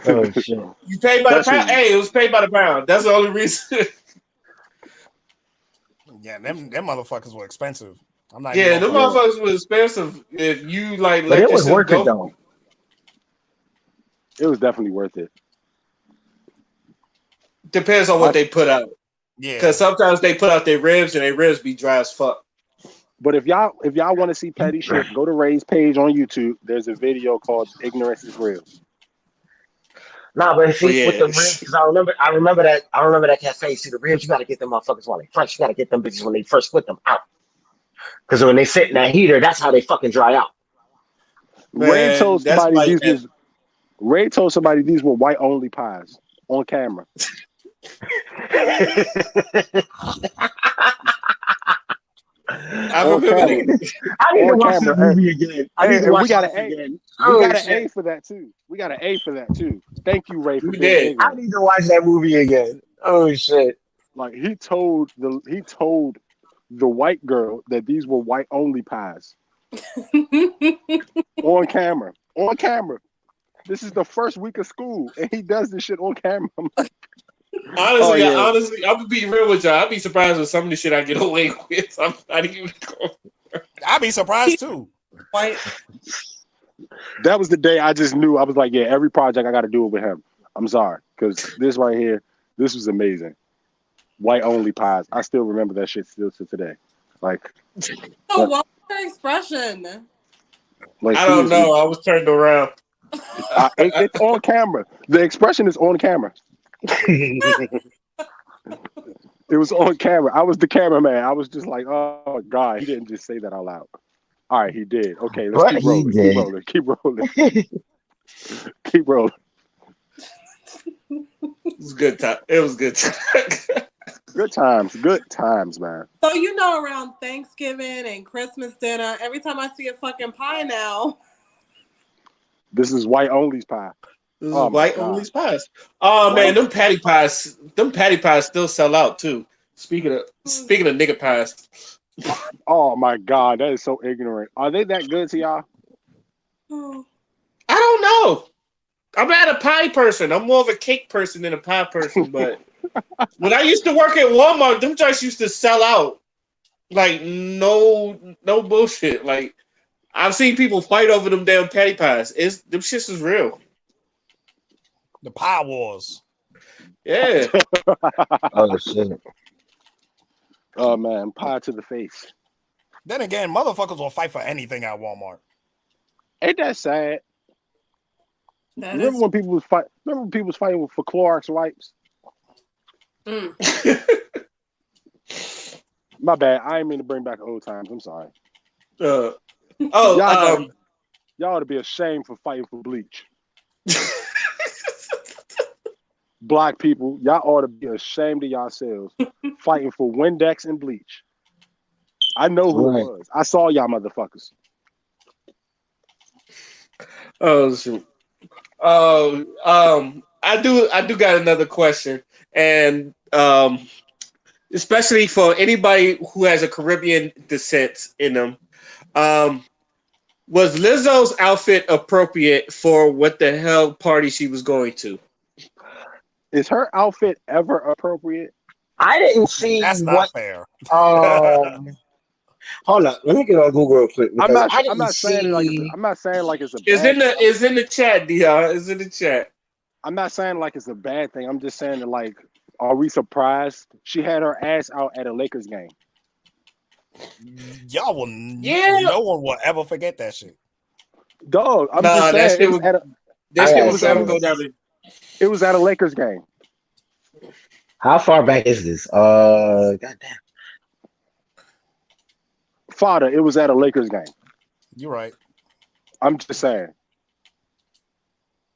Oh shit! You paid by the That shit- pound. Hey, it was paid by the pound. That's the only reason. Yeah, them motherfuckers were expensive. I'm not. Yeah, even them gonna front. motherfuckers was expensive. If you like But let it was yourself worth go. it though. It was definitely worth it. Depends on what they put out. Yeah. Because sometimes they put out their ribs and their ribs be dry as fuck. But if y'all want to see petty shit, go to Ray's page on YouTube. There's a video called "Ignorance is Real." Nah, but see Yeah. with the ribs, because I remember that cafe. See the ribs, you gotta get them motherfuckers while they fresh. You gotta get them bitches when they first put them out. Because when they sit in that heater, that's how they fucking dry out. Ray Man, told that's somebody like these were white only pies on camera. I On remember camera. that. I need to On watch camera. that movie again. I need And to watch we got that an A. again. We got an shit. A for that too. We got an A for that too. Thank you, Ray, for We being did. I ignorant. need to watch that movie again. Oh shit! Like he told the white girl that these were white only pies on camera. On camera. This is the first week of school, and he does this shit on camera. I'm like, Honestly, yeah. I'm gonna be real with y'all. I'd be surprised with some of the shit I get away with. I'm not even going. I'd be surprised too. White. That was the day I just knew. I was like, yeah, every project I got to do it with him. I'm sorry, because this right here, this was amazing. White only pies. I still remember that shit still to today. Like, So what was her expression? like I don't know. I was turned around. It's on camera. The expression is on camera. It was on camera. I was the cameraman. I was just like, oh God, he didn't just say that out loud. All right, he did. Okay, let's But keep he rolling. did. Keep rolling. Keep rolling. Keep rolling. It was good time. It was good time. Good times. Good times, man. So around Thanksgiving and Christmas dinner, every time I see a fucking pie now. This is white only's pie. This is Oh, my white God. only pies. Oh man, them patty pies still sell out too. Speaking of nigga pies. Oh my God, that is so ignorant. Are they that good to y'all? Oh. I don't know. I'm not a pie person. I'm more of a cake person than a pie person. But when I used to work at Walmart, them joints used to sell out. Like no bullshit. Like I've seen people fight over them damn patty pies. Them shits is real. The pie wars. Yeah. Oh shit! Oh man, pie to the face. Then again, motherfuckers will fight for anything at Walmart. Ain't that sad? That Remember is. when people was fight? Remember when people was fighting for Clorox wipes? Mm. My bad. I ain't mean to bring back old times. I'm sorry. oh, Y'all ought to be ashamed for fighting for bleach. Black people, y'all ought to be ashamed of yourselves fighting for Windex and bleach. I know who it was. I saw y'all motherfuckers. oh shoot. I do got another question, and especially for anybody who has a Caribbean descent in them. Was Lizzo's outfit appropriate for what the hell party she was going to? Is her outfit ever appropriate? I didn't see That's not what. fair. Hold on, let me get on Google real quick I'm because not. I I'm didn't not saying it like. see. I'm not saying like it's a Is bad in the thing. is in the chat, Dion. Is in the chat. I'm not saying like it's a bad thing. I'm just saying that like, are we surprised she had her ass out at a Lakers game? Y'all will. Yeah. No one will ever forget that shit. Dog, I'm Nah, just that saying shit it was was- at a. That I shit gotta was see ever this. go down. It was at a Lakers game. How far back is this? Goddamn. Father, it was at a Lakers game. You're right. I'm just saying.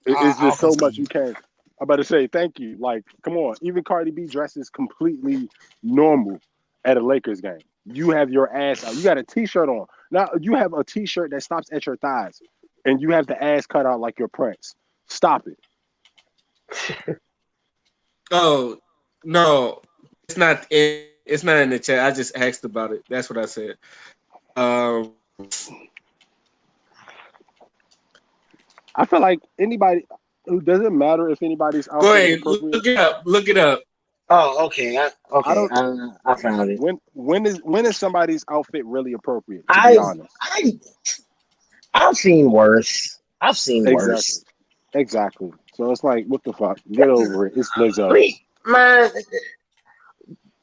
It's I'll just so much concede. you can't. I'm about to say thank you. Like, come on. Even Cardi B dresses completely normal at a Lakers game. You have your ass out. You got a t-shirt on. Now you have a t-shirt that stops at your thighs, and you have the ass cut out like your Prince. Stop it. Oh no, it's not. It's not in the chat. I just asked about it. That's what I said. I feel like anybody. It doesn't matter if anybody's Go outfit is ahead. appropriate. Look it up. Look it up. Oh, okay. I found it. When is somebody's outfit really appropriate? To be I honest. I've seen worse. I've seen worse. Exactly. So it's like, what the fuck? Get over it. It's Lizzo. Man,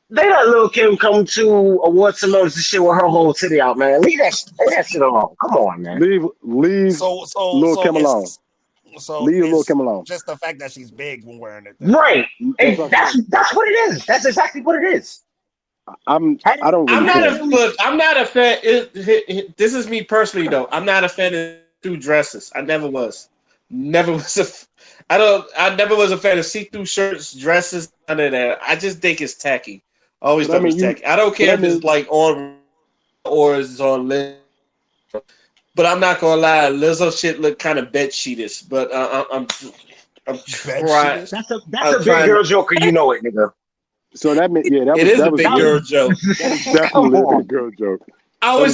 they let Lil Kim come to award ceremonies and shit with her whole titty out, man. Leave that shit alone. Come on, man. Leave Lil Kim alone. Leave Lil Kim alone. Just the fact that she's big when wearing it. Right. That's That's what it is. That's exactly what it is. I don't really I'm care. not a fan. This is me personally though. I'm not a fan of see-through dresses. I never was. Never was I never was a fan of see-through shirts, dresses, none of that. I just think it's tacky. Always thought it was tacky. I don't care if it's like on or it's on Lizzo. But I'm not gonna lie, Lizzo shit look kind of bed sheetish. But I'm trying. That's a big girl joker. You know it, nigga. So that meant that is a was big girl joke. That was definitely a big girl joke. I'm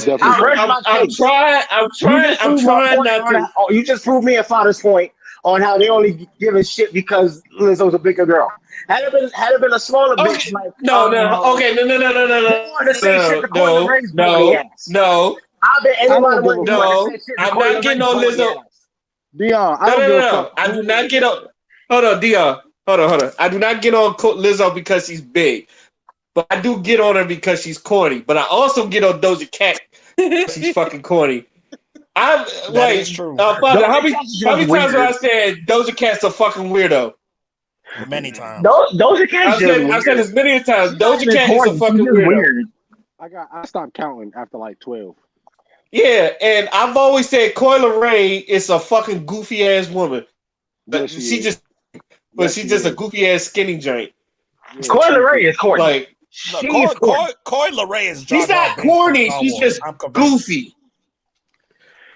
trying not to. You just proved me and Father's point on how they only giving shit because Lizzo's a bigger girl. Had it been a smaller bitch, like no. I bet anybody would say I'm not getting on Lizzo. Dion, I don't give a fuck. I do not get on. Hold on, Dion. Hold on. I do not get on Lizzo because she's big, but I do get on her because she's corny. But I also get on Doja Cat because she's fucking corny. That is true. Father, how many times have I said Doja Cat's a fucking weirdo? Many times. Doja Cat's I've said this many times. Doja Cat is a fucking weirdo. I stopped counting after like 12. Yeah, and I've always said Coi Leray is a fucking goofy ass woman. But she's just a goofy ass skinny joint. Yeah, Coi Leray is corny. Like Coi Leray is. She's not corny. She's just goofy.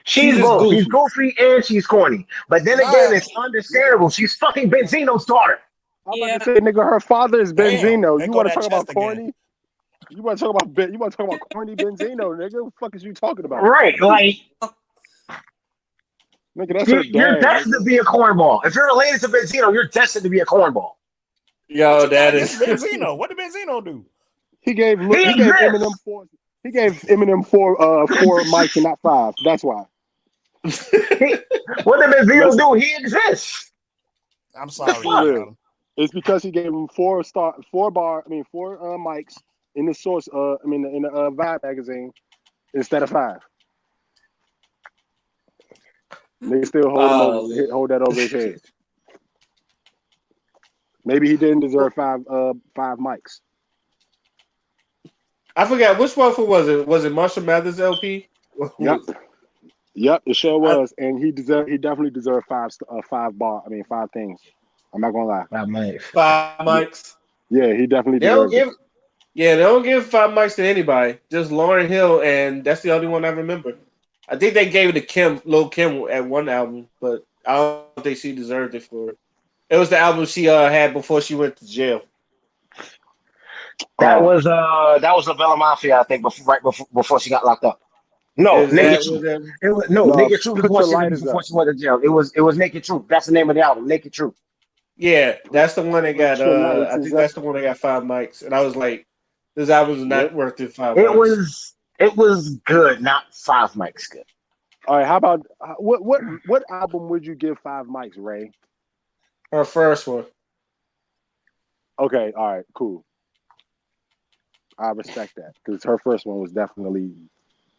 She's both. She's goofy and she's corny. But then again, it's understandable. She's fucking Benzino's daughter. I'm about to say, nigga, her father is Benzino. You want to talk about corny? You want to talk about corny Benzino, nigga? What the fuck is you talking about? Right, like nigga, that's her dad. You're destined to be a cornball. If you're related to Benzino, you're destined to be a cornball. Yo, that is Benzino. What did Benzino do? He gave Eminem four. He gave Eminem four mics and not 5. That's why. What did Benzino do? He exists. I'm sorry. It's because he gave him 4 mics in the source. In the Vibe magazine instead of 5. Nigga still hold that over his head. Maybe he didn't deserve 5 mics. I forgot which one was it. Was it Marshall Mathers LP? Yep, it sure was, and he definitely deserved 5 things. I'm not gonna lie. 5 mics. 5 mics. Yeah, he definitely They don't deserved it. they don't give 5 mics to anybody. Just Lauryn Hill, and that's the only one I remember. I think they gave it to Lil' Kim at one album, but I don't think she deserved it for it. It was the album she had before she went to jail. That was the Bella Mafia, I think, before she got locked up. No, Naked Truth. It was Naked Truth before she went to jail. It was Naked Truth. That's the name of the album, Naked Truth. Yeah, that's the one that got. I think that's the one that got 5 mics, and I was like, "This album is not worth it 5 mics." It was good, not 5 mics good. All right, how about what album would you give 5 mics, Ray? Her first one. Okay, all right, cool. I respect that because her first one was definitely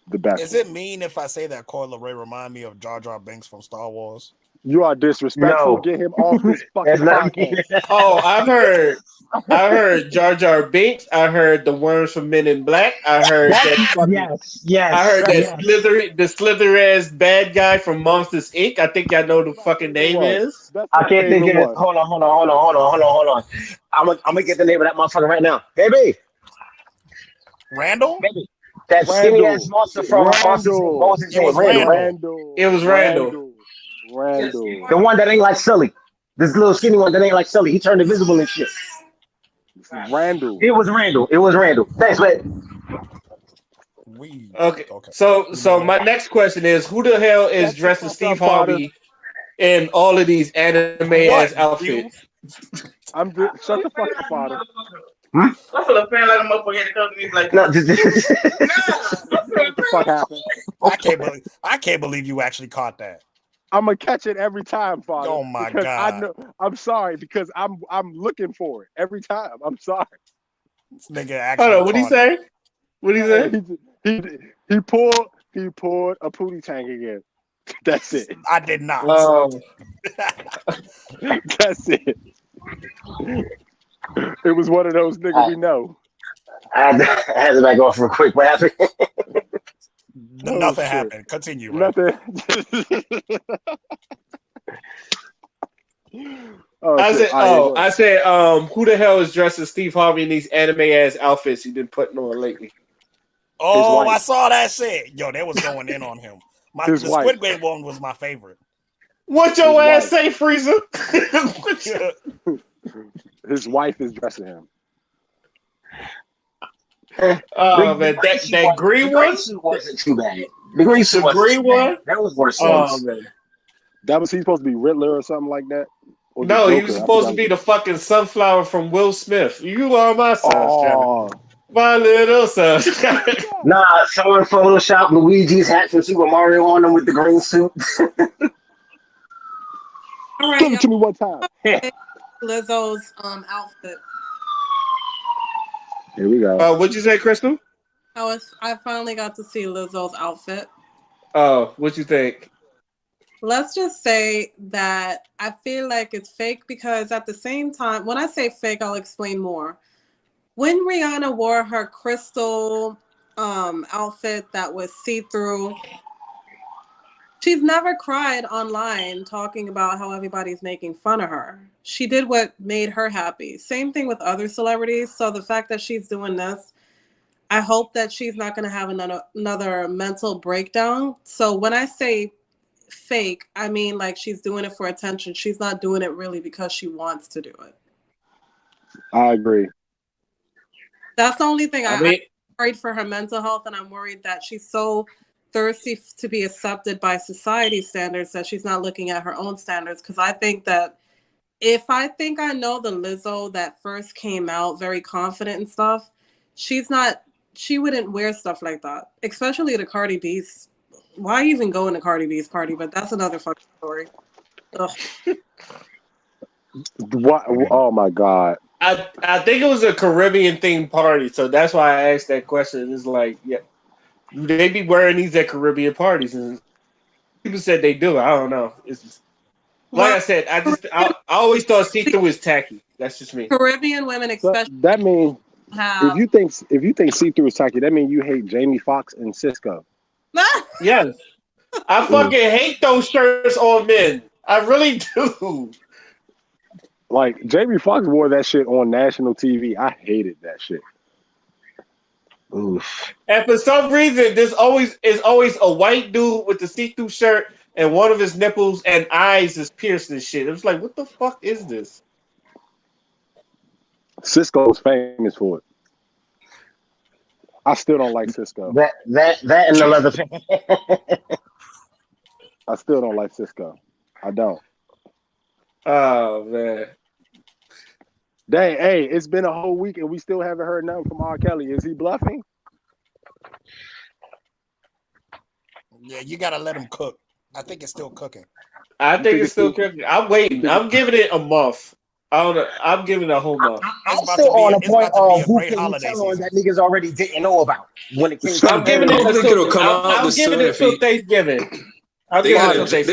the best. Is it mean if I say that Coi Leray remind me of Jar Jar Binks from Star Wars? You are disrespectful. No. Get him off this fucking podcast. Oh, I heard Jar Jar Binks. I heard the worms from Men in Black. I heard that fucking, yes. I heard that slither ass bad guy from Monsters Inc. I think y'all know the fucking name is. I can't think of it. Hold on. I'm gonna get the name of that motherfucker right now. Baby. Randall? Baby. That skinny ass monster from Monsters Inc. What was his name? Randall. It was Randall. Randall. The one that ain't like Sully. This little skinny one that ain't like Sully. He turned invisible and shit. Randall. It was Randall. Thanks, man. Okay. So my next question is, who the hell is dressed as Steve Harvey in all of these anime ass outfits? Shut the fuck up, Father. I feel a fan like a motherfucker had to come to me like, no, what the fuck happened? I can't believe you actually caught that. I'm gonna catch it every time, Father. Oh my God! I know. I'm sorry because I'm looking for it every time. I'm sorry. This nigga actually. Hold on, what he say? What he say? He poured a pootie tank again. That's it. I did not. That's it. It was one of those niggas we know. I had to back off real quick. What happened? Nothing happened. Continue. Nothing. I said, who the hell is dressed as Steve Harvey in these anime ass outfits he's been putting on lately? Oh, I saw that shit. Yo, they was going in on him. The Squid Game one was my favorite. What your ass say, Frieza? His wife is dressing him. Oh man, that green one wasn't too bad. The green one that was worse. Oh man, he's supposed to be Riddler or something like that. No, he was supposed to be the fucking sunflower from Will Smith. You are my sunshine, my little sunshine. Nah, someone photoshopped Luigi's hat from Super Mario on him with the green suit. All right, give it to me one time. Lizzo's outfit. Here we go. What'd you say, Crystal? I finally got to see Lizzo's outfit. Oh, what you think? Let's just say that I feel like it's fake because at the same time, when I say fake, I'll explain more. When Rihanna wore her crystal outfit that was see-through, she's never cried online talking about how everybody's making fun of her. She did what made her happy. Same thing with other celebrities. So the fact that she's doing this, I hope that she's not going to have another mental breakdown. So when I say fake, I mean like she's doing it for attention. She's not doing it really because she wants to do it. I agree. That's the only thing. I'm worried for her mental health, and I'm worried that she's so thirsty to be accepted by society standards that she's not looking at her own standards. Because I think that if I know the Lizzo that first came out very confident and stuff, she wouldn't wear stuff like that, especially the Cardi B's. Why even go into Cardi B's party? But that's another fucking story. What? Oh my God. I think it was a Caribbean themed party, so that's why I asked that question. It's like, yeah, they be wearing these at Caribbean parties, and people said they do. I don't know. It's like Well, I said, I always thought see through is tacky. That's just me. Caribbean women, So especially, that means have. if you think see through is tacky, that means you hate Jamie Foxx and Cisco. Yes, I fucking hate those shirts on men. I really do. Like Jamie Foxx wore that shit on national TV. I hated that shit. Oof. And for some reason, there's always a white dude with the see-through shirt, and one of his nipples and eyes is pierced and shit. It was like, what the fuck is this? Cisco's famous for it. I still don't like Cisco. That and the leather. I still don't like Cisco. I don't. Oh man. Dang, hey, it's been a whole week and we still haven't heard nothing from R. Kelly. Is he bluffing? Yeah, you gotta let him cook. I think it's still cooking. I think it's still cooking. I'm waiting. I'm giving it a month. I don't know. I'm giving it a whole month. I'm still on the point of who can you tell on that niggas already didn't know about when it came to I'm giving it. I think it'll come out I'm this giving soon it if till he. Thanksgiving. They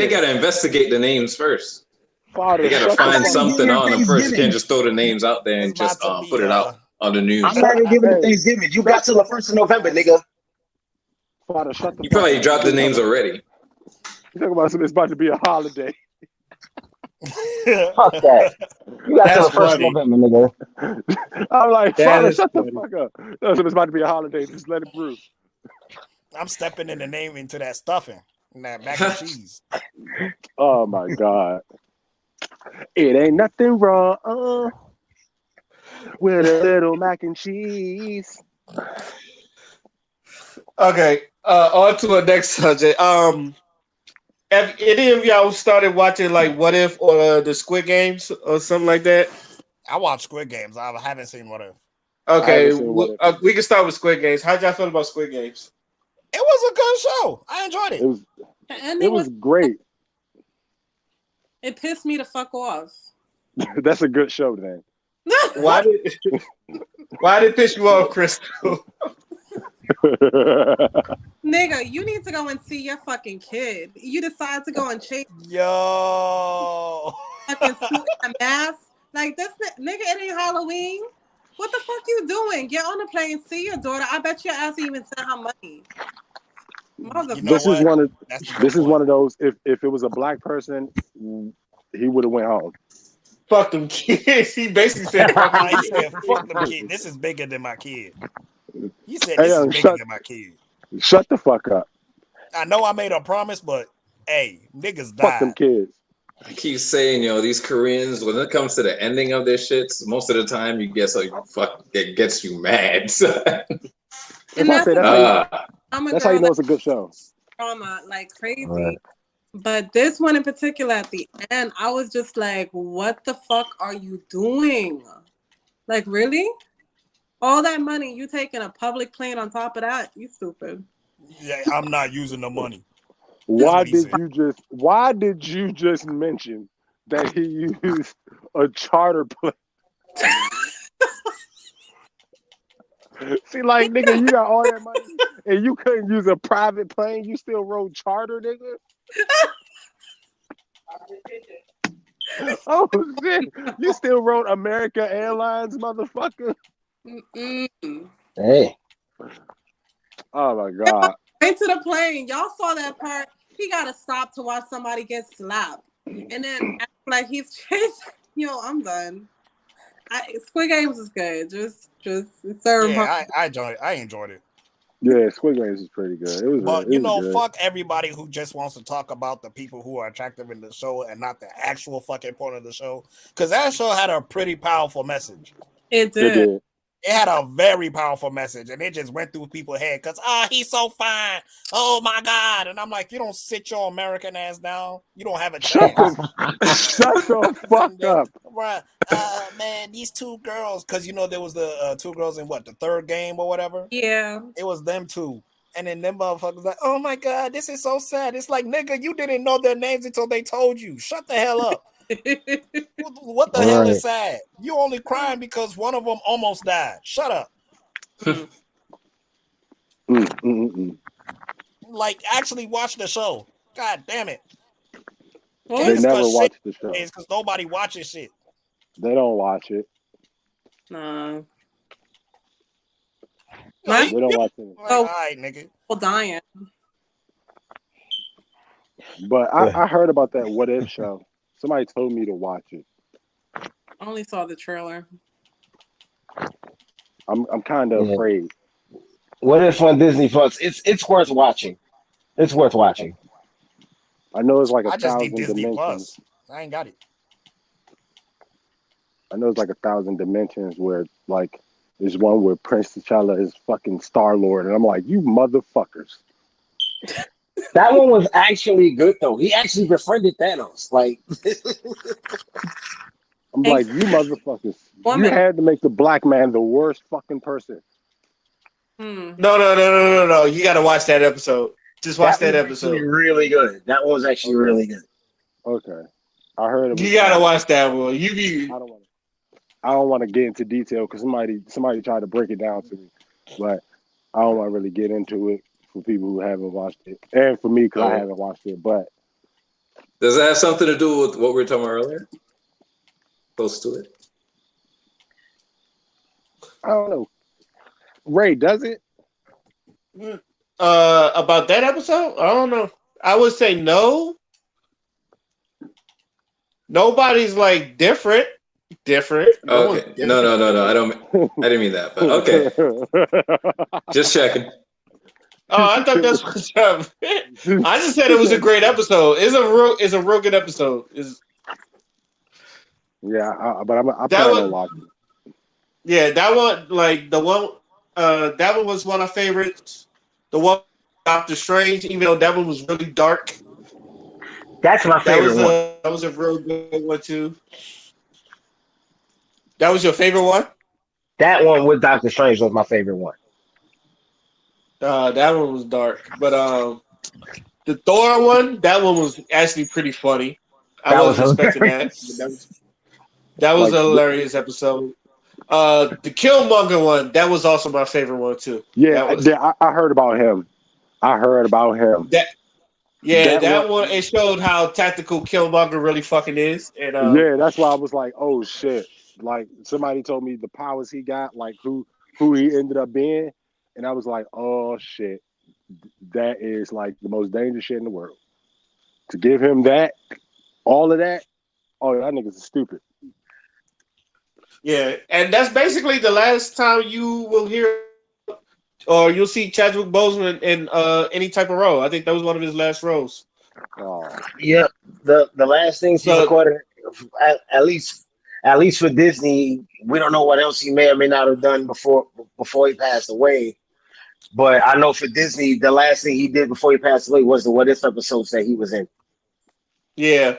gotta investigate the names first. Father, They gotta find something on them first. You can't just throw the names out there and just put it out on the news. I'm not even giving it Thanksgiving. You got till the 1st of November, nigga. Father, shut the You fuck probably up. dropped the names already. You talking about something? It's about to be a holiday. Fuck that. You got till the 1st of November, nigga. I'm like, That Father, is shut funny. the fuck up. No, it's about to be a holiday. Just let it brew. I'm stepping in the name into that stuffing and that mac and cheese. Oh my God. It ain't nothing wrong with a little mac and cheese. Okay. On to our next subject. Have any of y'all started watching like What If or the Squid Games or something like that? I watch Squid Games. I haven't seen What If. Okay, we can start with Squid Games. How'd y'all feel about Squid Games? It was a good show. I enjoyed it. It was great. It pissed me to fuck off. That's a good show, then. Why did it piss you off, Crystal? Nigga, you need to go and see your fucking kid. You decide to go and chase Yo fucking suit and mask. Like this nigga, it ain't Halloween. What the fuck you doing? Get on the plane, see your daughter. I bet your ass even sent her money. This is one of those. If it was a black person, he would have went home. Fuck them kids. He basically said, "Fuck them He said, "Fuck them kids. This is bigger than my kid." He said, "This is bigger than my kid." Shut the fuck up. I know I made a promise, but hey, niggas died. Fuck them kids. I keep saying, these Koreans, when it comes to the ending of their shits, most of the time you get it gets you mad. And that's how you know it's a good show. Drama like crazy. Right. But this one in particular, at the end, I was just like, what the fuck are you doing? Like, really? All that money, you taking a public plane on top of that? You stupid. Yeah, I'm not using the money. Why did you just mention that he used a charter plane? See, like, nigga, you got all that money and you couldn't use a private plane. You still rode charter, nigga? Oh, shit. You still rode American Airlines, motherfucker? Hey. Oh, my God. Right to the plane. Y'all saw that part. He got to stop to watch somebody get slapped. And then, like, he's chasing. Yo, I'm done. Squid Games is good. Just I enjoyed it. I enjoyed it. Yeah, Squid Games is pretty good. It was good. Fuck everybody who just wants to talk about the people who are attractive in the show and not the actual fucking point of the show. Because that show had a pretty powerful message. It did. It had a very powerful message, and it just went through people's head because he's so fine. Oh my God. And I'm like, you don't sit your American ass down. You don't have a chance. Shut the fuck up. Right. Man, these two girls, because there was the two girls in the third game or whatever. Yeah. It was them two. And then them motherfuckers like, oh my God, this is so sad. It's like, nigga, you didn't know their names until they told you. Shut the hell up. What the All hell right. is sad? You only crying because one of them almost died. Shut up. Like, actually watch the show. God damn it. Well, They Can't never discuss shit watch the show. because nobody watches shit. They don't watch it. no. No, My They don't watch it. like, all right, nigga. people dying. But I heard about that What If show. Somebody told me to watch it. I only saw the trailer. I'm kind of Yeah. afraid. What if on Disney Plus? It's worth watching. It's worth watching. I know it's like I just need 1,000 Disney dimensions. Plus. I ain't got it. I know it's like 1,000 dimensions where like there's one where Prince T'Challa is fucking Star Lord, and I'm like, you motherfuckers. That one was actually good though. He actually befriended Thanos. Like, I'm Thanks, like, you motherfuckers. You woman. had to make the black man the worst fucking person. No. You got to watch that episode. Just watch that that was actually episode. really good. That one was actually Okay. really good. Okay. I heard it was. You got to watch that one. You be. I don't want to get into detail because somebody tried to break it down to me, but I don't want to really get into it for people who haven't watched it, and for me because I haven't watched it. But does that have something to do with what we were talking about earlier? Close to it. I don't know. Ray, does it? About that episode? I don't know. I would say no. Nobody's like different. No one's Okay. different. No. I didn't mean that, but okay. Just checking. Oh, I thought that's what's up. I just said it was a great episode. It's a real good episode. Yeah, but I That plan one, on watching. yeah, that one, like the one, that one was one of my favorites. The one Doctor Strange, even though that one was really dark. That's my favorite one. That was a real good one too. That was your favorite one? That one with Doctor Strange was my favorite one. That one was dark, but the Thor one, that one was actually pretty funny. I That was wasn't expecting that. hilarious. That was Like, a hilarious episode. The Killmonger one, that was also my favorite one too. Yeah, That was I heard about him. that. Yeah, That one. that one. It showed how tactical Killmonger really fucking is, and Yeah, that's why I was like, oh shit. Like somebody told me the powers he got, like who he ended up being, and I was like, oh shit, that is like the most dangerous shit in the world. To give him that, all of that, oh that nigga's stupid. yeah, and that's basically the last time you will hear or you'll see Chadwick Boseman in any type of role. I think that was one of his last roles. Oh. Yep. The last things he's So recorded, at least for Disney, we don't know what else he may or may not have done before he passed away. But I know for Disney, the last thing he did before he passed away was the What If episodes that he was in. yeah,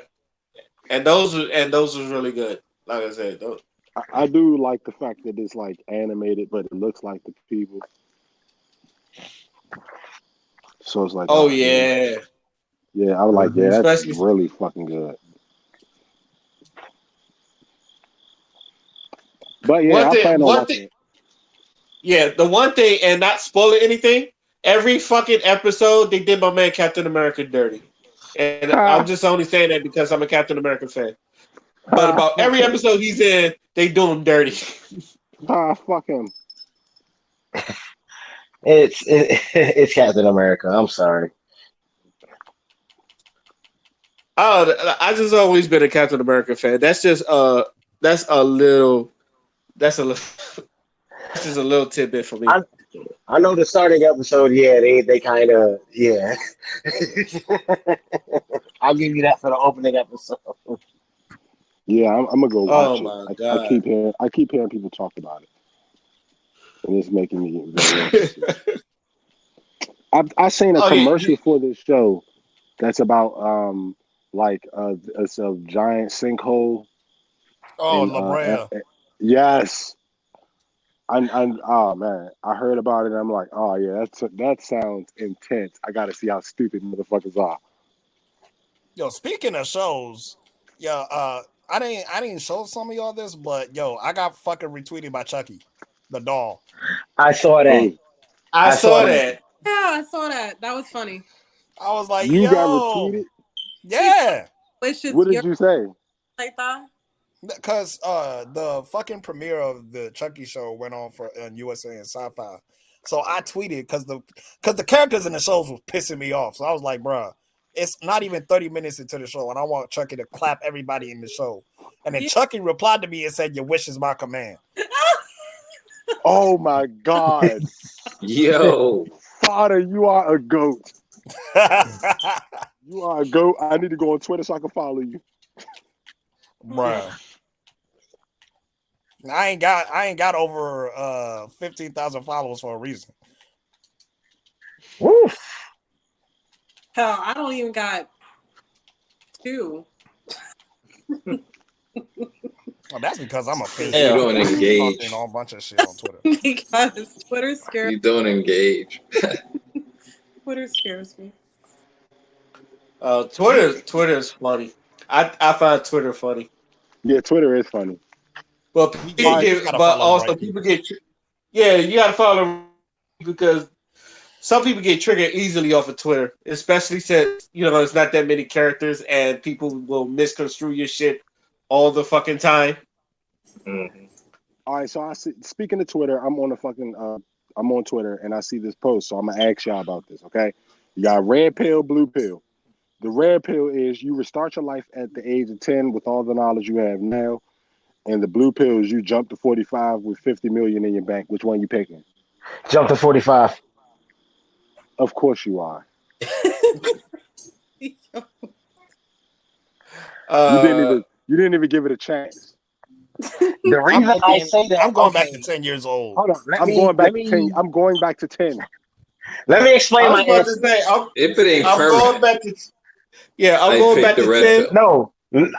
and those was really good. Like I said, those. I do like the fact that it's like animated, but it looks like the people. So it's like, Oh yeah, yeah. I was like, yeah, that's especially really fucking good. But yeah, I plan on watching it. Yeah, the one thing, and not spoiling anything. Every fucking episode, they did my man Captain America dirty, and I'm just only saying that because I'm a Captain America fan. But about every episode he's in, they do him dirty. Fuck him. It's Captain America. I'm sorry. Oh, I just always been a Captain America fan. That's just that's a little that's just a little tidbit for me. I know the starting episode. Yeah, they kind of yeah. I'll give you that for the opening episode. Yeah, I'm gonna go watch it. My God. I keep hearing people talk about it, and it's making me very interested. I seen a commercial for this show that's about like it's a giant sinkhole. Oh, La Brea. Yes. Oh man, I heard about it and I'm like, oh yeah, that sounds intense. I gotta see how stupid motherfuckers are. Yo, speaking of shows, Yeah, I didn't show some of y'all this, but yo, I got fucking retweeted by Chucky, the doll. I saw that. I saw that. Yeah, I saw that. That was funny. I was like, You got yo, retweeted. yeah, Wishes What did you say? like that. because the fucking premiere of the Chucky show went on on USA and Sci-Fi. So I tweeted because the characters in the shows was pissing me off. So I was like, bruh, it's not even 30 minutes into the show, and I want Chucky to clap everybody in the show. And then Yeah. Chucky replied to me and said, "Your wish is my command." Oh my God, Yo, Father, you are a goat. You are a goat. I need to go on Twitter so I can follow you. Bruh. I ain't got over 15,000 followers for a reason. Woof. Hell, I don't even got 2. Well, that's because I'm a fan. you don't engage. Talking a bunch of shit on Twitter. Because Twitter scares You don't engage. Twitter scares me. Twitter is funny. I find Twitter funny. Yeah, Twitter is funny. But You just gotta follow the also right people get you gotta follow because some people get triggered easily off of Twitter, especially since there's not that many characters and people will misconstrue your shit all the fucking time. Mm-hmm. All right, so I see. Speaking of Twitter, I'm on Twitter and I see this post, so I'm gonna ask y'all about this. Okay, you got red pill, blue pill. The red pill is you restart your life at the age of 10 with all the knowledge you have now, and the blue pill is you jump to 45 with 50 million in your bank. Which one you picking? Jump to 45. Of course you are. You didn't even give it a chance. The reason I say that, I'm going back to 10 years old. Hold on. I'm going back to 10. I'm going back to 10. Let me explain I my was about answer. to say, If it ain't I'm permanent, going back to I'm I going pick back the to red 10. pill. No,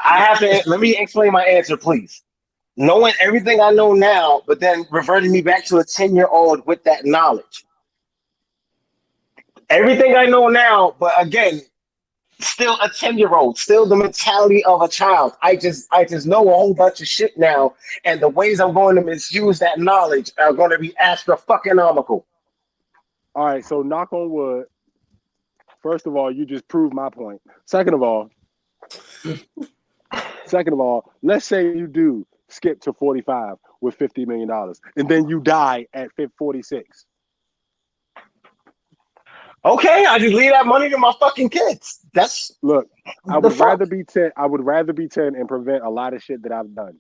I have to. Let me explain my answer, please. Knowing everything I know now, but then reverting me back to a 10-year-old with that knowledge. Everything I know now, but again, still a 10-year-old, still the mentality of a child. I just know a whole bunch of shit now, and the ways I'm going to misuse that knowledge are going to be astronomical. All right, so knock on wood. First of all, you just proved my point. Second of all, let's say you do skip to 45 with $50 million, and then you die at 46. Okay, I just leave that money to my fucking kids. Look, I would rather be 10. I would rather be 10 and prevent a lot of shit that I've done.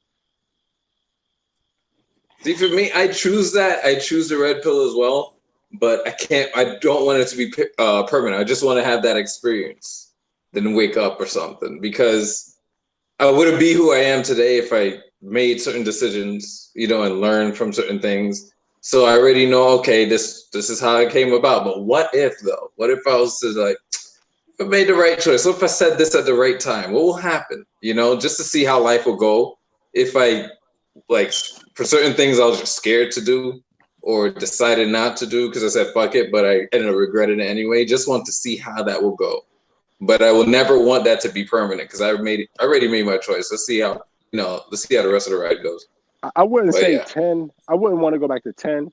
See, for me, I choose that. I choose the red pill as well. But I don't want it to be permanent. I just want to have that experience, then wake up or something. Because I wouldn't be who I am today if I made certain decisions, and learned from certain things. So I already know, okay, this is how it came about. But what if, though? What if I was to, if I made the right choice? What if I said this at the right time? What will happen? Just to see how life will go. If I, for certain things I was just scared to do, or decided not to do because I said fuck it, but I ended up regretting it anyway. Just want to see how that will go. But I will never want that to be permanent because I already made my choice. Let's see how the rest of the ride goes. I wouldn't say yeah. 10. I wouldn't want to go back to 10.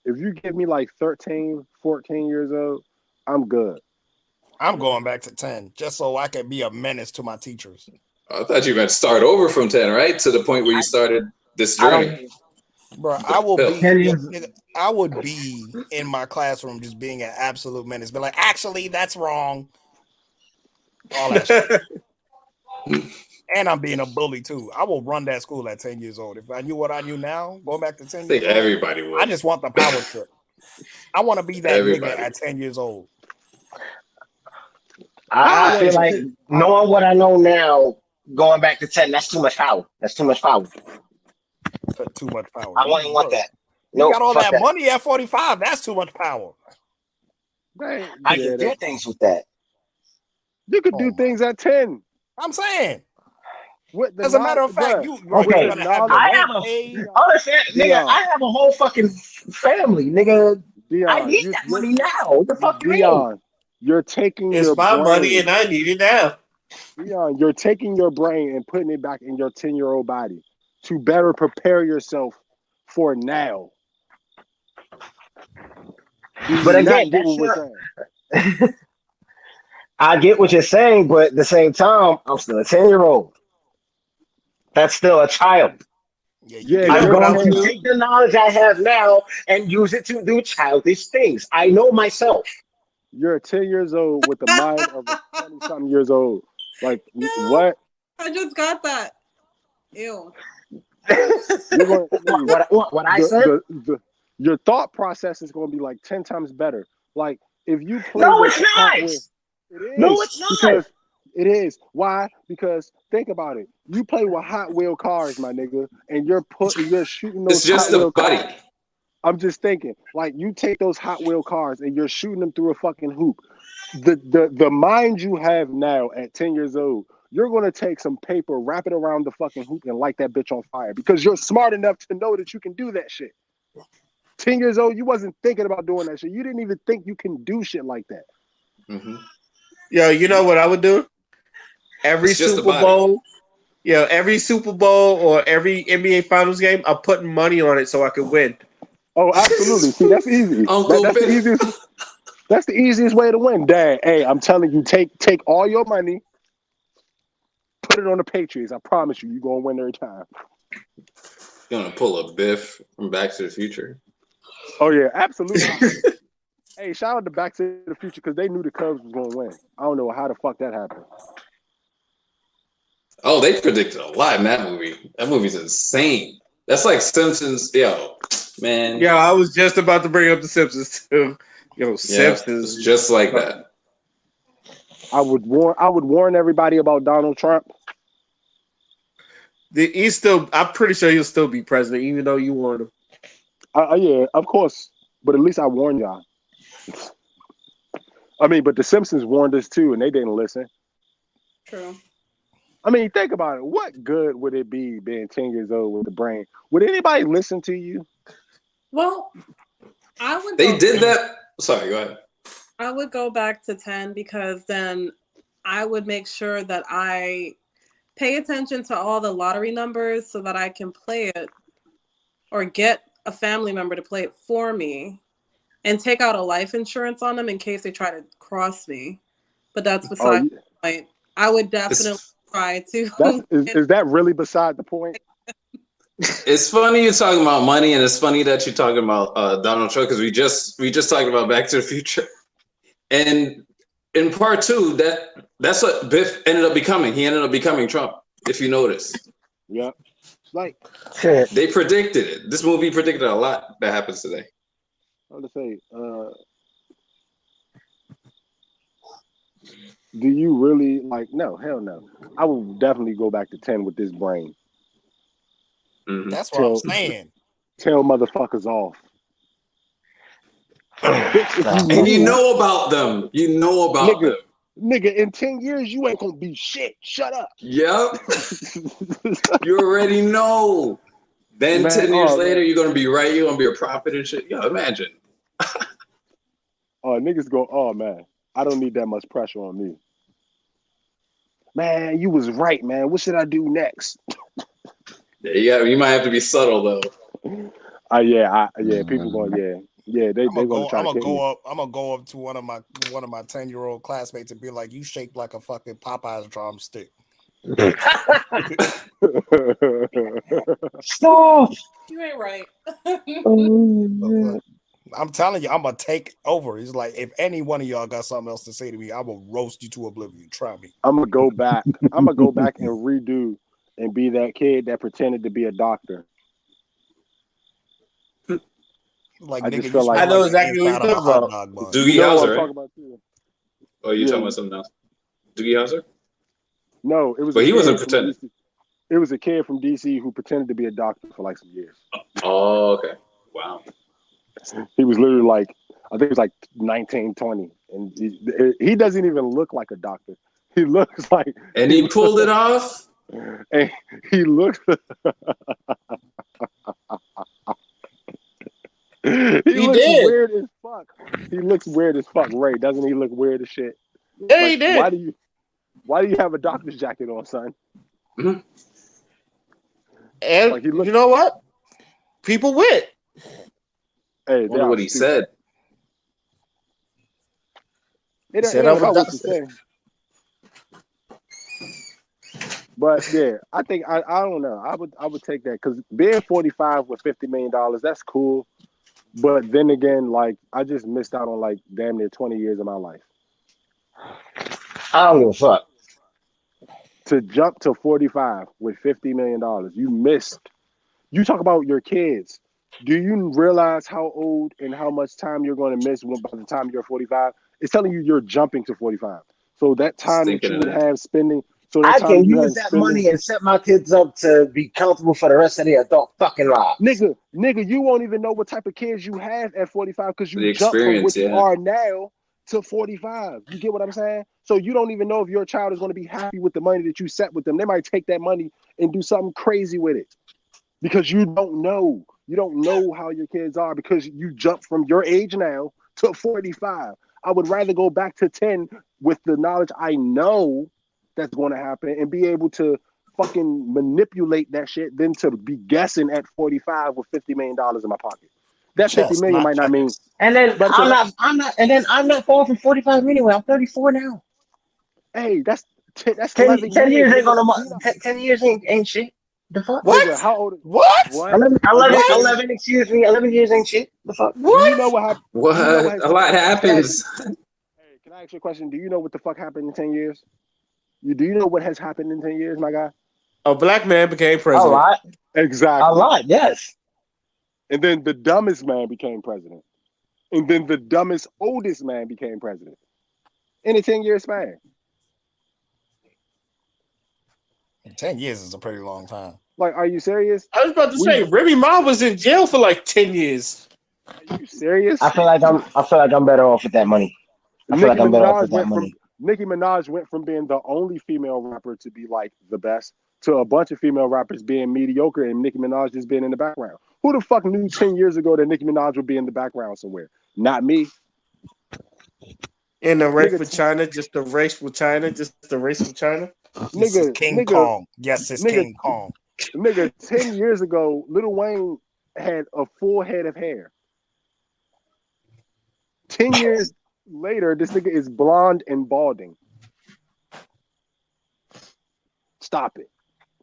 If you give me 13, 14 years old, I'm good. I'm going back to 10 just so I can be a menace to my teachers. I thought you meant start over from 10, right? To the point where you started this journey. Bro, I would be in my classroom just being an absolute menace. Be like, actually, that's wrong. All that shit. And I'm being a bully too. I will run that school at 10 years old. If I knew what I knew now, going back to 10 I think years old, everybody would. I just want the power trip. I want to be that nigga at 10 years old. I feel like knowing what I know now, going back to 10, that's too much power. That's too much power. Too much power. I wouldn't want that. You got all that money at 45. That's too much power. I can do things with that. You could do things at 10. I'm saying. As a matter of fact, okay. I have a whole fucking family, nigga. Dion, I need that money now. What the fuck you mean? You're taking it's your my brain. money and I need it now. Leon, you're taking your brain and putting it back in your 10-year-old body to better prepare yourself for now. Do you But not again, get that's what we're your. saying? I get what you're saying, but at the same time, I'm still a 10-year-old. That's still a child. Yeah, you Yeah, You can know I'm do what I going would to do? take the knowledge I have now and use it to do childish things. I know myself. you're 10 years old with the mind of a 20-something years old. Like, Yeah, what? I just got that. Ew. You're going to see What I said? your thought process is going to be like 10 times better. Like, if you play No, with it's Hot not. Wheels, it No, is it's not. because it is. Why? Because think about it. You play with Hot Wheel cars, my nigga, and you're shooting It's those just Hot a Wheel buddy. cars. I'm just thinking, like, you take those Hot Wheel cars and you're shooting them through a fucking hoop. The mind you have now at 10 years old, you're gonna take some paper, wrap it around the fucking hoop, and light that bitch on fire because you're smart enough to know that you can do that shit. 10 years old, you wasn't thinking about doing that shit. You didn't even think you can do shit like that. Mhm. Yo, you know what I would do? Every It's just a Super body. Bowl, every Super Bowl or every NBA Finals game, I'm putting money on it so I could win. Oh, absolutely. See, that's easy. Uncle That's the Biff. easiest. That's the easiest way to win, Dad. Hey, I'm telling you, take all your money, put it on the Patriots. I promise you, you're gonna win every time. Gonna pull a Biff from Back to the Future. Oh yeah, absolutely. Hey, shout out to Back to the Future because they knew the Cubs was gonna win. I don't know how the fuck that happened. Oh, they predicted a lot in that movie. That movie's insane. That's like Simpsons. Yo, man. Yeah, I was just about to bring up the Simpsons too. Yeah, Simpsons. it's just like that. I would warn everybody about Donald Trump. I'm pretty sure he'll still be president, even though you warned him. Yeah, of course. But at least I warned y'all. I mean, but the Simpsons warned us too, and they didn't listen. True. I mean, think about it. What good would it be being 10 years old with the brain? Would anybody listen to you? Well, I would They go did that. Sorry, go ahead. I would go back to 10 because then I would make sure that I pay attention to all the lottery numbers so that I can play it or get a family member to play it for me and take out a life insurance on them in case they try to cross me. But that's Oh, beside the point. I would definitely It's, try to. is that really beside the point? it's funny you're talking about money, and it's funny that you're talking about Donald Trump because we just talked about Back to the Future, and in part two, that's what Biff ended up becoming. He ended up becoming Trump. If you notice, Yeah. Like, they predicted it. This movie predicted a lot that happens today. I was to say, do you really like? No, hell no. I will definitely go back to 10 with this brain. Mm-hmm. That's what I'm saying. Tell motherfuckers off. Bitch, if you And you move, know about them. You know about them. nigga, in 10 years, you ain't gonna be shit. Shut up. Yep. You already know. Then Man, 10 years later, man. you're gonna be right. You're gonna be a prophet and shit. Yo, imagine. Oh, niggas go, oh man, I don't need that much pressure on me. Man, you was right, man. What should I do next? Yeah, you might have to be subtle though. People going, they gonna try to kill me. I'm gonna go up to one of my 10-year-old classmates and be like, "You shaped like a fucking Popeye's drumstick." Stop. You ain't right. I'm telling you, I'm gonna take over. He's like, if any one of y'all got something else to say to me, I will roast you to oblivion. Try me. I'm gonna go back. I'm gonna go back and redo and be that kid that pretended to be a doctor. Like, I nigga, just you feel like I know smell like the exactly what inside you're of a talking hot about. dog bun. Doogie you know what I'm Howser, right? talking about too. Oh, you're talking about something else. Doogie Howser? No, it was But a he wasn't kid from pretending. DC. It was a kid from DC who pretended to be a doctor for like some years. Oh, okay. Wow. He was literally like, I think it was like 19, 20. And he doesn't even look like a doctor. He looks like. And he pulled it off? And he looks. he looks did. weird as fuck. He looks weird as fuck, Ray. Doesn't he look weird as shit? Yeah, Like, he did. why do you. Why do you have a doctor's jacket on, son? Mm-hmm. And Like, he looked. you know what? People went. Hey, they Wonder are what he stupid. said. It, He it said, ain't "I'm a about what you doctor." say. But yeah, I think I don't know. I would take that because being 45 with $50 million, that's cool. But then again, like I just missed out on like damn near 20 years of my life. I don't give a fuck. To jump to 45 with $50 million, you missed. You talk about your kids. Do you realize how old and how much time you're going to miss when by the time you're 45? It's telling you you're jumping to 45. So that Just time that thinking you of would that. have spending, so that I time can you use have that spending, money and set my kids up to be comfortable for the rest of their adult fucking lives. nigga, you won't even know what type of kids you have at 45 because The you jump from experience, what you yeah. are now to 45. You get what I'm saying? So you don't even know if your child is going to be happy with the money that you set with them. They might take that money and do something crazy with it because you don't know. You don't know how your kids are because you jump from your age now to 45. I would rather go back to 10 with the knowledge I know that's going to happen and be able to fucking manipulate that shit than to be guessing at 45 with $50 million in my pocket. That 50 Chess, million not might not mean, checkers. And then but I'm not far from 45 anyway. I'm 34 now. hey, that's 10, 11 10 years, years ain't nigga. gonna, Do you know, 10 years ain't shit. The fuck? nigga, What? how old? What? What? 11, I'm 11, just saying. 11, excuse me, 11 years ain't shit. The fuck? Do you know What? what happened? What? Do you know what has A lot happened? happens. Hey, can I ask you a question? Do you know what the fuck happened in 10 years? Do you know what has happened in 10 years, my guy? A black man became A president. lot. A Exactly. lot, yes. And then the dumbest man became president. And then the dumbest oldest man became president in a 10-year span. 10 years is a pretty long time. Like, are you serious? I was about to say, Remy Ma was in jail for like 10 years. Are you serious? I feel like I'm better off with that money. I feel Nicki like I'm better off with Minaj that went from money. Nicki Minaj went from being the only female rapper to be like the best to a bunch of female rappers being mediocre and Nicki Minaj just being in the background. Who the fuck knew 10 years ago that Nicki Minaj would be in the background somewhere? Not me. In the race Nigga, for China, just the race with China, just the race with China. This is nigga, King nigga, Kong. Yes, it's nigga, King Kong. nigga, 10 years ago, Lil Wayne had a full head of hair. 10 years later, this nigga is blonde and balding. Stop it.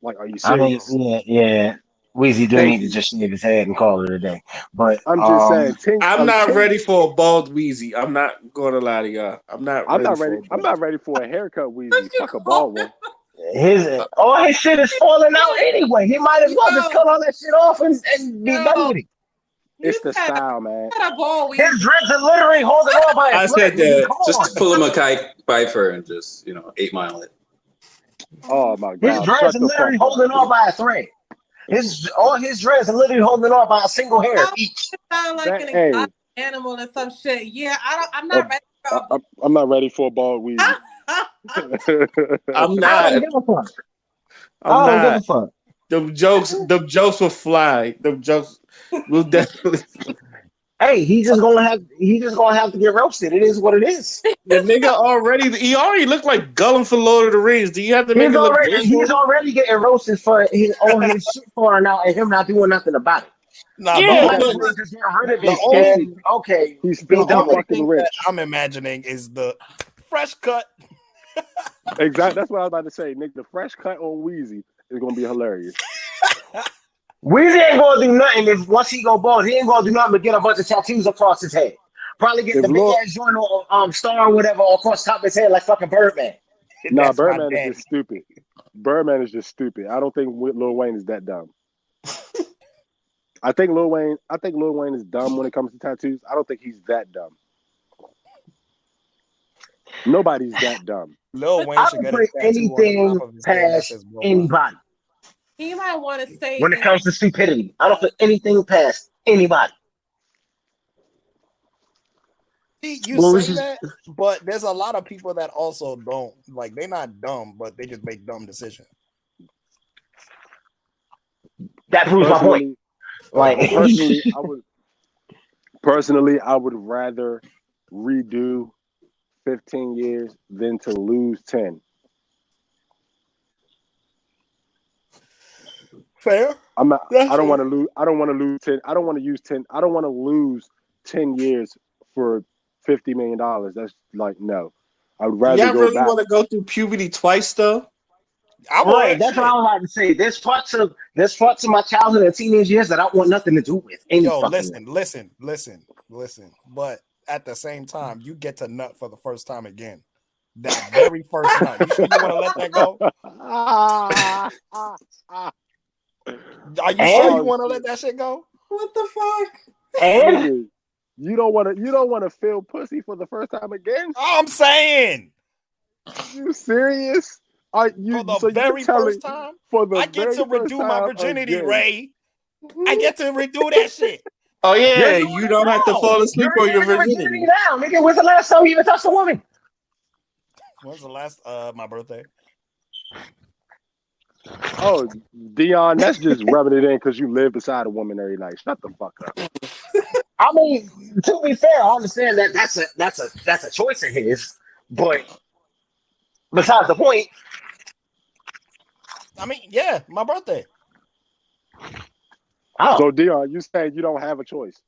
Like, are you I mean, serious? yeah. Weezy do Thank need to you. just shave his head and call it a day. But I'm just saying, I'm not 10 ready years. for a bald Wheezy. I'm not going to lie to y'all. I'm not I'm ready not ready. for a I'm bald. not ready for a haircut, What Weezy. you Fuck a call bald him? one. all his shit is falling out anyway. He might as well just Yo, cut all that shit off and be done yo, with it. you It's the said style, man. a ball His weezy. dreads are literally holding on by a I thread. said Nigga, that. come on. Just pull him a kite Pfeiffer and just 8 Mile it. Oh my His god, dreads shut are the fuck literally up. holding on by a thread. All his dreads are literally holding on by a single hair Oh, each. it sound like That an hey, exotic animal or some shit. Yeah, I'm uh, not ready for a ball. I'm not ready for a bald Weezy. I'm I don't not. give a fuck. I'm I don't give a not. fuck. Them jokes will fly. Them jokes will definitely. Hey, he's just gonna have to get roasted. It is what it is. The nigga he already looked like Gollum for Lord of the Rings. Do you have to make it look worse for He's him? already getting roasted for all his shit falling out and him not doing nothing about it. Nah, He Yeah, might as but well just get rid of the it only and okay, He's be the done filthy with only it. fucking thing that rich. I'm imagining is the fresh cut. Exactly. That's what I was about to say, Nick. The fresh cut on Weezy is gonna be hilarious. Weezy ain't gonna do nothing if once he go bald, he ain't gonna do nothing but get a bunch of tattoos across his head. Probably get If the big Lil, ass joint or star or whatever across the top of his head like fucking Birdman. nah, That's my Birdman is daddy. just stupid. Birdman is just stupid. I don't think Lil Wayne is that dumb. I think Lil Wayne is dumb when it comes to tattoos. I don't think he's that dumb. Nobody's that dumb. Lil Wayne I should don't get a put tattoo on the top anything of his head that past says robot. anybody He might want to stay when it in. comes to stupidity. I don't put anything past anybody. See, you Well, this say is that, but there's a lot of people that also don't like. They're not dumb, but they just make dumb decisions. That proves my point. Personally, Like personally, I would rather redo 15 years than to lose 10. Fair. I'm not. That's I don't fair. want to lose. I don't want to lose 10. I don't want to use 10. I don't want to lose 10 years for $50 million. That's like no. I would Do rather y'all go really back. want to go through puberty twice though? I Right, would. that's what I Shit. was about to say. There's parts of my childhood and teenage years that I want nothing to do with any Yo, fucking way. listen. But at the same time, you get to nut for the first time again. That very first nut. You sure you want to let that go? Are you sure you And want to let that shit go? What the fuck? and Nigga, you don't want to feel pussy for the first time again? I'm saying You serious? Are you for the so you're very telling first time, for the I get very to first redo my time virginity, again? Ray. I get to redo that shit. Oh you're yeah, doing you it don't have to now. fall asleep You're on your renewing your virginity virginity. now, nigga. When's the last time you even touched a woman? When's the last my birthday? Oh, Dion, that's just rubbing it in because you live beside a woman every night. Shut the fuck up. I mean, to be fair, I understand that that's a choice of his, but besides the point, I mean, yeah, my birthday. oh, So Dion, you saying you don't have a choice?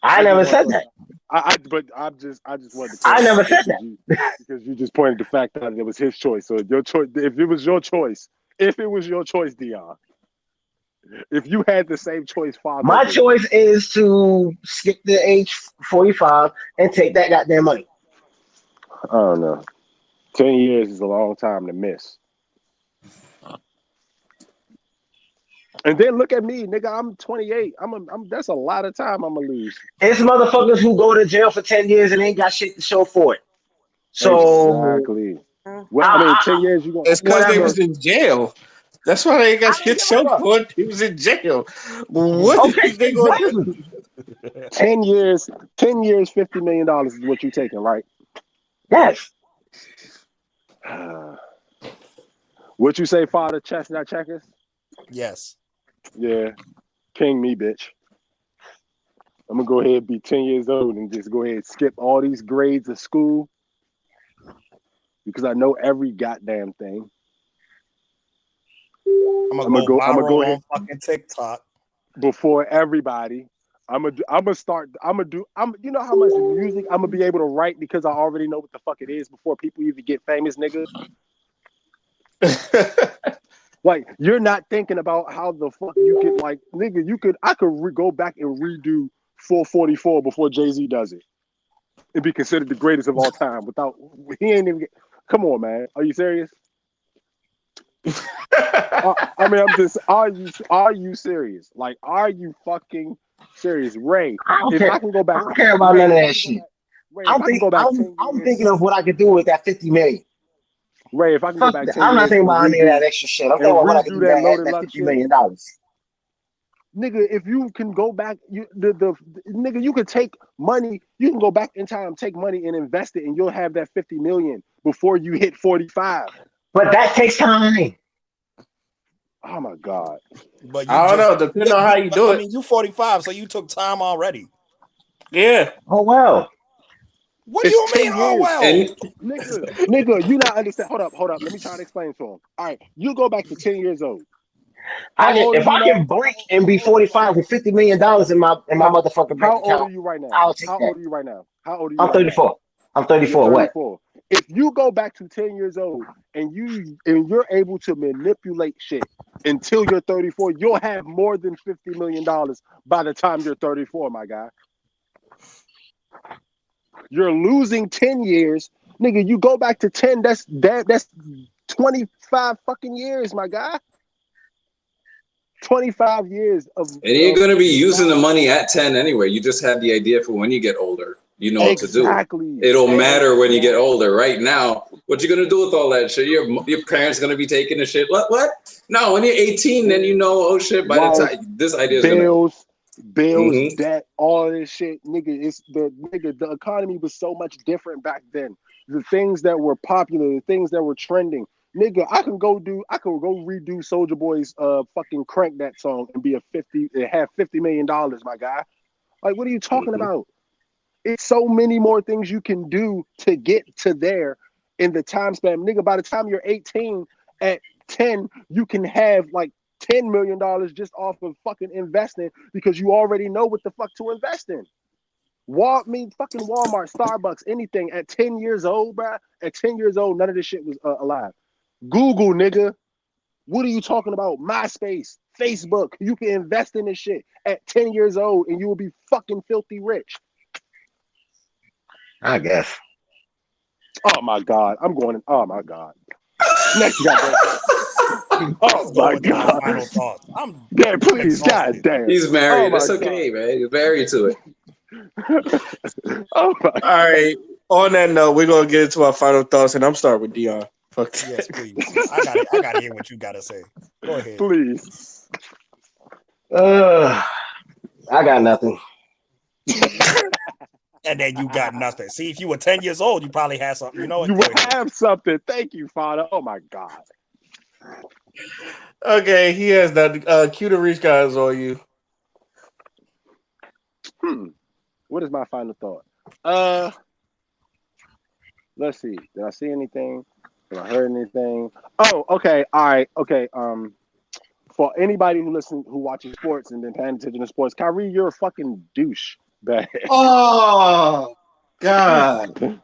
I just never want said to. that. I just wanted to I clarify never said that. because you just pointed the fact that it was his choice. So your choice, if it was your choice, Dion, if you had the same choice Father My did, choice is to skip the age 45 and take that goddamn money. I don't know. 10 years is a long time to miss. And then look at me, nigga. I'm 28. That's a lot of time I'm gonna lose. It's motherfuckers who go to jail for 10 years and ain't got shit to show for it. So, Exactly. Well, I mean, I, 10 years you gonna It's because they whatever. was in jail. That's why they got I don't shit give a show fuck. for it. He was in jail. What Okay, is they gonna do? exactly. 10 years, $50 million is what you taking, right? Yes. What you say, Father Chestnut Checkers? Yes. Yeah, king me, bitch. I'm gonna go ahead and be 10 years old and just go ahead and skip all these grades of school because I know every goddamn thing. I'm I'm gonna go go viral ahead on fucking TikTok. before everybody. I'm gonna start. You know how much music I'm gonna be able to write because I already know what the fuck it is before people even get famous, nigga. Like you're not thinking about how the fuck you could like, nigga. I could go back and redo 444 before Jay-Z does it and be considered the greatest of all time without he ain't even. Come on, man. Are you serious? I mean, I'm just. Are you serious? Like, are you fucking serious, Ray? I don't If care. I can go I back, don't care about Ray. none of If I that can go shit. back, Ray. If I can go back 10 I'm years, thinking of what I could do with that 50 million. Ray. If I can go Fuck back that. 10 I'm not years thinking about any of that extra shit. I'm thinking about what I could do redo with that that, loaded that luck $50 shit, million. nigga. If you can go back, the nigga, you could take money. You can go back in time, take money, and invest it, and you'll have that 50 million before you hit 45. But that takes time. Oh my god. But you I don't just know. Depending on how you do I it. mean, you 45, so you took time already. Yeah. Oh well. What do It's you mean? 10 Oh years. well. And Nigga, you not understand. Hold up. Let me try to explain to him. All right, you go back to 10 years old. How old are If you I now? can blink and be 45 with $50 million in my How, motherfucking bank how old are account, you right now? I'll take How that. old are you right now? How old are you I'm right now? 34. I'm You're 34. What? 34. If you go back to 10 years old and you're able to manipulate shit until you're 34, you'll have more than $50 million by the time you're 34, my guy. You're losing 10 years. Nigga, you go back to 10, that's 25 fucking years, my guy. 25 years of you're going to be using the knowledge. money at 10 anyway. You just have the idea for when you get older. You know what to do. Exactly. It'll matter when you get older. Right now, what you going to do with all that shit? Your parents going to be taking the shit. What? No, when you're 18, then you know, oh shit, by the Wife, time this idea is going to... bills, debt, all this shit, nigga. The economy was so much different back then. The things that were popular, the things that were trending, nigga. I can go redo Soldier Boy's fucking Crank That song and have $50 million, my guy. Like, what are you talking about? It's so many more things you can do to get to there in the time span, nigga. By the time you're 18, at 10, you can have like $10 million just off of fucking investing because you already know what the fuck to invest in. Fucking Walmart, Starbucks, anything at 10 years old, bruh. At 10 years old, none of this shit was alive. Google, nigga. What are you talking about? MySpace, Facebook. You can invest in this shit at 10 years old and you will be fucking filthy rich. I guess. Oh my God. Oh my God. Next goddamn. Oh my God. Final thoughts. Yeah, please. God damn. He's married. Oh It's okay, man. He's married to it. Oh my All right. On that note, we're gonna get into our final thoughts, and I'm starting with Dion. Fuck that. Yes, please. I gotta hear what you gotta say. Go ahead. Please. I got nothing. And then you got nothing. See, if you were 10 years old, you probably had something. You know what? You would have something. Thank you, Father. Oh my God. Okay, he has that. Q to Reach guys on you. What is my final thought? Let's see. Did I see anything? Did I heard anything? Oh, okay. All right. Okay. For anybody who watches sports and been paying attention to sports, Kyrie, you're a fucking douche bag. Oh God,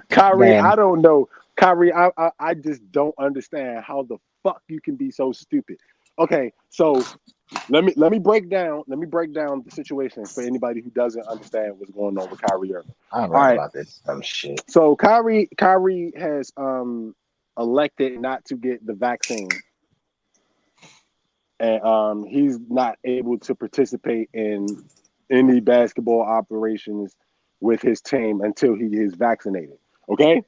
Kyrie, Man. I don't know. Kyrie, I just don't understand how the fuck you can be so stupid. Okay, so let me break down the situation for anybody who doesn't understand what's going on with Kyrie Irving. I don't All know right. about this dumb shit. So Kyrie has elected not to get the vaccine, and he's not able to participate in any basketball operations with his team until he is vaccinated. Okay,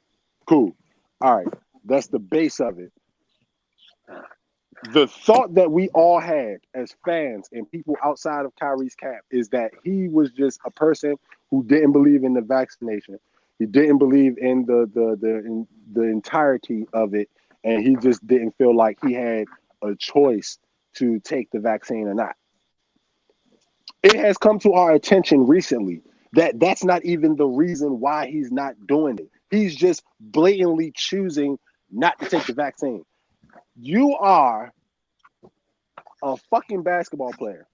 cool. All right, that's the base of it. The thought that we all had as fans and people outside of Kyrie's camp is that he was just a person who didn't believe in the vaccination. He didn't believe in the entirety of it, and he just didn't feel like he had a choice to take the vaccine or not. It has come to our attention recently that that's not even the reason why he's not doing it. He's just blatantly choosing not to take the vaccine. You are a fucking basketball player.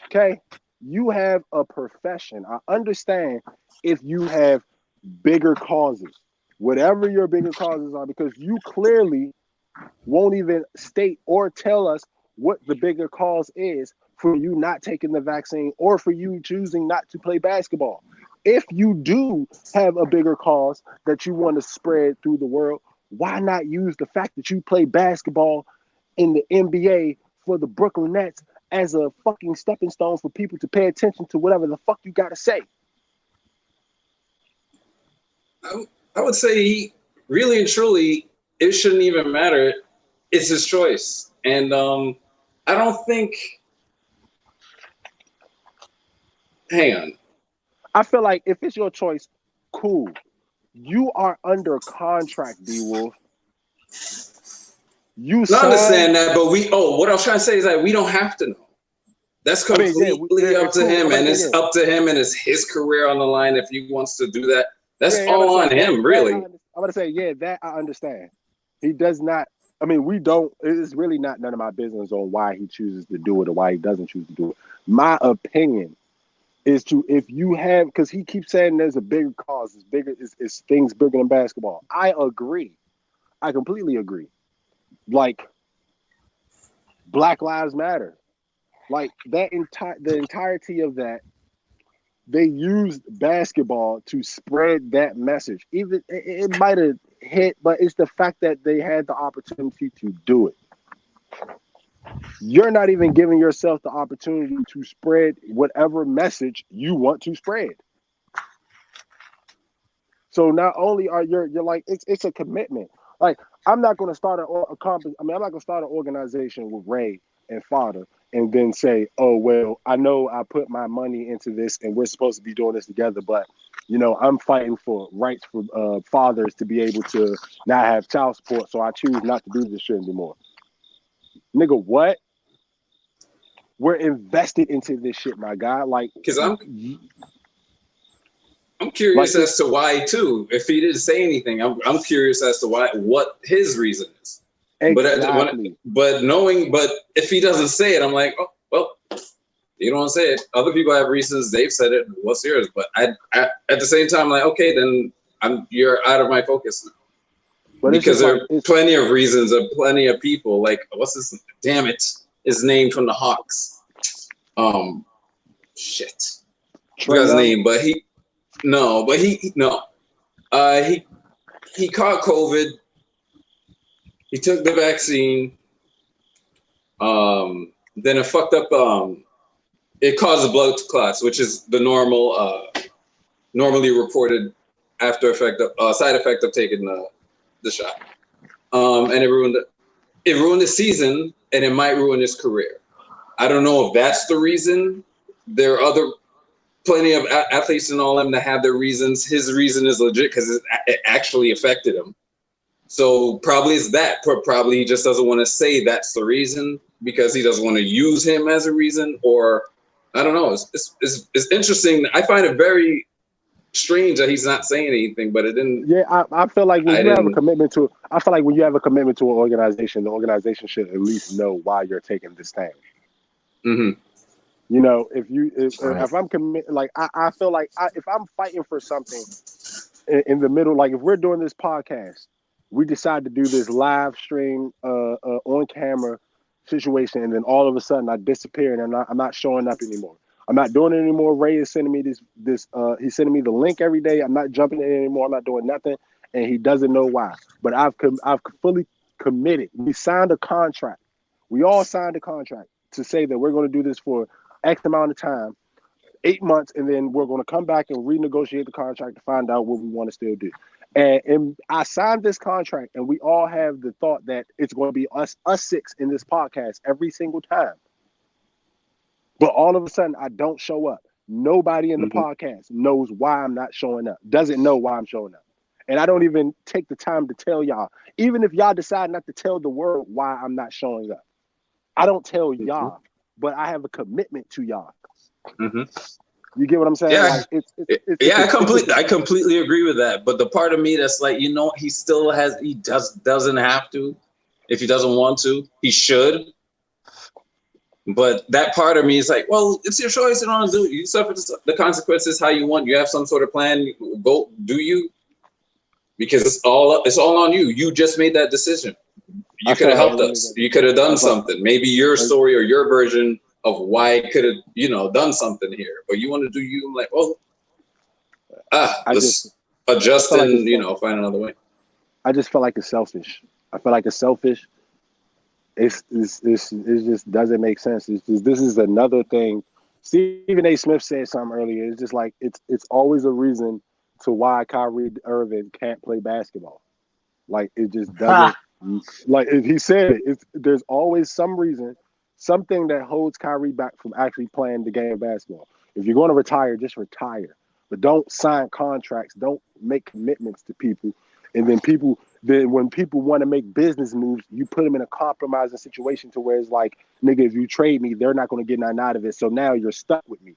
Okay? You have a profession. I understand if you have bigger causes, whatever your bigger causes are, because you clearly won't even state or tell us what the bigger cause is for you not taking the vaccine or for you choosing not to play basketball. If you do have a bigger cause that you want to spread through the world, why not use the fact that you play basketball in the NBA for the Brooklyn Nets as a fucking stepping stone for people to pay attention to whatever the fuck you got to say? I would say, really and truly, it shouldn't even matter. It's his choice. And I don't think... Hang on. I feel like if it's your choice, cool. You are under contract, D-Wolf. I understand that, but what I was trying to say is that we don't have to know. That's completely up to him, and it's up to him, and it's his career on the line if he wants to do that. That's all on him, really. I'm going to say, that I understand. He does not, we don't, it's really not none of my business on why he chooses to do it or why he doesn't choose to do it. My opinion is if you have, because he keeps saying there's a bigger cause, it's things bigger than basketball. I agree. I completely agree. Like, Black Lives Matter. Like, the entirety of that, they used basketball to spread that message. Even it might have hit, but it's the fact that they had the opportunity to do it. You're not even giving yourself the opportunity to spread whatever message you want to spread. So not only are you're like, it's a commitment. Like, I'm not going to start I'm not going to start an organization with Ray and Fodder and then say, oh, well, I know I put my money into this and we're supposed to be doing this together, but, I'm fighting for rights for fathers to be able to not have child support, so I choose not to do this shit anymore. Nigga, what? We're invested into this shit, my guy. Like, because I'm curious as to why too. If he didn't say anything, I'm curious as to what his reason is. Exactly. But if he doesn't say it, I'm like, oh well, you don't want to say it. Other people have reasons; they've said it. What's yours? But I at the same time, like, okay, then you're out of my focus now. But it's Because just there like are plenty of reasons of plenty of people. Like, what's his? Damn it, his name from the Hawks. Shit. Trae Forgot his Young. name, but he caught COVID. He took the vaccine. Then it fucked up. It caused blood clots, which is the normally reported side effect of taking the shot. And it ruined his season, and it might ruin his career. I don't know if that's the reason. There are plenty of athletes and all them that have their reasons. His reason is legit because it actually affected him. So probably it's that. Probably he just doesn't want to say that's the reason because he doesn't want to use him as a reason, or I don't know. It's interesting. I find it very strange that he's not saying anything, but it didn't. Yeah, I feel like when you have a commitment to, I feel like when you have a commitment to an organization, the organization should at least know why you're taking this stand. Mm-hmm. You know, if I'm committed, like I feel like if I'm fighting for something in the middle, like if we're doing this podcast, we decide to do this live stream, on camera situation, and then all of a sudden I disappear and I'm not showing up anymore. I'm not doing it anymore. Ray is sending me he's sending me the link every day. I'm not jumping in anymore. I'm not doing nothing, and he doesn't know why. But I've fully committed. We signed a contract. We all signed a contract to say that we're going to do this for X amount of time, 8 months, and then we're going to come back and renegotiate the contract to find out what we want to still do. And I signed this contract, and we all have the thought that it's going to be us six in this podcast every single time. But all of a sudden, I don't show up. Nobody in the podcast knows why I'm not showing up, doesn't know why I'm showing up. And I don't even take the time to tell y'all, even if y'all decide not to tell the world why I'm not showing up. I don't tell y'all, but I have a commitment to y'all. You get what I'm saying? Yeah, like, I completely agree with that. But the part of me that's like, he doesn't have to. If he doesn't want to, he should. But that part of me is like, well, it's your choice. You don't want to do it. You suffer the consequences how you want. You have some sort of plan. Go, do you? Because it's all on you. You just made that decision. You could have helped us. You could have done something. Maybe your story or your version of why it could have, done something here. But you want to do you. I'm like, well, let's adjust and, find another way. I just feel like it's selfish. I feel like it's selfish. It just doesn't make sense. This is another thing. Stephen A. Smith said something earlier. It's just like it's always a reason to why Kyrie Irving can't play basketball. Like it just doesn't. Like he said, there's always some reason, something that holds Kyrie back from actually playing the game of basketball. If you're going to retire, just retire. But don't sign contracts. Don't make commitments to people. And then when people want to make business moves, you put them in a compromising situation to where it's like, nigga, if you trade me, they're not going to get nothing out of it. So now you're stuck with me.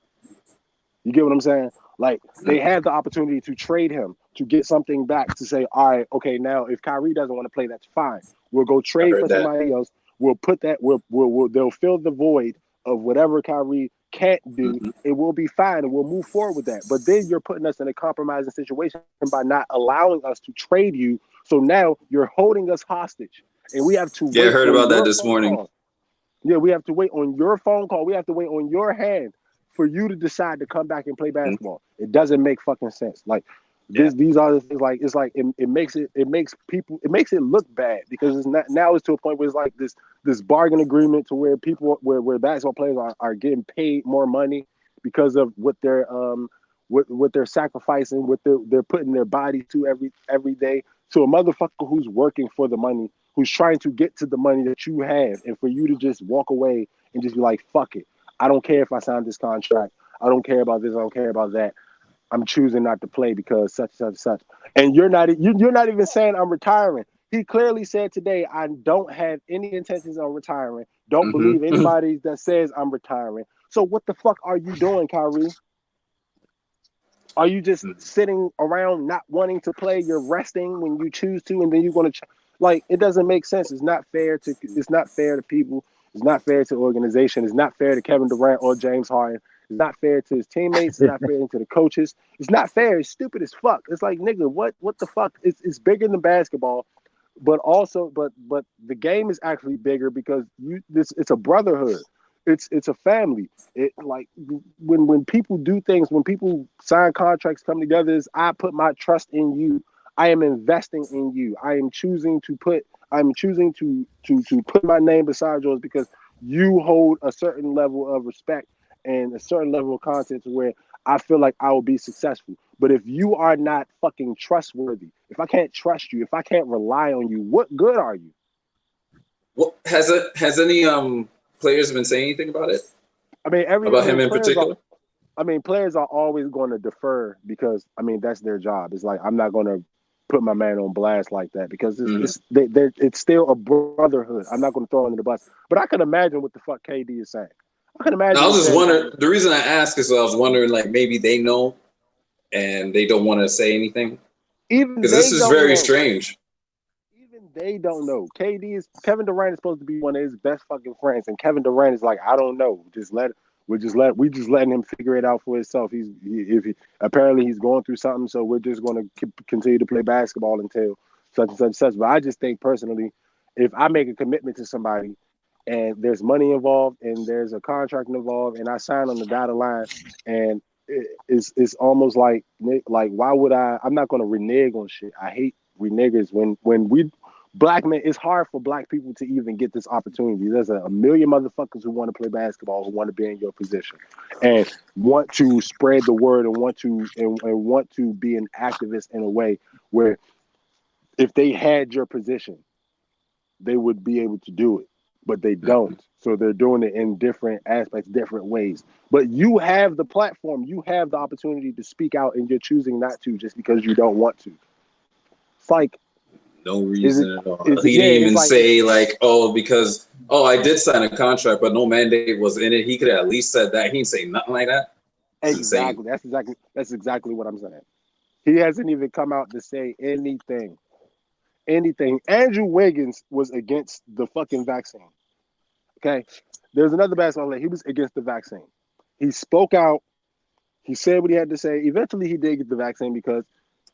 You get what I'm saying? Like they had the opportunity to trade him to get something back to say, all right, okay, now if Kyrie doesn't want to play, that's fine. We'll go trade for somebody else. We'll put that. They'll fill the void of whatever Kyrie can't do. It will be fine, and we'll move forward with that. But then you're putting us in a compromising situation by not allowing us to trade you. So now you're holding us hostage, and we have to. Yeah, I heard about that this morning. Call. Yeah, we have to wait on your phone call. We have to wait on your hand for you to decide to come back and play basketball. It doesn't make fucking sense. Like these are the things. Like it's like it makes it look bad because it's to a point where it's like this bargain agreement to where people where basketball players are getting paid more money because of what they're what they're sacrificing, what they're putting their body to every day. To a motherfucker who's working for the money, who's trying to get to the money that you have, and for you to just walk away and just be like, fuck it. I don't care if I signed this contract. I don't care about this. I don't care about that. I'm choosing not to play because such and such. And you're not even saying I'm retiring. He clearly said today, I don't have any intentions of retiring. Don't believe anybody that says I'm retiring. So what the fuck are you doing, Kyrie? Are you just sitting around not wanting to play? You're resting when you choose to, and then you're going to Like, it doesn't make sense. It's not fair to people. It's not fair to organization. It's not fair to Kevin Durant or James Harden. It's not fair to his teammates. It's not fair to the coaches. It's not fair. It's stupid as fuck. It's like, nigga, what the fuck? It's bigger than basketball, but also, but the game is actually bigger because it's a brotherhood. It's a family. It, like, when people do things, when people sign contracts, come together, is I put my trust in you. I am investing in you. I'm choosing to put my name beside yours because you hold a certain level of respect and a certain level of content to where I feel like I will be successful. But if you are not fucking trustworthy, if I can't trust you, if I can't rely on you, what good are you? What has any players been saying anything about it? I mean, him in particular? Players are always going to defer because that's their job. It's like, I'm not going to put my man on blast like that because it's still a brotherhood. I'm not going to throw under the bus. But I can imagine what the fuck KD is saying. I can imagine. I was just wondering. The reason I asked is I was wondering, like, maybe they know and they don't want to say anything. Because this is very strange. Even they don't know. Kevin Durant is supposed to be one of his best fucking friends, and Kevin Durant is like, I don't know. We just letting him figure it out for himself. Apparently he's going through something, so we're just going to continue to play basketball until such and such and such. But I just think personally, if I make a commitment to somebody and there's money involved and there's a contract involved and I sign on the dotted line and it's almost like why would I'm not going to renege on shit. I hate renegers when we black men. It's hard for black people to even get this opportunity. There's a million motherfuckers who want to play basketball, who want to be in your position and want to spread the word and want to be an activist in a way where if they had your position, they would be able to do it, but they don't. So they're doing it in different aspects, different ways. But you have the platform, you have the opportunity to speak out, and you're choosing not to just because you don't want to. It's like no reason at all. He didn't even say because I did sign a contract, but no mandate was in it. He could have at least said that. He didn't say nothing like that. Exactly. That's exactly what I'm saying. He hasn't even come out to say anything. Andrew Wiggins was against the fucking vaccine. Okay? There's another basketball player. He was against the vaccine. He spoke out. He said what he had to say. Eventually, he did get the vaccine because,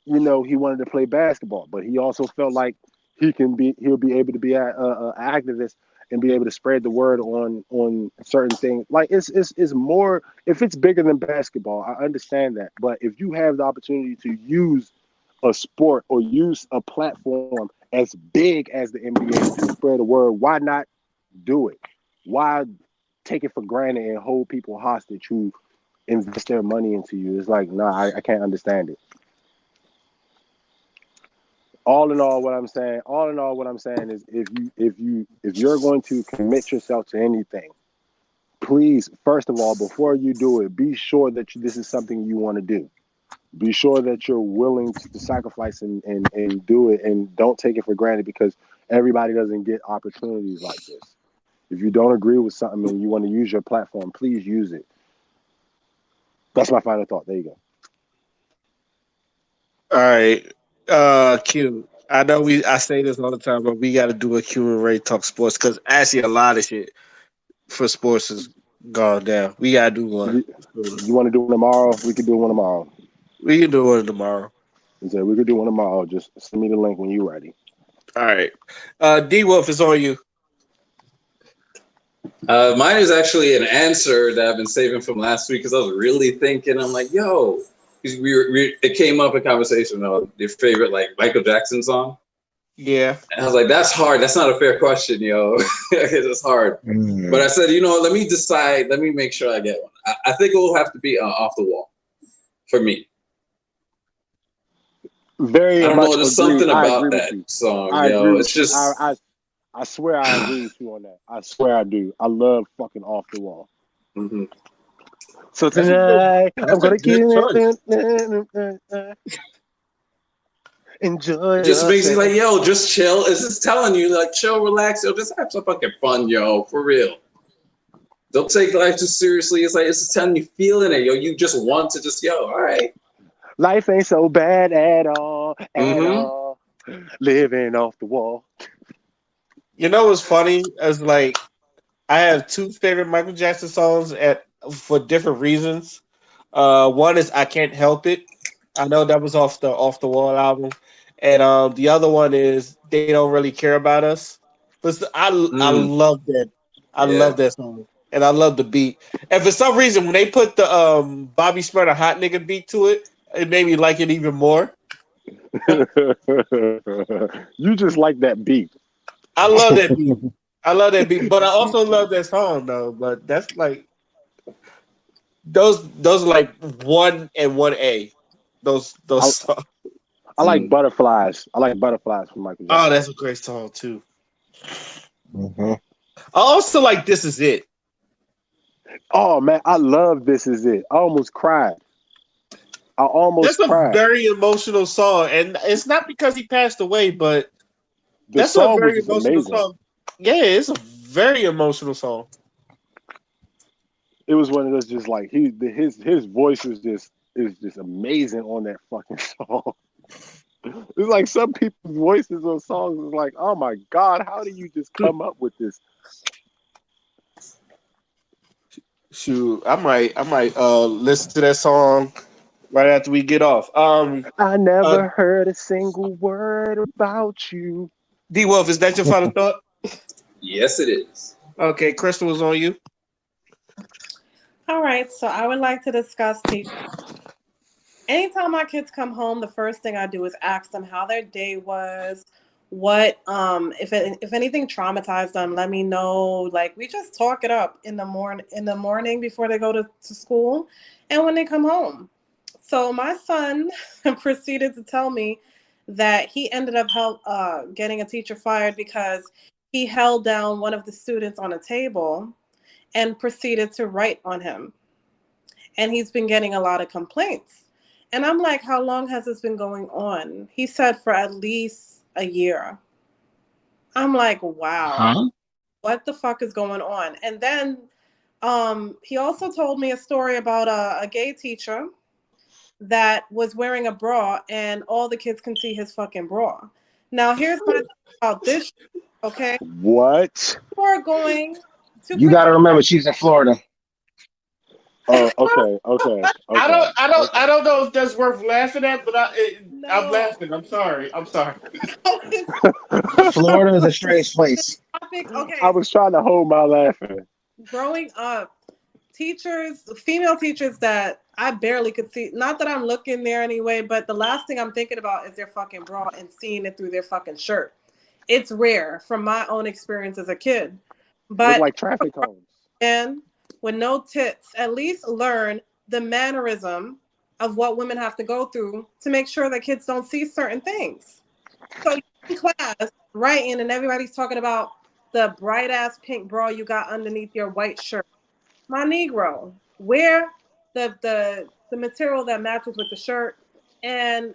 he wanted to play basketball. But he also felt like he'll be able to be an activist and be able to spread the word on certain things. Like, it's more, if it's bigger than basketball, I understand that. But if you have the opportunity to use a sport or use a platform as big as the NBA to spread the word, why not do it? Why take it for granted and hold people hostage who invest their money into you? It's like, I can't understand it. All in all, what I'm saying is if you're going to commit yourself to anything, please, first of all, before you do it, be sure that this is something you want to do. Be sure that you're willing to sacrifice and do it, and don't take it for granted because everybody doesn't get opportunities like this. If you don't agree with something and you want to use your platform, please use it. That's my final thought. There you go. All right. Q. I know I say this all the time, but we got to do a Q and Ray talk sports because actually a lot of shit for sports has gone down. We got to do one. You want to do one tomorrow? We can do one tomorrow. We can do one tomorrow. We could do one tomorrow. Just send me the link when you're ready. All right. D Wolf is on you. Mine is actually an answer that I've been saving from last week because I was really thinking. I'm like, it came up in conversation of your favorite Michael Jackson song. Yeah. And I was like, that's hard. That's not a fair question, yo. It's hard. Mm-hmm. But I said, let me decide. Let me make sure I get one. I think it will have to be Off the Wall for me. Very I don't much know. There's agree. something I about agree that with you. song, I agree It's just. I swear I agree with you on that. I swear I do. I love fucking Off the Wall. Mm-hmm. So tonight I'm gonna keep it. Enjoy. Just basically just chill. It's just telling you chill, relax, just have some fucking fun, for real. Don't take life too seriously. It's just telling you feeling it, You just want to just all right. Life ain't so bad at all. At all. Living off the wall. You know what's funny? As like I have two favorite Michael Jackson songs for different reasons. One is "I Can't Help It." I know that was off the Wall album, and the other one is "They Don't Really Care About Us." But I Mm, love that. I yeah. love that song, and I love the beat. And for some reason, when they put the Bobby Smurda hot nigga beat to it, it made me like it even more. You just like that beat. I love that beat. I love that beat, but I also love that song though. But that's like those are like 1 and 1A. Those I, songs. I like Mm. butterflies. I like butterflies from Michael Oh, Jackson. that's a great song too. Mhm. I also like "This Is It." Oh man, I love This Is It. I almost cried. I That's almost a cried. very emotional song, and it's not because he passed away, but The that's a song was very just emotional amazing. song. Yeah, it's a very emotional song. It was one of those just like his voice is just amazing on that fucking song. It's like some people's voices on songs is like, oh my god, how do you just come up with this? Shoot, I might listen to that song right after we get off. I Uh, never heard a single word about you. D Wolf, is that your final thought? Yes, it is. Okay, Crystal was on you. All right, so I would like to discuss teachers. Anytime my kids come home, the first thing I do is ask them how their day was, what if anything traumatized them, let me know. Like we just talk it up in the morning before they go to school and when they come home. So my son proceeded to tell me that he ended up getting a teacher fired because he held down one of the students on a table and proceeded to write on him. And he's been getting a lot of complaints. And I'm like, how long has this been going on? He said for at least a year. I'm like, wow, Huh? what the fuck is going on? And then he also told me a story about a gay teacher that was wearing a bra and all the kids can see his fucking bra. Now, here's my thing about this, okay? What? You are going to You got to remember, she's in Florida. Oh, okay, okay, I okay, don't, I don't, okay. I don't know if that's worth laughing at, but I'm No. laughing. I'm sorry. I'm sorry. Florida is a strange place. Topic, I okay, was trying to hold my laughing. growing up, teachers, female teachers that I barely could see, not that I'm looking there anyway, but the last thing I'm thinking about is their fucking bra and seeing it through their fucking shirt. It's rare from my own experience as a kid. Look But like traffic cones. and with no tits, at least learn the mannerism of what women have to go through to make sure that kids don't see certain things. So you're in class writing and everybody's talking about the bright ass pink bra you got underneath your white shirt. My Negro, wear the material that matches with the shirt and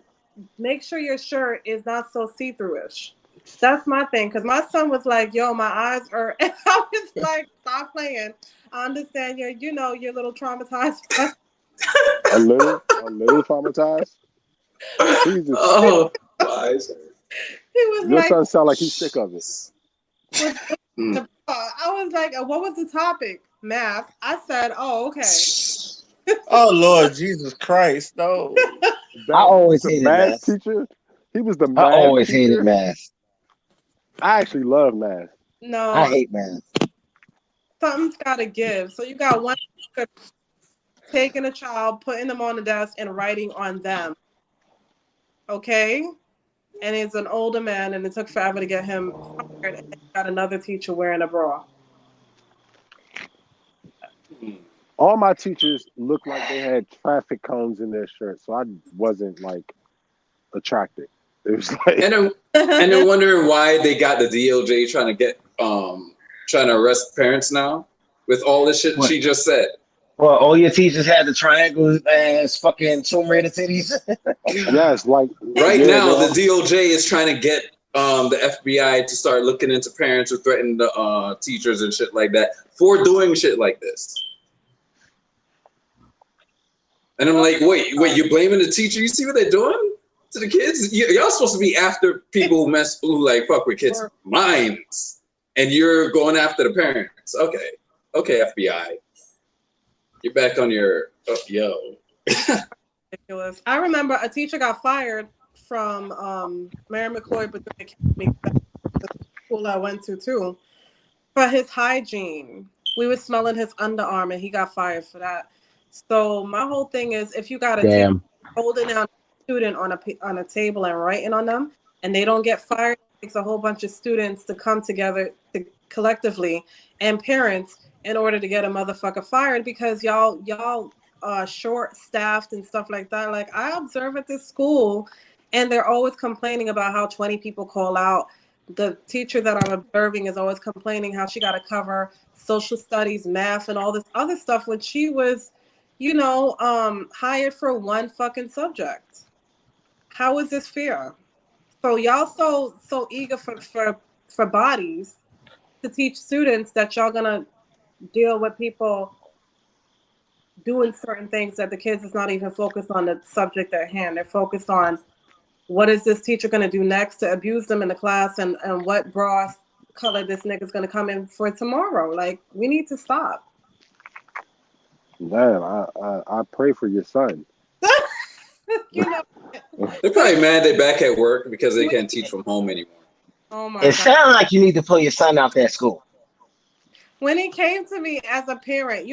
make sure your shirt is not so see-through-ish. That's my thing. Cause my son was like, yo, my eyes are and I was like, stop playing. I understand you're a little traumatized. A little traumatized. Jesus, Oh, my. He was your like, son sound like he's sick of it. what's Mm. I was like, what was the topic? Math. I said, oh, okay. Oh Lord Jesus Christ, no. I That always the hated math math. teacher. He was the I math always hated teacher. math. I actually love math. I No, hate math. something's gotta give. So you got one taking a child, putting them on the desk and writing on them. Okay? And it's an older man and it took forever to get him fired and you got another teacher wearing a bra. All my teachers looked like they had traffic cones in their shirts, so I wasn't like attracted. It was like, And they're wondering why they got the DOJ trying to arrest parents now with all the shit What? she just said. Well, all your teachers had the triangles as fucking Tomb Raider titties. yes, like Right yeah, they now, the all DOJ is trying to get the FBI to start looking into parents who threaten the teachers and shit like that for doing shit like this. And I'm like, wait, you're blaming the teacher? You see what they're doing? to the kids. Y'all supposed to be after people who like fuck with kids' minds, and you're going after the parents. Okay, FBI, you're back on your Ridiculous. I remember a teacher got fired from Mary McCloy Bethune Academy, the school I went to too, for his hygiene. We were smelling his underarm, and he got fired for that. So my whole thing is, if you got a teacher holding down a student on a table and writing on them, and they don't get fired, it takes a whole bunch of students to come together collectively and parents in order to get a motherfucker fired, because y'all short staffed and stuff like that. Like, I observe at this school, and they're always complaining about how 20 people call out. The teacher that I'm observing is always complaining how she got to cover social studies, math, and all this other stuff when she was, hired for one fucking subject. How is this fair? So y'all so eager for bodies to teach students that y'all gonna deal with people doing certain things that the kids is not even focused on the subject at hand. They're focused on what is this teacher going to do next to abuse them in the class, and what bra color this nigga's going to come in for tomorrow. Like, we need to stop. Man, I pray for your son. They're probably mad they're back at work because they can't teach from home anymore. Oh my God. It sounds like you need to pull your son out that school. When it came to me as a parent,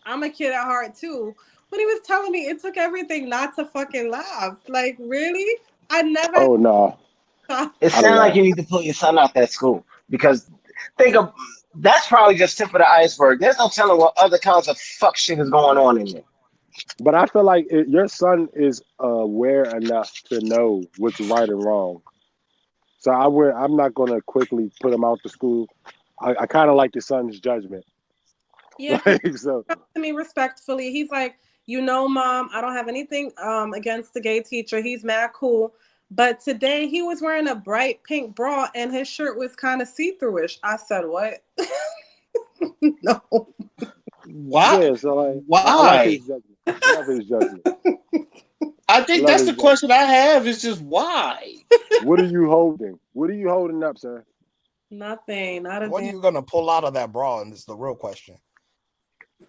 I'm a kid at heart too. When he was telling me it took everything not to fucking laugh. Like, really? I never. Oh, no. It sounds like you need to pull your son out that school, because that's probably just tip of the iceberg. There's no telling what other kinds of fuck shit is going on in there. But I feel like your son is aware enough to know what's right and wrong. So I'm not going to quickly put him out to school. I kind of like your son's judgment. Yeah, so to me respectfully, he's like, Mom, I don't have anything against the gay teacher. He's mad cool. But today he was wearing a bright pink bra and his shirt was kind of see-through-ish. I said, what? No. Why? Yeah, so like, why? I love his judgment. I think that's the question I have, is just why? What are you holding? What are you holding up, sir? Nothing. What are you going to pull out of that bra? And it's the real question.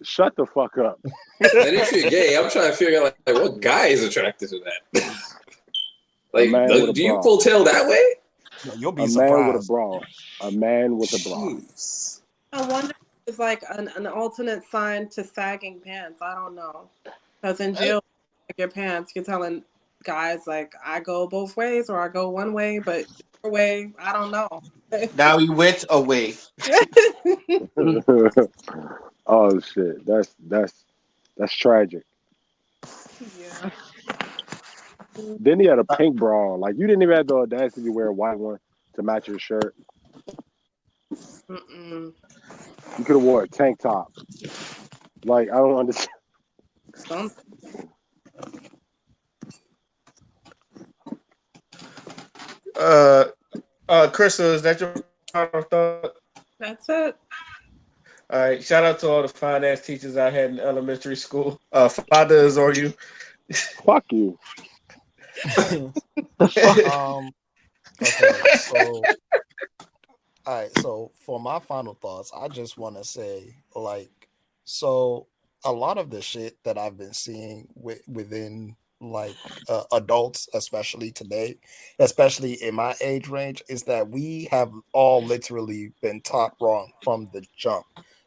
Shut the fuck up. And if you're gay, I'm trying to figure out like what guy is attracted to that. Like, do you pull tail that way? No, you'll be surprised. Man with a bra. A man with a bra. I wonder if it's like an alternate sign to sagging pants. I don't know. Because in jail, your pants, you're telling guys like, I go both ways or I go one way, but your way, I don't know. Now he went away. Oh shit, that's tragic. Yeah. Then he had a pink bra on. Like, you didn't even have the audacity to wear a white one to match your shirt. Mm-mm. You could have wore a tank top. Like, I don't understand. Krista, is that your final thought? That's it. All right. Shout out to all the fine ass teachers I had in elementary school. Fathers or you. Fuck you. Okay, so all right, so for my final thoughts, I just want to say, like, so a lot of the shit that I've been seeing within like adults, especially today, especially in my age range, is that we have all literally been taught wrong from the jump.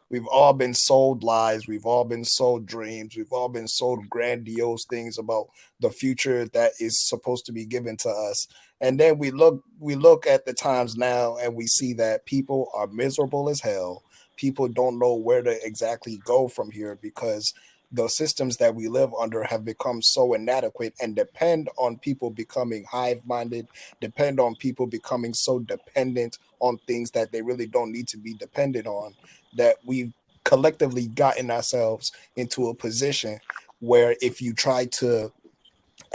We've all been sold lies. We've all been sold dreams. We've all been sold grandiose things about the future that is supposed to be given to us. And then we look at the times now and we see that people are miserable as hell. People don't know where to exactly go from here because the systems that we live under have become so inadequate and depend on people becoming hive-minded, depend on people becoming so dependent on things that they really don't need to be dependent on, that we've collectively gotten ourselves into a position where if you try to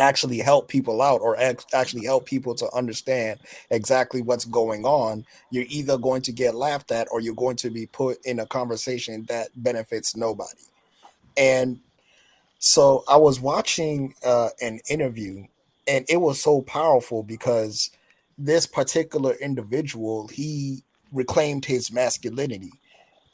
actually help people out or actually help people to understand exactly what's going on, you're either going to get laughed at or you're going to be put in a conversation that benefits nobody. And so I was watching an interview And it was so powerful because this particular individual, he reclaimed his masculinity.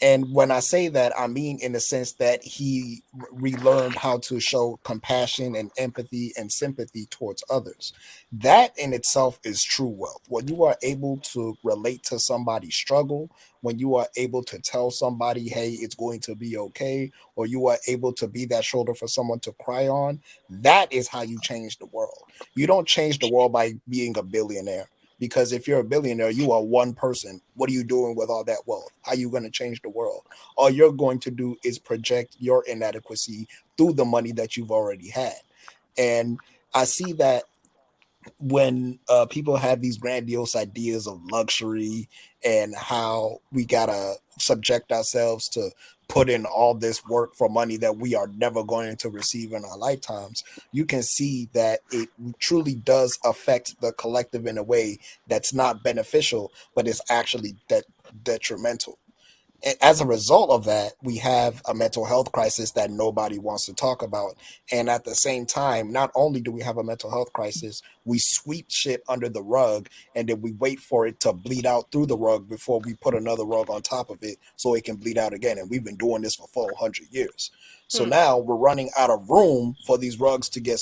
And when I say that, I mean in the sense that he relearned how to show compassion and empathy and sympathy towards others. That in itself is true wealth. When you are able to relate to somebody's struggle, when you are able to tell somebody, hey, it's going to be okay, or you are able to be that shoulder for someone to cry on, that is how you change the world. You don't change the world by being a billionaire. Because if you're a billionaire, you are one person. What are you doing with all that wealth? How are you going to change the world? All you're going to do is project your inadequacy through the money that you've already had. And I see that when people have these grandiose ideas of luxury and how we gotta subject ourselves to put in all this work for money that we are never going to receive in our lifetimes, you can see that it truly does affect the collective in a way that's not beneficial, but is actually detrimental. As a result of that, we have a mental health crisis that nobody wants to talk about. And at the same time, not only do we have a mental health crisis, we sweep shit under the rug and then we wait for it to bleed out through the rug before we put another rug on top of it so it can bleed out again. And we've been doing this for 400 years. So now we're running out of room for these rugs to get,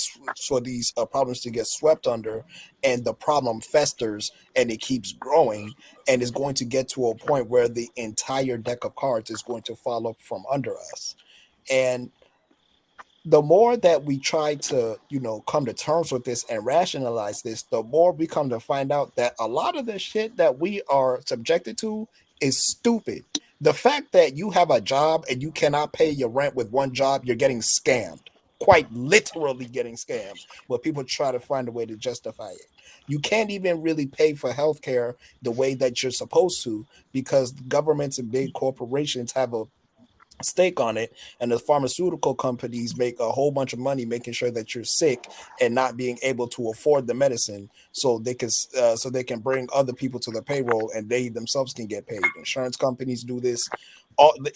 for these problems to get swept under, and the problem festers and it keeps growing, and is going to get to a point where the entire deck of cards is going to fall up from under us. And the more that we try to, come to terms with this and rationalize this, the more we come to find out that a lot of the shit that we are subjected to is stupid. The fact that you have a job and you cannot pay your rent with one job, you're getting scammed. Quite literally getting scammed, but people try to find a way to justify it. You can't even really pay for healthcare the way that you're supposed to because governments and big corporations have a stake on it, and the pharmaceutical companies make a whole bunch of money making sure that you're sick and not being able to afford the medicine, so they can bring other people to the payroll and they themselves can get paid. Insurance companies do this.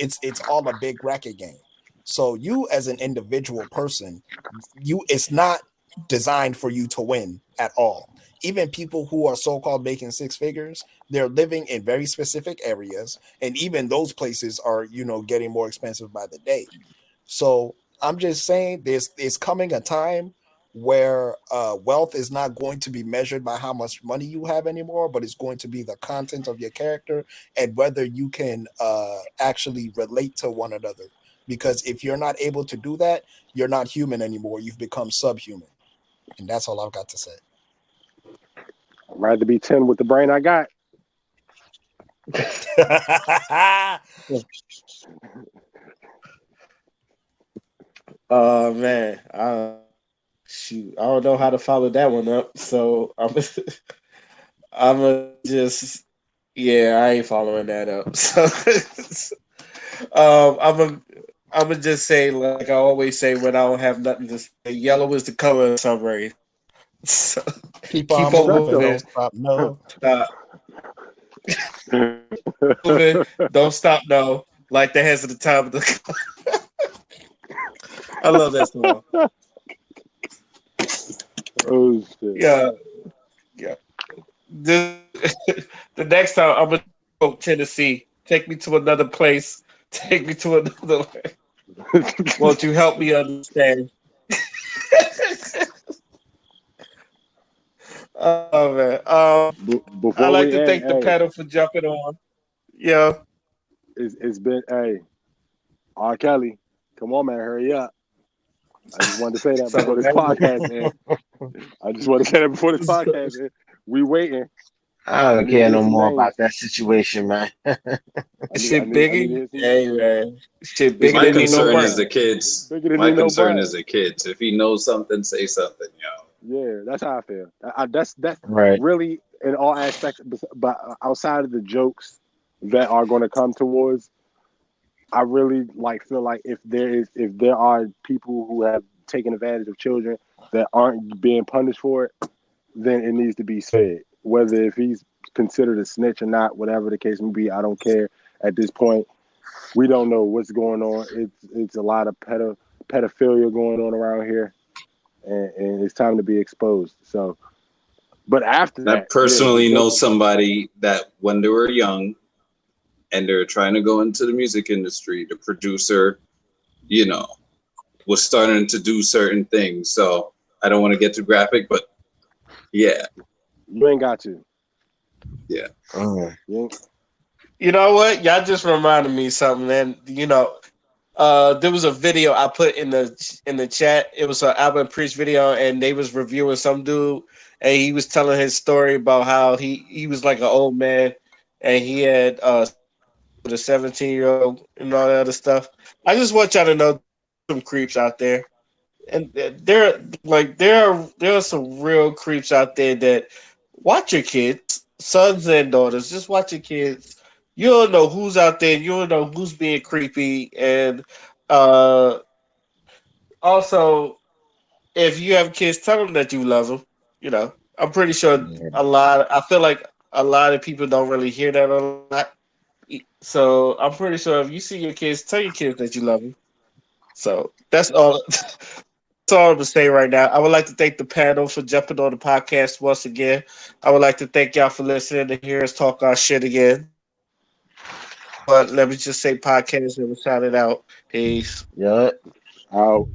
It's all a big racket game. So you as an individual person, it's not designed for you to win at all. Even people who are so-called making six figures, they're living in very specific areas, and even those places are, getting more expensive by the day. So I'm just saying, there's coming a time where wealth is not going to be measured by how much money you have anymore, but it's going to be the content of your character and whether you can actually relate to one another. Because if you're not able to do that, you're not human anymore. You've become subhuman. And that's all I've got to say. I'd rather be 10 with the brain I got. Oh man, shoot, I don't know how to follow that one up. So I'm just, yeah, I ain't following that up. So I'm gonna just say, like I always say when I don't have nothing to say, yellow is the color of sun rays. So Keep keep on on moving, moving. don't stop. No. Moving, don't stop, no. Like the hands of the time of the. I love that song. Oh shit. Yeah, yeah. The, the next time I'm gonna go to Tennessee. Take me to another place. Take me to another. Won't you help me understand? Oh man. I'd Before like we to end, thank the hey, panel for jumping on. Yeah. it's been, hey, R. Kelly, come on, man, hurry up. I just wanted to say that before So this podcast, man. I just want to say that before this podcast, man. We waiting. I I don't need to care hear no some more names. about that situation, man. shit I need to biggie. hear some Hey man. Shit bigger bigger My than than Nino Nino concern Brown. is Brown. the kids. Bigger than My Nino concern Brown. is the kids. If he knows something, say something, yo. Yeah, that's how I feel. That's Right. really in all aspects, but outside of the jokes that are going to come towards, I really feel like if there are people who have taken advantage of children that aren't being punished for it, then it needs to be said. Whether if he's considered a snitch or not, whatever the case may be, I don't care. At this point, we don't know what's going on. It's a lot of pedophilia going on around here, and it's time to be exposed. So, but after I that, yeah, personally know somebody that when they were young and they're trying to go into the music industry, the producer, you know, was starting to do certain things. So I don't want to get too graphic, but yeah, you ain't got to. yeah. You ain't, You know what? Y'all just reminded me of something, man. There was a video I put in the chat. It was an Albert Priest video, and they was reviewing some dude, and he was telling his story about how he was like an old man, and he had with a 17-year-old and all that other stuff. I just want y'all to know some creeps out there, and there are some real creeps out there that watch your kids, sons and daughters. Just watch your kids. You don't know who's out there. You don't know who's being creepy, and uh, also if you have kids, tell them that you love them. You know, I'm pretty sure I feel like a lot of people don't really hear that a lot. So I'm pretty sure if you see your kids, tell your kids that you love them. So that's all. That's all I'm gonna say right now. I would like to thank the panel for jumping on the podcast once again. I would like to thank y'all for listening to hear us talk our shit again. But let me just say podcast and we'll shout it out. Peace. Yeah. out.